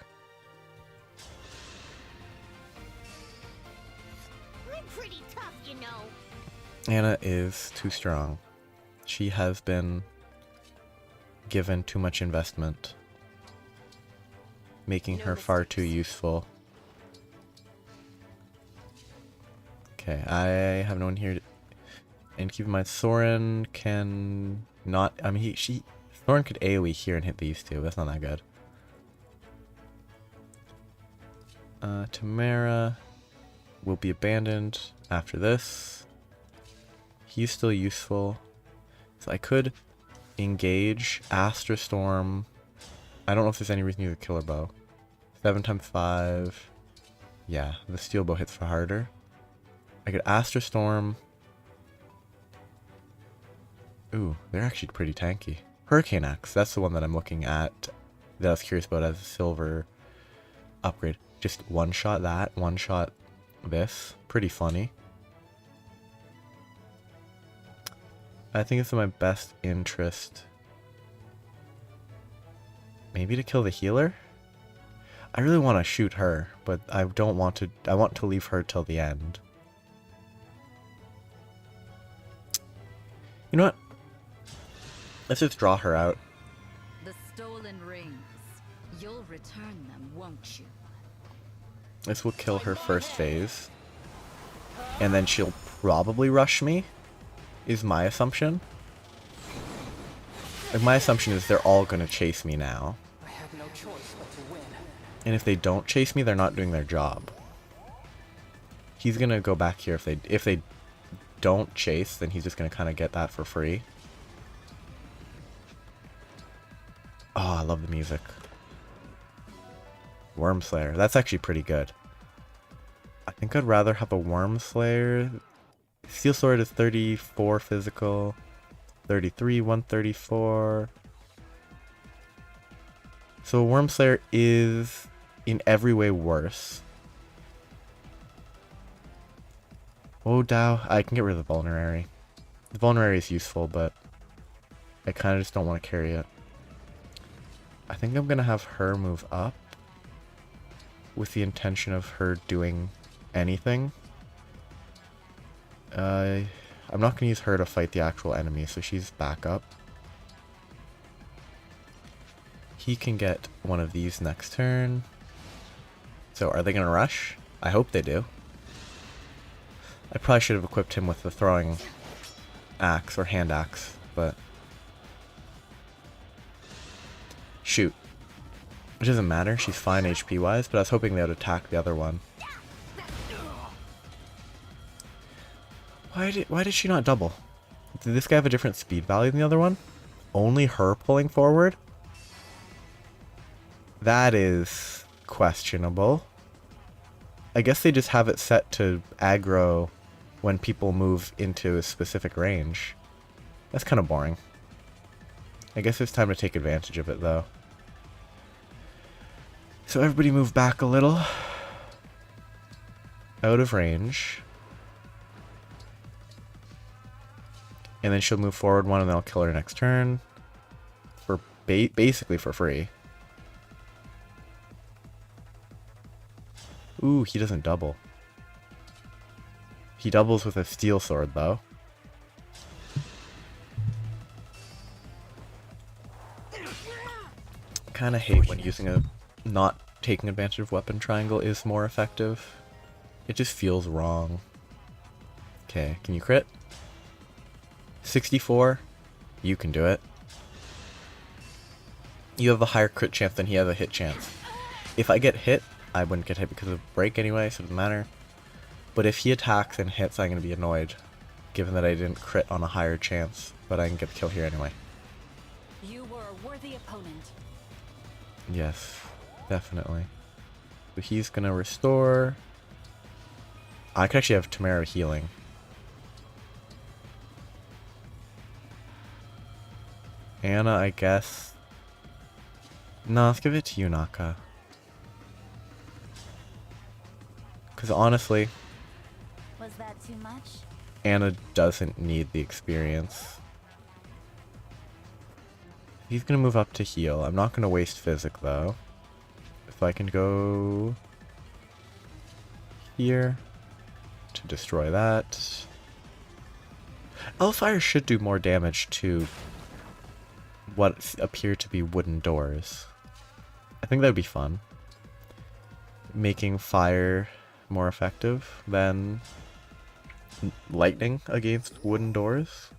I'm pretty tough, you know. Anna is too strong. She has been given too much investment, making her far too useful. Okay, I have no one here. And keep in mind, Soren can not. I mean, Soren could AoE here and hit these two. That's not that good. Tamara will be abandoned after this. He's still useful. So I could engage Astra Storm. I don't know if there's any reason to use a killer bow. 7 times 5. Yeah, the steel bow hits for harder. I could Astra Storm. Ooh, they're actually pretty tanky. Hurricane Axe, that's the one that I'm looking at that I was curious about as a silver upgrade. Just one shot that, one shot this. Pretty funny. I think it's in my best interest. Maybe to kill the healer? I really want to shoot her, but I don't want to. I want to leave her till the end. You know what? Let's just draw her out. The stolen rings. You'll return them, won't you? This will kill her first phase. And then she'll probably rush me, is my assumption. Like, my assumption is they're all going to chase me now. I have no choice but to win. And if they don't chase me, they're not doing their job. He's going to go back here. If they don't chase, then he's just going to kind of get that for free. Oh, I love the music. Worm Slayer. That's actually pretty good. I think I'd rather have a Worm Slayer. Steel Sword is 34 physical. 33, 134. So Worm Slayer is in every way worse. Oh, Dow. I can get rid of the Vulnerary. The Vulnerary is useful, but I kind of just don't want to carry it. I think I'm going to have her move up with the intention of her doing anything. I'm not going to use her to fight the actual enemy, so she's back up. He can get one of these next turn. So are they going to rush? I hope they do. I probably should have equipped him with the throwing axe or hand axe, but shoot. It doesn't matter, she's fine HP wise, but I was hoping they would attack the other one. Why did she not double? Did this guy have a different speed value than the other one? Only her pulling forward? That is questionable. I guess they just have it set to aggro when people move into a specific range. That's kind of boring. I guess it's time to take advantage of it though. So everybody move back a little. Out of range. And then she'll move forward one and then I'll kill her next turn. For basically for free. Ooh, he doesn't double. He doubles with a steel sword though. Kinda hate when using a not taking advantage of weapon triangle is more effective. It just feels wrong. Okay, can you crit? 64. You can do it. You have a higher crit chance than he has a hit chance. If I get hit, I wouldn't get hit because of break anyway, so it doesn't matter. But if he attacks and hits, I'm going to be annoyed, given that I didn't crit on a higher chance, but I can get the kill here anyway. You were a worthy opponent. Yes, definitely. So he's going to restore. I could actually have Tamara healing. Anna, I guess. No, let's give it to you, Naka. Because honestly, Was that too much? Anna doesn't need the experience. He's going to move up to heal. I'm not going to waste physic, though. If I can go here to destroy that. Hellfire should do more damage to what appear to be wooden doors. I think that would be fun. Making fire more effective than lightning against wooden doors.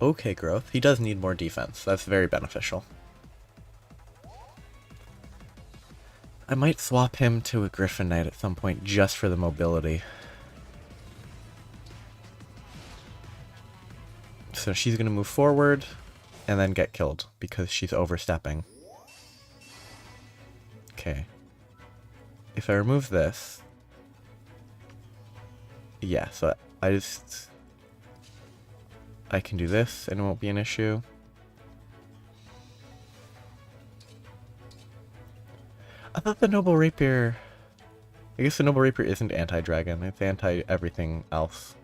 Okay, growth. He does need more defense. That's very beneficial. I might swap him to a Griffin Knight at some point just for the mobility. So she's going to move forward and then get killed because she's overstepping. Okay. If I remove this... Yeah, so I can do this and it won't be an issue. I thought the Noble Rapier... I guess the Noble Rapier isn't anti-dragon, it's anti-everything else.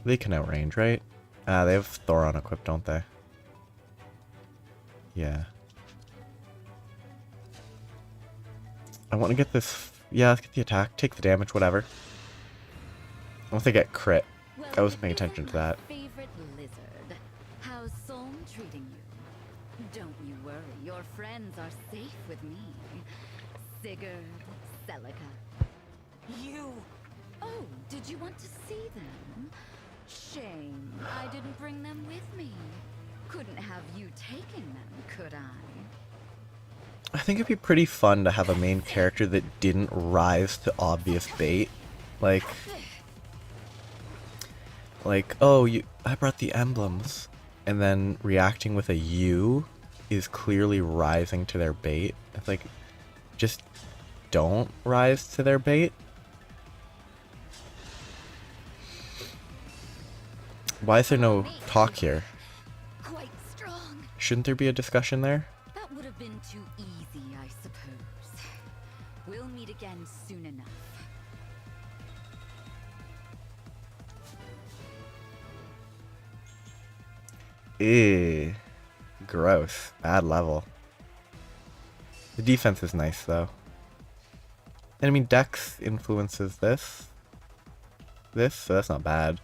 They can outrange, right? They have Thoron equipped, don't they? Yeah. I want to get this... Yeah, let's get the attack. Take the damage, whatever. Once they get crit. I wasn't paying attention to that. Favorite lizard. How's Solm treating you? Don't you worry, your friends are safe with me. Sigurd, Celica. You! Oh, did you want to see them? Shame, I didn't bring them with me. Couldn't have you taken them, could I? I think it'd be pretty fun to have a main character that didn't rise to obvious bait. Like, oh, I brought the emblems. And then reacting with a U is clearly rising to their bait. It's like, just don't rise to their bait. Why is there no talk here? Quite strong. Shouldn't there be a discussion there? That would have been too easy, I suppose. We'll meet again soon enough. Ew. Gross. Bad level. The defense is nice, though. And I mean, Dex influences this. So that's not bad.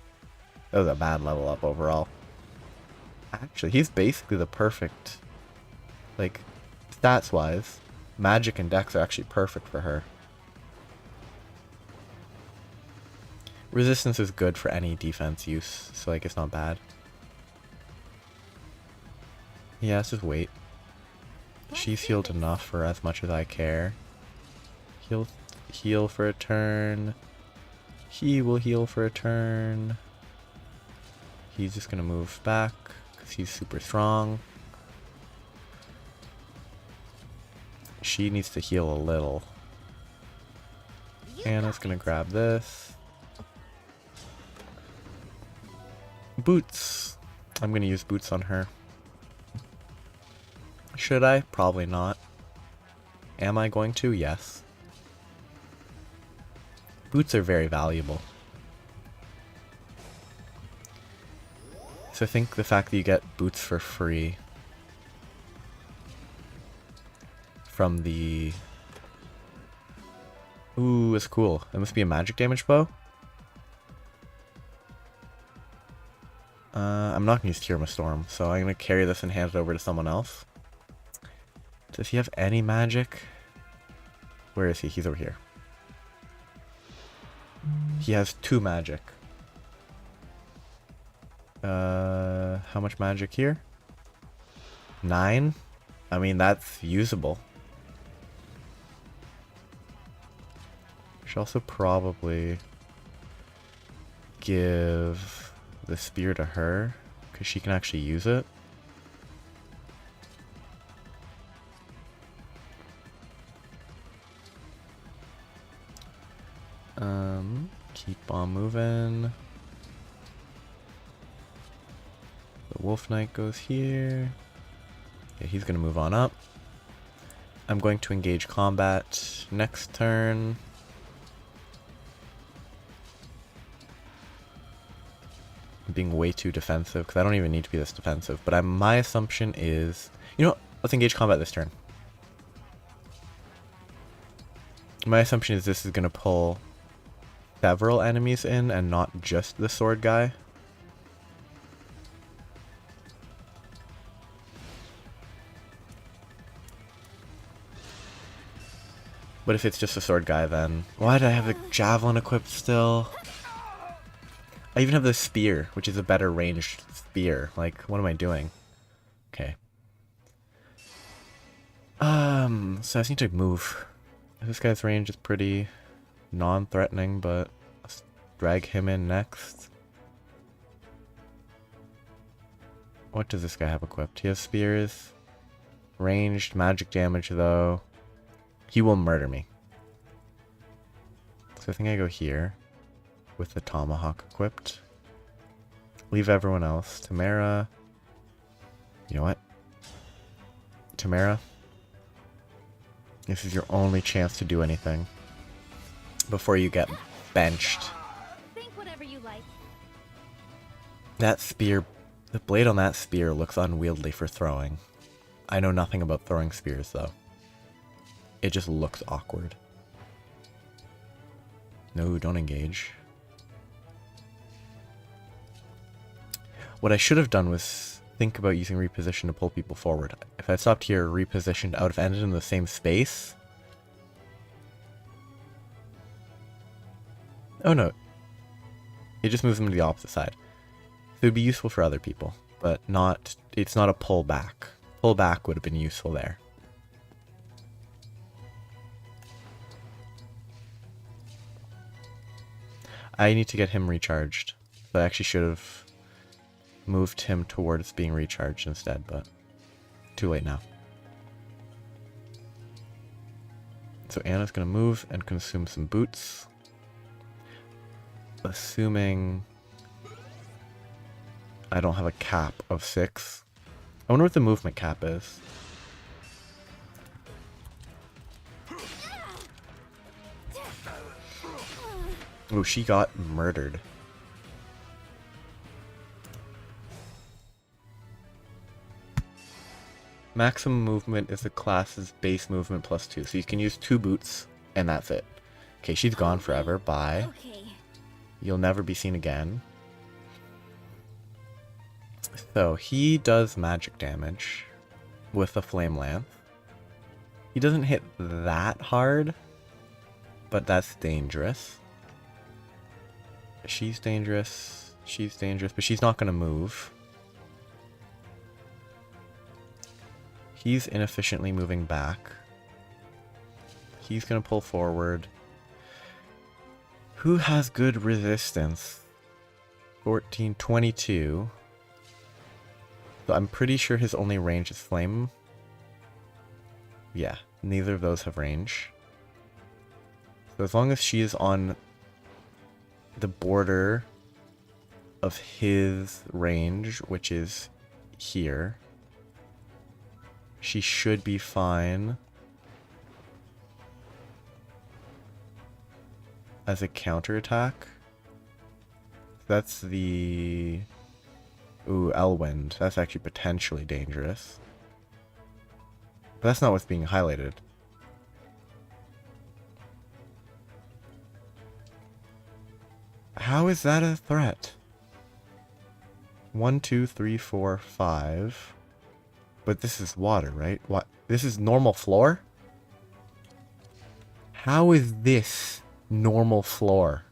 That was a bad level up overall. Actually, he's basically the perfect, like, stats-wise. Magic and Dex are actually perfect for her. Resistance is good for any defense use, so like it's not bad. Yeah, let's just wait. She's healed enough for as much as I care. He'll heal for a turn. He will heal for a turn. He's just gonna move back because he's super strong. She needs to heal a little. Anna's gonna grab this. Boots. I'm gonna use boots on her. Should I? Probably not. Am I going to? Yes. Boots are very valuable. So I think the fact that you get boots for free from the... Ooh, it's cool. That must be a magic damage bow. I'm not going to use Tirma Storm, so I'm going to carry this and hand it over to someone else. Does he have any magic? Where is he? He's over here. He has 2 magic. How much magic here? 9? I mean, that's usable. Should also probably give the spear to her, because she can actually use it. Keep on moving. The Wolf Knight goes here. Yeah, he's gonna move on up. I'm going to engage combat next turn. I'm being way too defensive, because I don't even need to be this defensive. But my assumption is... You know what? Let's engage combat this turn. My assumption is this is going to pull several enemies in and not just the sword guy. But if it's just a sword guy, then... Why did I have the javelin equipped still? I even have the spear, which is a better ranged spear. Like, what am I doing? Okay. So I just need to move. This guy's range is pretty non-threatening, but let's drag him in next. What does this guy have equipped? He has spears. Ranged, magic damage though. He will murder me. So I think I go here with the tomahawk equipped. Leave everyone else. Tamara. You know what? Tamara. This is your only chance to do anything before you get benched. Think whatever you like. That spear, the blade on that spear looks unwieldy for throwing. I know nothing about throwing spears though. It just looks awkward. No, don't engage. What I should have done was think about using reposition to pull people forward. If I stopped here, repositioned, I would have ended in the same space. Oh no. It just moves them to the opposite side. So it would be useful for other people, but not, it's not a pull back. Pull back would have been useful there. I need to get him recharged. So I actually should have moved him towards being recharged instead, but too late now. So Anna's going to move and consume some boots. Assuming I don't have a cap of 6. I wonder what the movement cap is. Oh, she got murdered. Maximum movement is the class's base movement plus 2. So you can use 2 boots, and that's it. Okay, she's gone forever. Bye. Okay. You'll never be seen again. So, he does magic damage with a flame lance. He doesn't hit that hard, but that's dangerous. She's dangerous. She's dangerous, but she's not going to move. He's inefficiently moving back. He's going to pull forward. Who has good resistance? 14, 22. So I'm pretty sure his only range is flame. Yeah, neither of those have range. So as long as she is on the border of his range, which is here, she should be fine as a counterattack. That's the... Ooh, Elwind. That's actually potentially dangerous. But that's not what's being highlighted. How is that a threat? 1, 2, 3, 4, 5. But this is water, right? What? This is normal floor? How is this normal floor?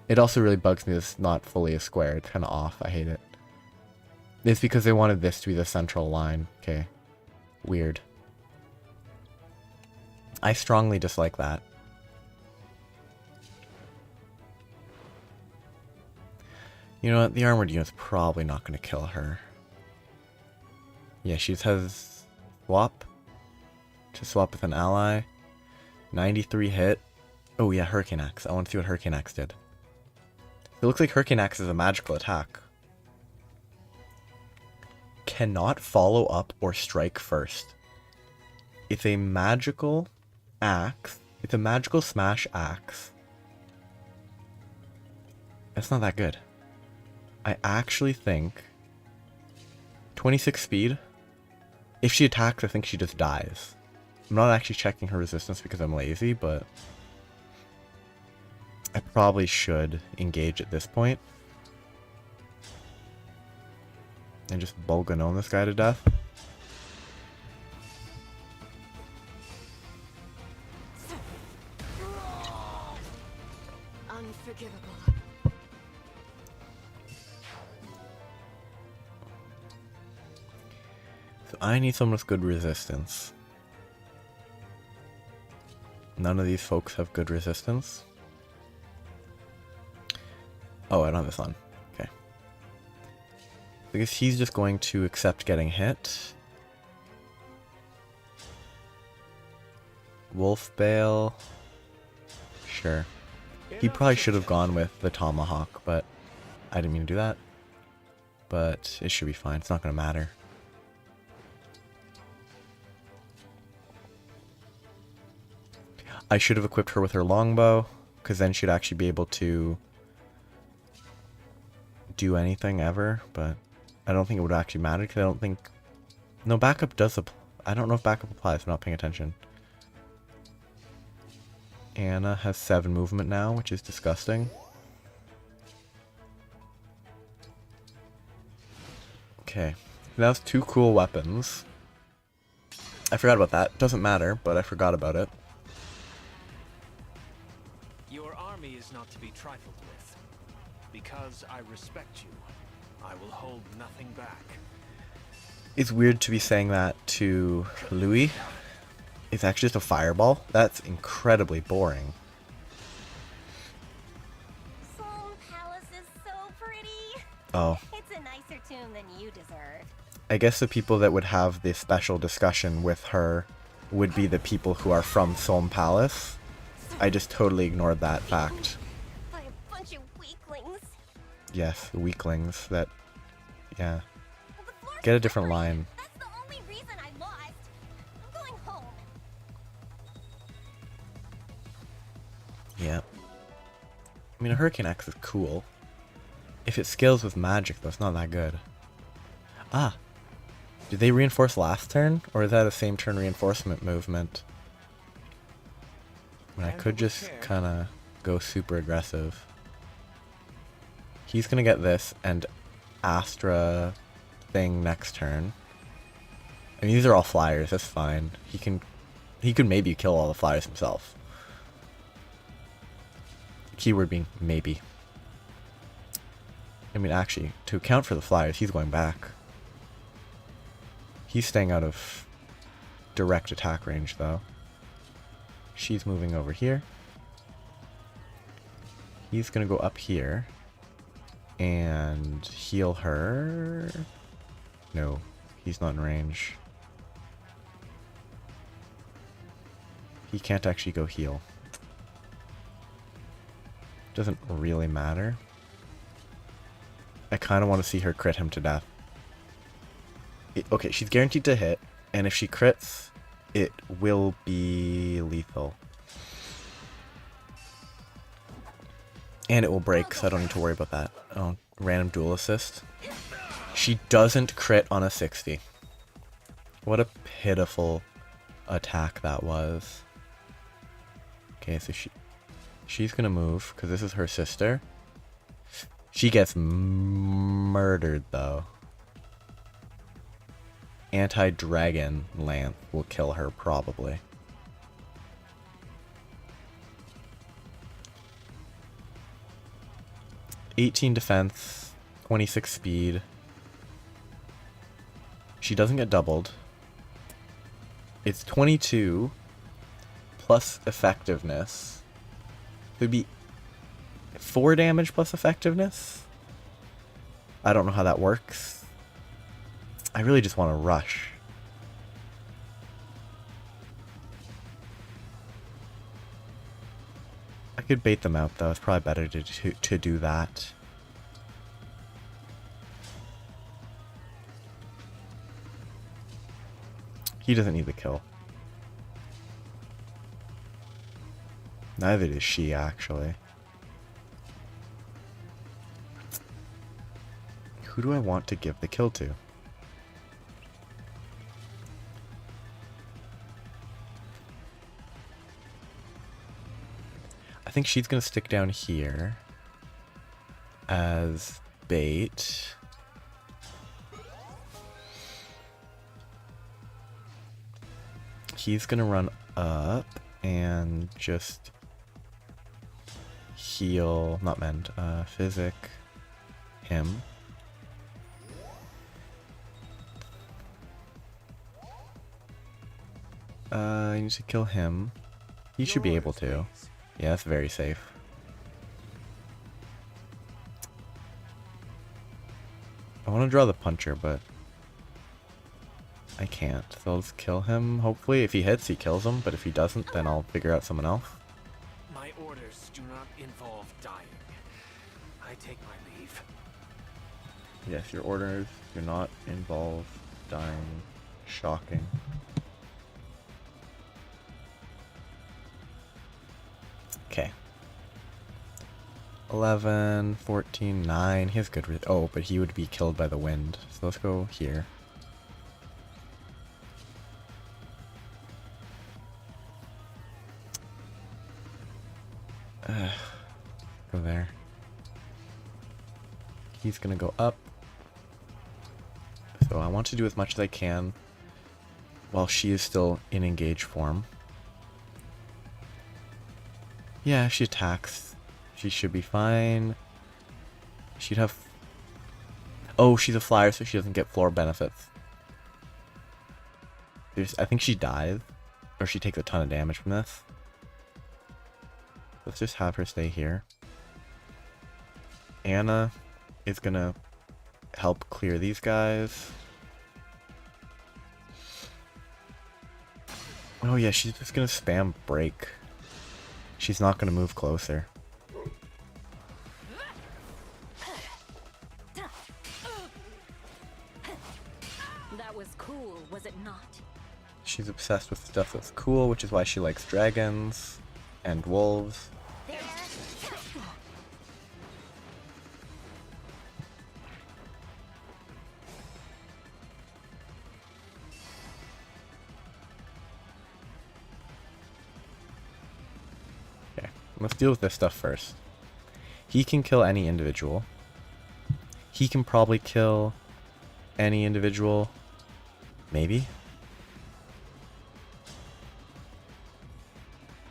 It also really bugs me that it's not fully a square. It's kind of off. I hate it. It's because they wanted this to be the central line. Okay. Weird. I strongly dislike that. You know what? The armored unit's probably not going to kill her. Yeah, she has swap. To swap with an ally. 93 hit. Oh yeah, Hurricane Axe. I want to see what Hurricane Axe did. It looks like Hurricane Axe is a magical attack. Cannot follow up or strike first. It's a magical axe. It's a magical smash axe. That's not that good. I actually think 26 speed. If she attacks, I think she just dies. I'm not actually checking her resistance because I'm lazy, but I probably should engage at this point. And just Bolganone this guy to death. Unforgivable. So I need someone with good resistance. None of these folks have good resistance. Oh, I don't have this on. Okay. I guess he's just going to accept getting hit. Wolf Bale. Sure. He probably should have gone with the Tomahawk, but I didn't mean to do that. But it should be fine. It's not going to matter. I should have equipped her with her longbow, because then she'd actually be able to do anything ever, but I don't think it would actually matter, because I don't think... No, backup does apply. I don't know if backup applies, I'm not paying attention. Anna has 7 movement now, which is disgusting. Okay, that was 2 cool weapons. I forgot about that. Doesn't matter, but I forgot about it. Your army is not to be trifled with. Because I respect you, I will hold nothing back. It's weird to be saying that to Louis. It's actually just a fireball. That's incredibly boring. Soul Palace is so pretty. Oh. It's a nicer tomb than you deserve. I guess the people that would have this special discussion with her would be the people who are from Solm Palace. I just totally ignored that fact. By a bunch of weaklings. Yes, weaklings that... Yeah. Get a different line. That's the only reason I lost. I'm going home. Yeah. I mean, a Hurricane Axe is cool. If it scales with magic, though, it's not that good. Ah! Did they reinforce last turn? Or is that a same turn reinforcement movement? I mean, I could just kind of go super aggressive. He's going to get this and Astra thing next turn. I mean, these are all flyers. That's fine. He could maybe kill all the flyers himself. Keyword being maybe. I mean, actually, to account for the flyers, he's going back. He's staying out of direct attack range, though. She's moving over here. He's gonna go up here and heal her. No, he's not in range. He can't actually go heal. Doesn't really matter. I kind of want to see her crit him to death. Okay, she's guaranteed to hit, and if she crits, it will be lethal. And it will break, so I don't need to worry about that. Oh, random dual assist. She doesn't crit on a 60. What a pitiful attack that was. Okay, so she's gonna move, because this is her sister. She gets murdered, though. anti-dragon lance will kill her probably. "18 defense, 26 speed. She doesn't get doubled. It's 22 plus effectiveness. It would be 4 damage plus effectiveness? I don't know how that works. I really just want to rush. I could bait them out though. It's probably better to do that. He doesn't need the kill. Neither does she, actually. Who do I want to give the kill to? I think she's gonna stick down here as bait. He's gonna run up and just heal, not mend, physic him. I need to kill him. He should be able to. Yeah, that's very safe. I want to draw the puncher, but I can't. So I'll just kill him, hopefully. If he hits, he kills him, but if he doesn't, then I'll figure out someone else. My orders do not involve dying. I take my leave. Yes, your orders do not involve dying. Shocking. Okay. 11, 14, 9. He has good... Oh, but he would be killed by the wind. So let's go here. Go there. He's gonna go up. So I want to do as much as I can while she is still in engaged form. Yeah, if she attacks, she should be fine. She'd have... Oh, she's a flyer, so she doesn't get floor benefits. I think she dies, or she takes a ton of damage from this. Let's just have her stay here. Anna is gonna help clear these guys. Oh yeah, she's just gonna spam break. She's not gonna move closer. That was cool, was it not? She's obsessed with stuff that's cool, which is why she likes dragons and wolves. Okay, let's deal with this stuff first. He can kill any individual. He can probably kill any individual. Maybe.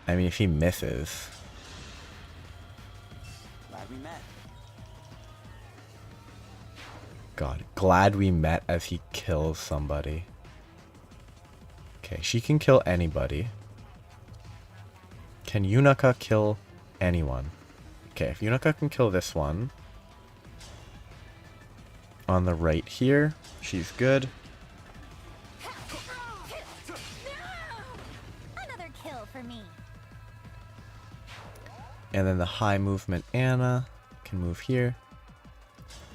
I mean, if he misses. Glad we met. God, glad we met as he kills somebody. Okay, she can kill anybody. Can Yunaka kill anyone? Okay, if Yunaka can kill this one. On the right here, she's good. Another kill for me. And then the high movement Anna can move here.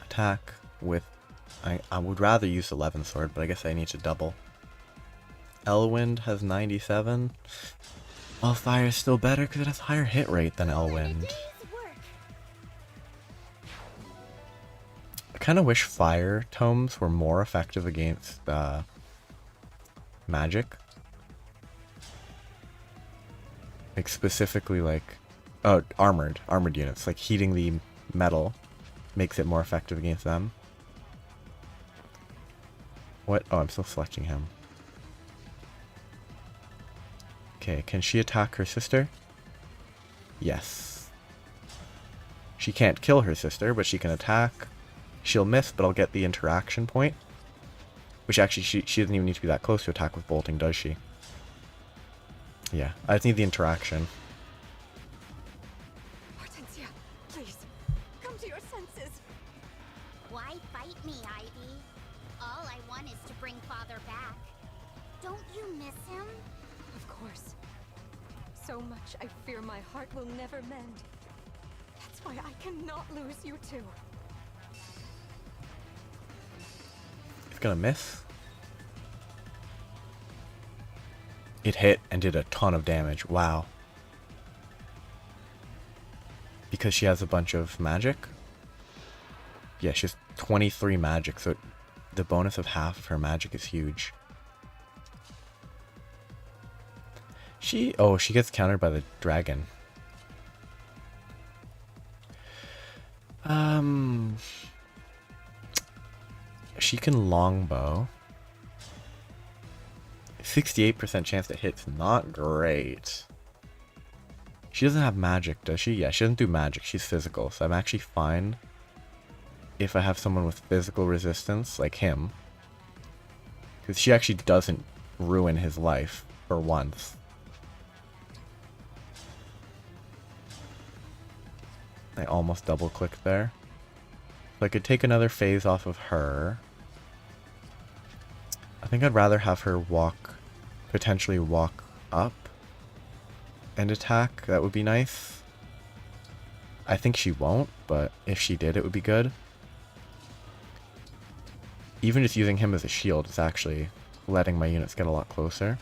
Attack with... I would rather use 11 sword, but I guess I need to double. Elwind has 97. Well, fire is still better because it has higher hit rate than Elwind. I kind of wish fire tomes were more effective against magic. Like specifically like... Oh, armored units. Like heating the metal makes it more effective against them. What? Oh, I'm still selecting him. Okay, can she attack her sister? Yes. She can't kill her sister, but she can attack. She'll miss, but I'll get the interaction point. Which actually, she doesn't even need to be that close to attack with bolting, does she? Yeah, I just need the interaction. Hortensia, please, come to your senses. Why fight me, Ivy? All I want is to bring Father back. Don't you miss him? Of course. So much I fear my heart will never mend. That's why I cannot lose you two. It's gonna miss. It hit and did a ton of damage. Wow. Because she has a bunch of magic? Yeah, she has 23 magic, so the bonus of half of her magic is huge. She gets countered by the dragon. She can longbow. 68% chance to hit's not great. She doesn't have magic, does she? Yeah, she doesn't do magic. She's physical, so I'm actually fine if I have someone with physical resistance, like him. Because she actually doesn't ruin his life for once. I almost double-clicked there. So I could take another phase off of her. I think I'd rather have her potentially walk up and attack. That would be nice. I think she won't, but if she did, it would be good. Even just using him as a shield is actually letting my units get a lot closer.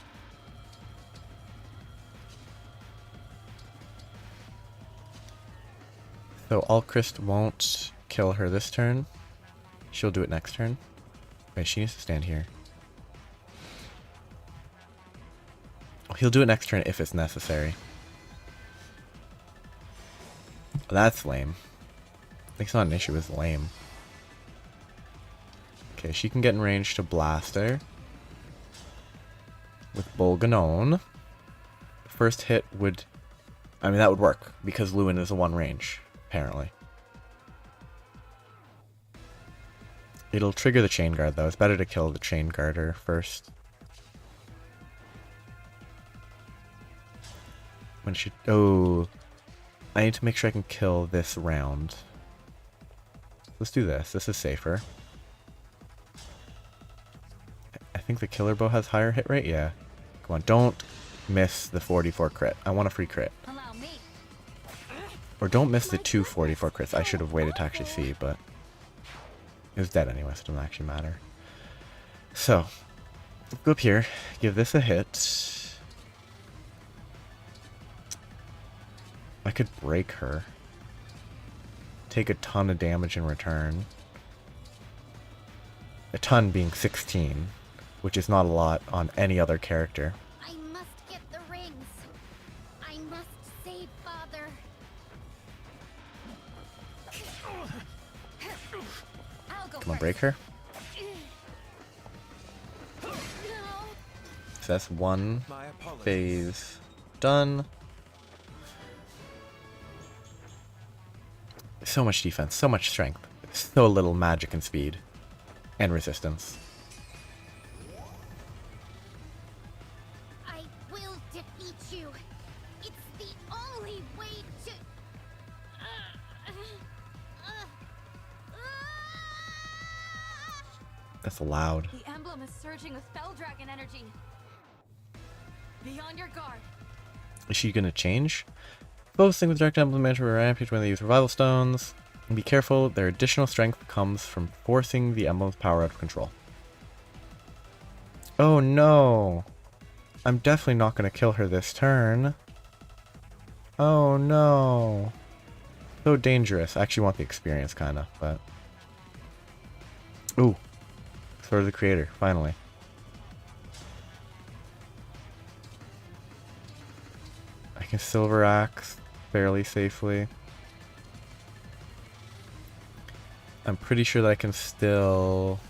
So Alchrist won't kill her this turn. She'll do it next turn. Wait, she needs to stand here. He'll do it next turn if it's necessary. That's lame. It's not an issue, it's lame. Okay, she can get in range to blast her. With Bolganon. First hit would... I mean, that would work, because Lewin is a one range, apparently. It'll trigger the chain guard, though. It's better to kill the chain guarder first. When she... Oh... I need to make sure I can kill this round. Let's do this. This is safer. I think the killer bow has higher hit rate? Yeah. Come on, don't miss the 44 crit. I want a free crit. Or don't miss the 244 crits. I should have waited to actually see, but... It was dead anyway, so it doesn't actually matter. So, let's go up here. Give this a hit. I could break her. Take a ton of damage in return. A ton being 16, which is not a lot on any other character. I must get the rings. I must save Father. Come on, break her. No. So that's one phase done. So much defense, so much strength, so little magic and speed. And resistance. I will defeat you. It's the only way to... That's loud. The emblem is surging with Fell Dragon energy. Be on your guard. Is she gonna change? Focusing with direct emblem enter rampage when they use revival stones. And be careful, their additional strength comes from forcing the emblem's power out of control. Oh no! I'm definitely not gonna kill her this turn. Oh no! So dangerous. I actually want the experience kinda, but... Ooh. Sword of the Creator, finally. I can Silver Axe fairly safely. I'm pretty sure that I can still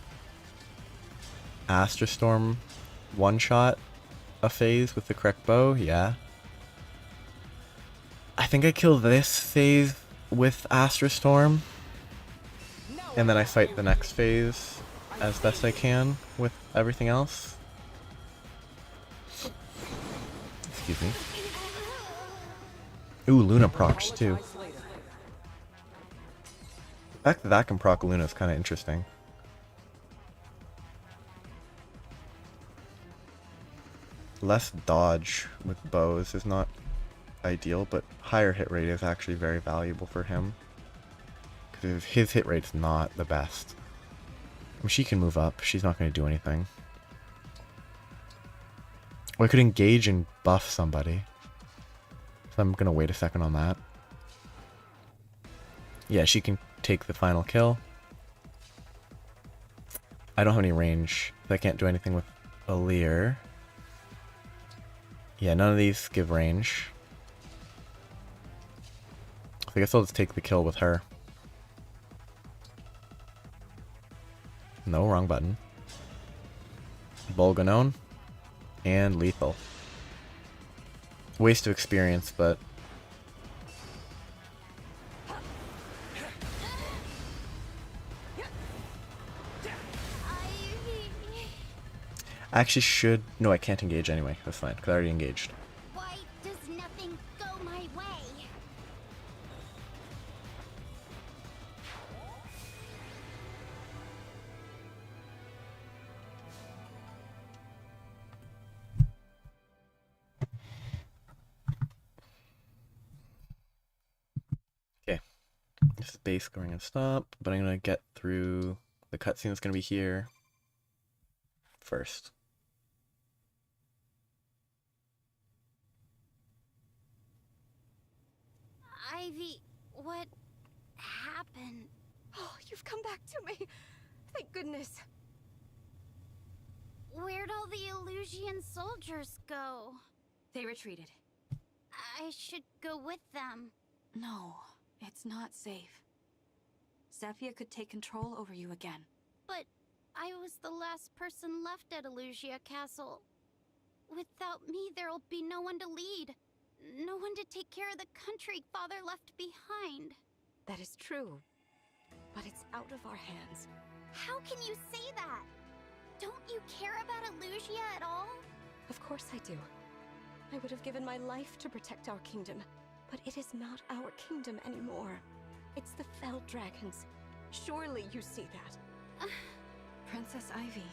Astra Storm one-shot a phase with the correct bow, yeah. I think I kill this phase with Astra Storm, and then I fight the next phase as best I can with everything else. Excuse me. Ooh, Luna procs too. The fact that that can proc Luna is kind of interesting. Less dodge with bows is not ideal, but higher hit rate is actually very valuable for him. Because his hit rate's not the best. I mean, she can move up. She's not going to do anything. Or I could engage and buff somebody. So I'm going to wait a second on that. Yeah, she can take the final kill. I don't have any range. So I can't do anything with Alear. Yeah, none of these give range. So I guess I'll just take the kill with her. No, wrong button. Bolganone. And lethal. Waste of experience, but... I actually should... No, I can't engage anyway. That's fine, because I already engaged. Why does nothing go my way? Okay. This is basically going to stop, but I'm going to get through the cutscene that's going to be here first. Ivy, what happened? Oh, you've come back to me. Thank goodness. Where'd all the Illusian soldiers go? They retreated. I should go with them. No, it's not safe. Zephyr could take control over you again. But I was the last person left at Illusia Castle. Without me, there'll be no one to lead. No one to take care of the country Father left behind. That is true. But it's out of our hands. How can you say that? Don't you care about Illusia at all? Of course I do. I would have given my life to protect our kingdom. But it is not our kingdom anymore. It's the Fell Dragons. Surely you see that. Princess Ivy.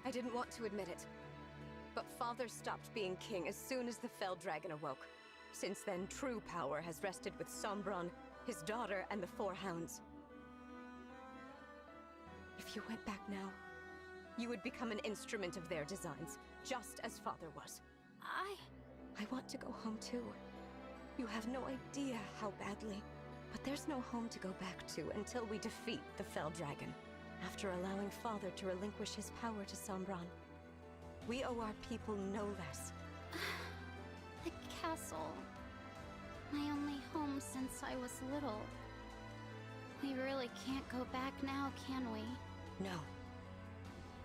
I didn't want to admit it. But Father stopped being king as soon as the Fell Dragon awoke. Since then, true power has rested with Sombron, his daughter, and the Four Hounds. If you went back now, you would become an instrument of their designs, just as Father was. I want to go home too. You have no idea how badly. But there's no home to go back to until we defeat the Fell Dragon. After allowing Father to relinquish his power to Sombron. We owe our people no less. The castle. My only home since I was little. We really can't go back now, can we? No.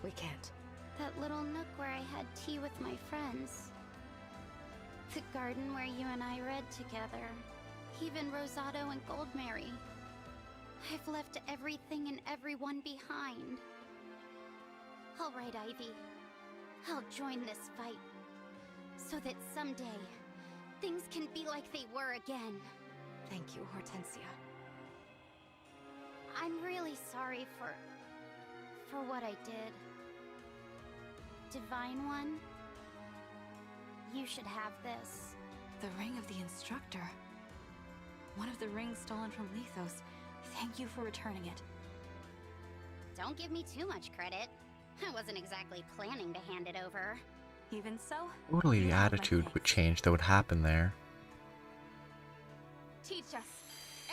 We can't. That little nook where I had tea with my friends. The garden where you and I read together. Even Rosado and Goldmary. I've left everything and everyone behind. All right, Ivy. I'll join this fight. So that someday, things can be like they were again. Thank you, Hortensia. I'm really sorry for what I did. Divine One, you should have this. The ring of the instructor. One of the rings stolen from Lethos. Thank you for returning it. Don't give me too much credit. I wasn't exactly planning to hand it over. Even so, Totally the attitude would change that would happen there. teach us.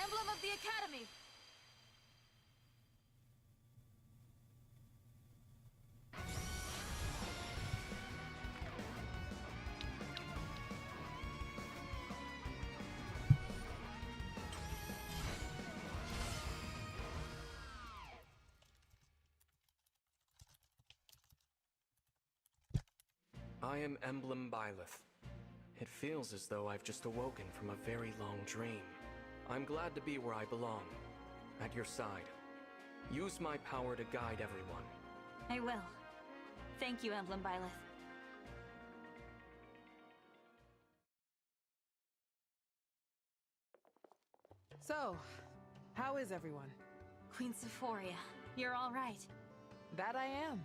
Emblem of the Academy. I am Emblem Byleth. It feels as though I've just awoken from a very long dream. I'm glad to be where I belong, at your side. Use my power to guide everyone. I will. Thank you, Emblem Byleth. So, how is everyone? Queen Sephoria, you're all right. That I am.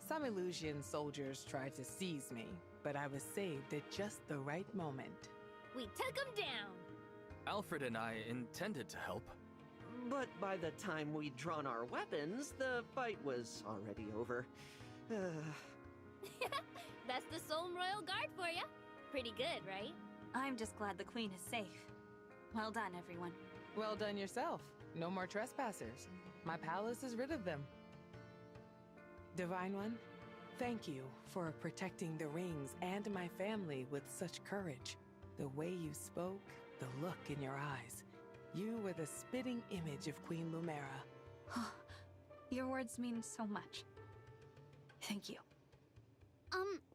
Some Illusian soldiers tried to seize me, but I was saved at just the right moment. We took him down. Alfred and I intended to help. But by the time we'd drawn our weapons, the fight was already over. That's the Solm Royal Guard for ya. Pretty good, right? I'm just glad the Queen is safe. Well done, everyone. Well done yourself. No more trespassers. My palace is rid of them. Divine One, thank you for protecting the rings and my family with such courage. The way you spoke, the look in your eyes. You were the spitting image of Queen Lumera. Your words mean so much. Thank you.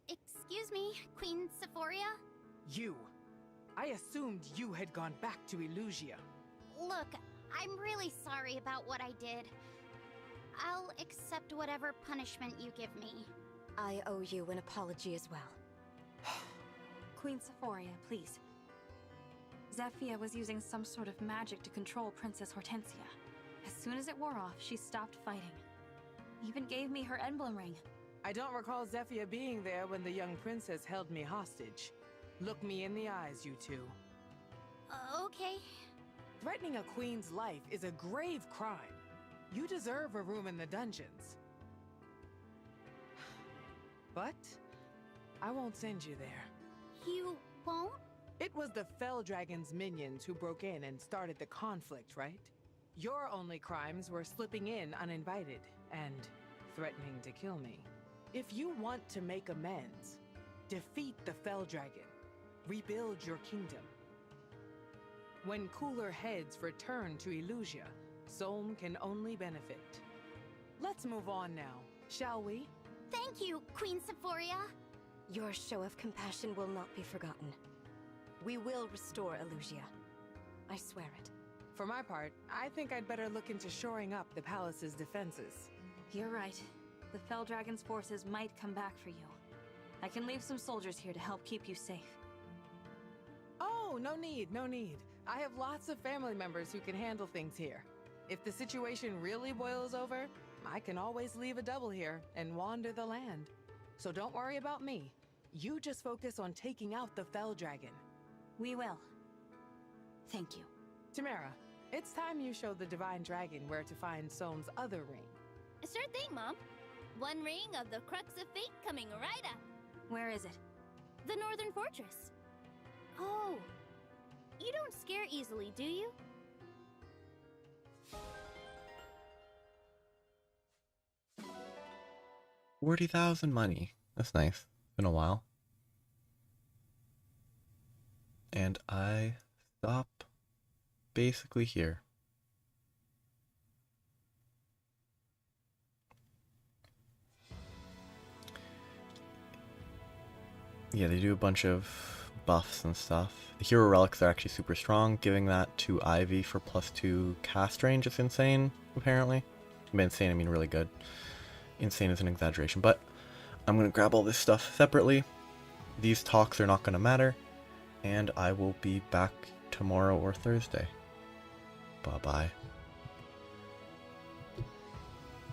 Excuse me, Queen Sephoria? You! I assumed you had gone back to Illusia. Look, I'm really sorry about what I did. I'll accept whatever punishment you give me. I owe you an apology as well. Queen Sephoria, please. Zephyr was using some sort of magic to control Princess Hortensia. As soon as it wore off, she stopped fighting. Even gave me her emblem ring. I don't recall Zephyr being there when the young princess held me hostage. Look me in the eyes, you two. Okay. Threatening a queen's life is a grave crime. You deserve a room in the dungeons. But I won't send you there. You won't? It was the Fell Dragon's minions who broke in and started the conflict, right? Your only crimes were slipping in uninvited and threatening to kill me. If you want to make amends, defeat the Fell Dragon. Rebuild your kingdom. When cooler heads return to Illusia, Solm can only benefit. Let's move on now, shall we? Thank you, Queen Sephoria. Your show of compassion will not be forgotten. We will restore Illusia. I swear it. For my part, I think I'd better look into shoring up the palace's defenses. You're right. The Fell Dragon's forces might come back for you. I can leave some soldiers here to help keep you safe. Oh, no need, no need. I have lots of family members who can handle things here. If the situation really boils over, I can always leave a double here and wander the land. So don't worry about me. You just focus on taking out the Fell Dragon. We will. Thank you. Tamara, it's time you show the Divine Dragon where to find Solm's other ring. Sure thing, Mom. One ring of the Crux of Fate coming right up. Where is it? The Northern Fortress. Oh, you don't scare easily, do you? 40,000 money. That's nice. Been a while. And I stop basically here. Yeah, they do a bunch of buffs and stuff. The hero relics are actually super strong. Giving that to Ivy for +2 cast range is insane, apparently. By insane, I mean really good. Insane is an exaggeration, but I'm going to grab all this stuff separately. These talks are not going to matter, and I will be back tomorrow or Thursday. Bye-bye.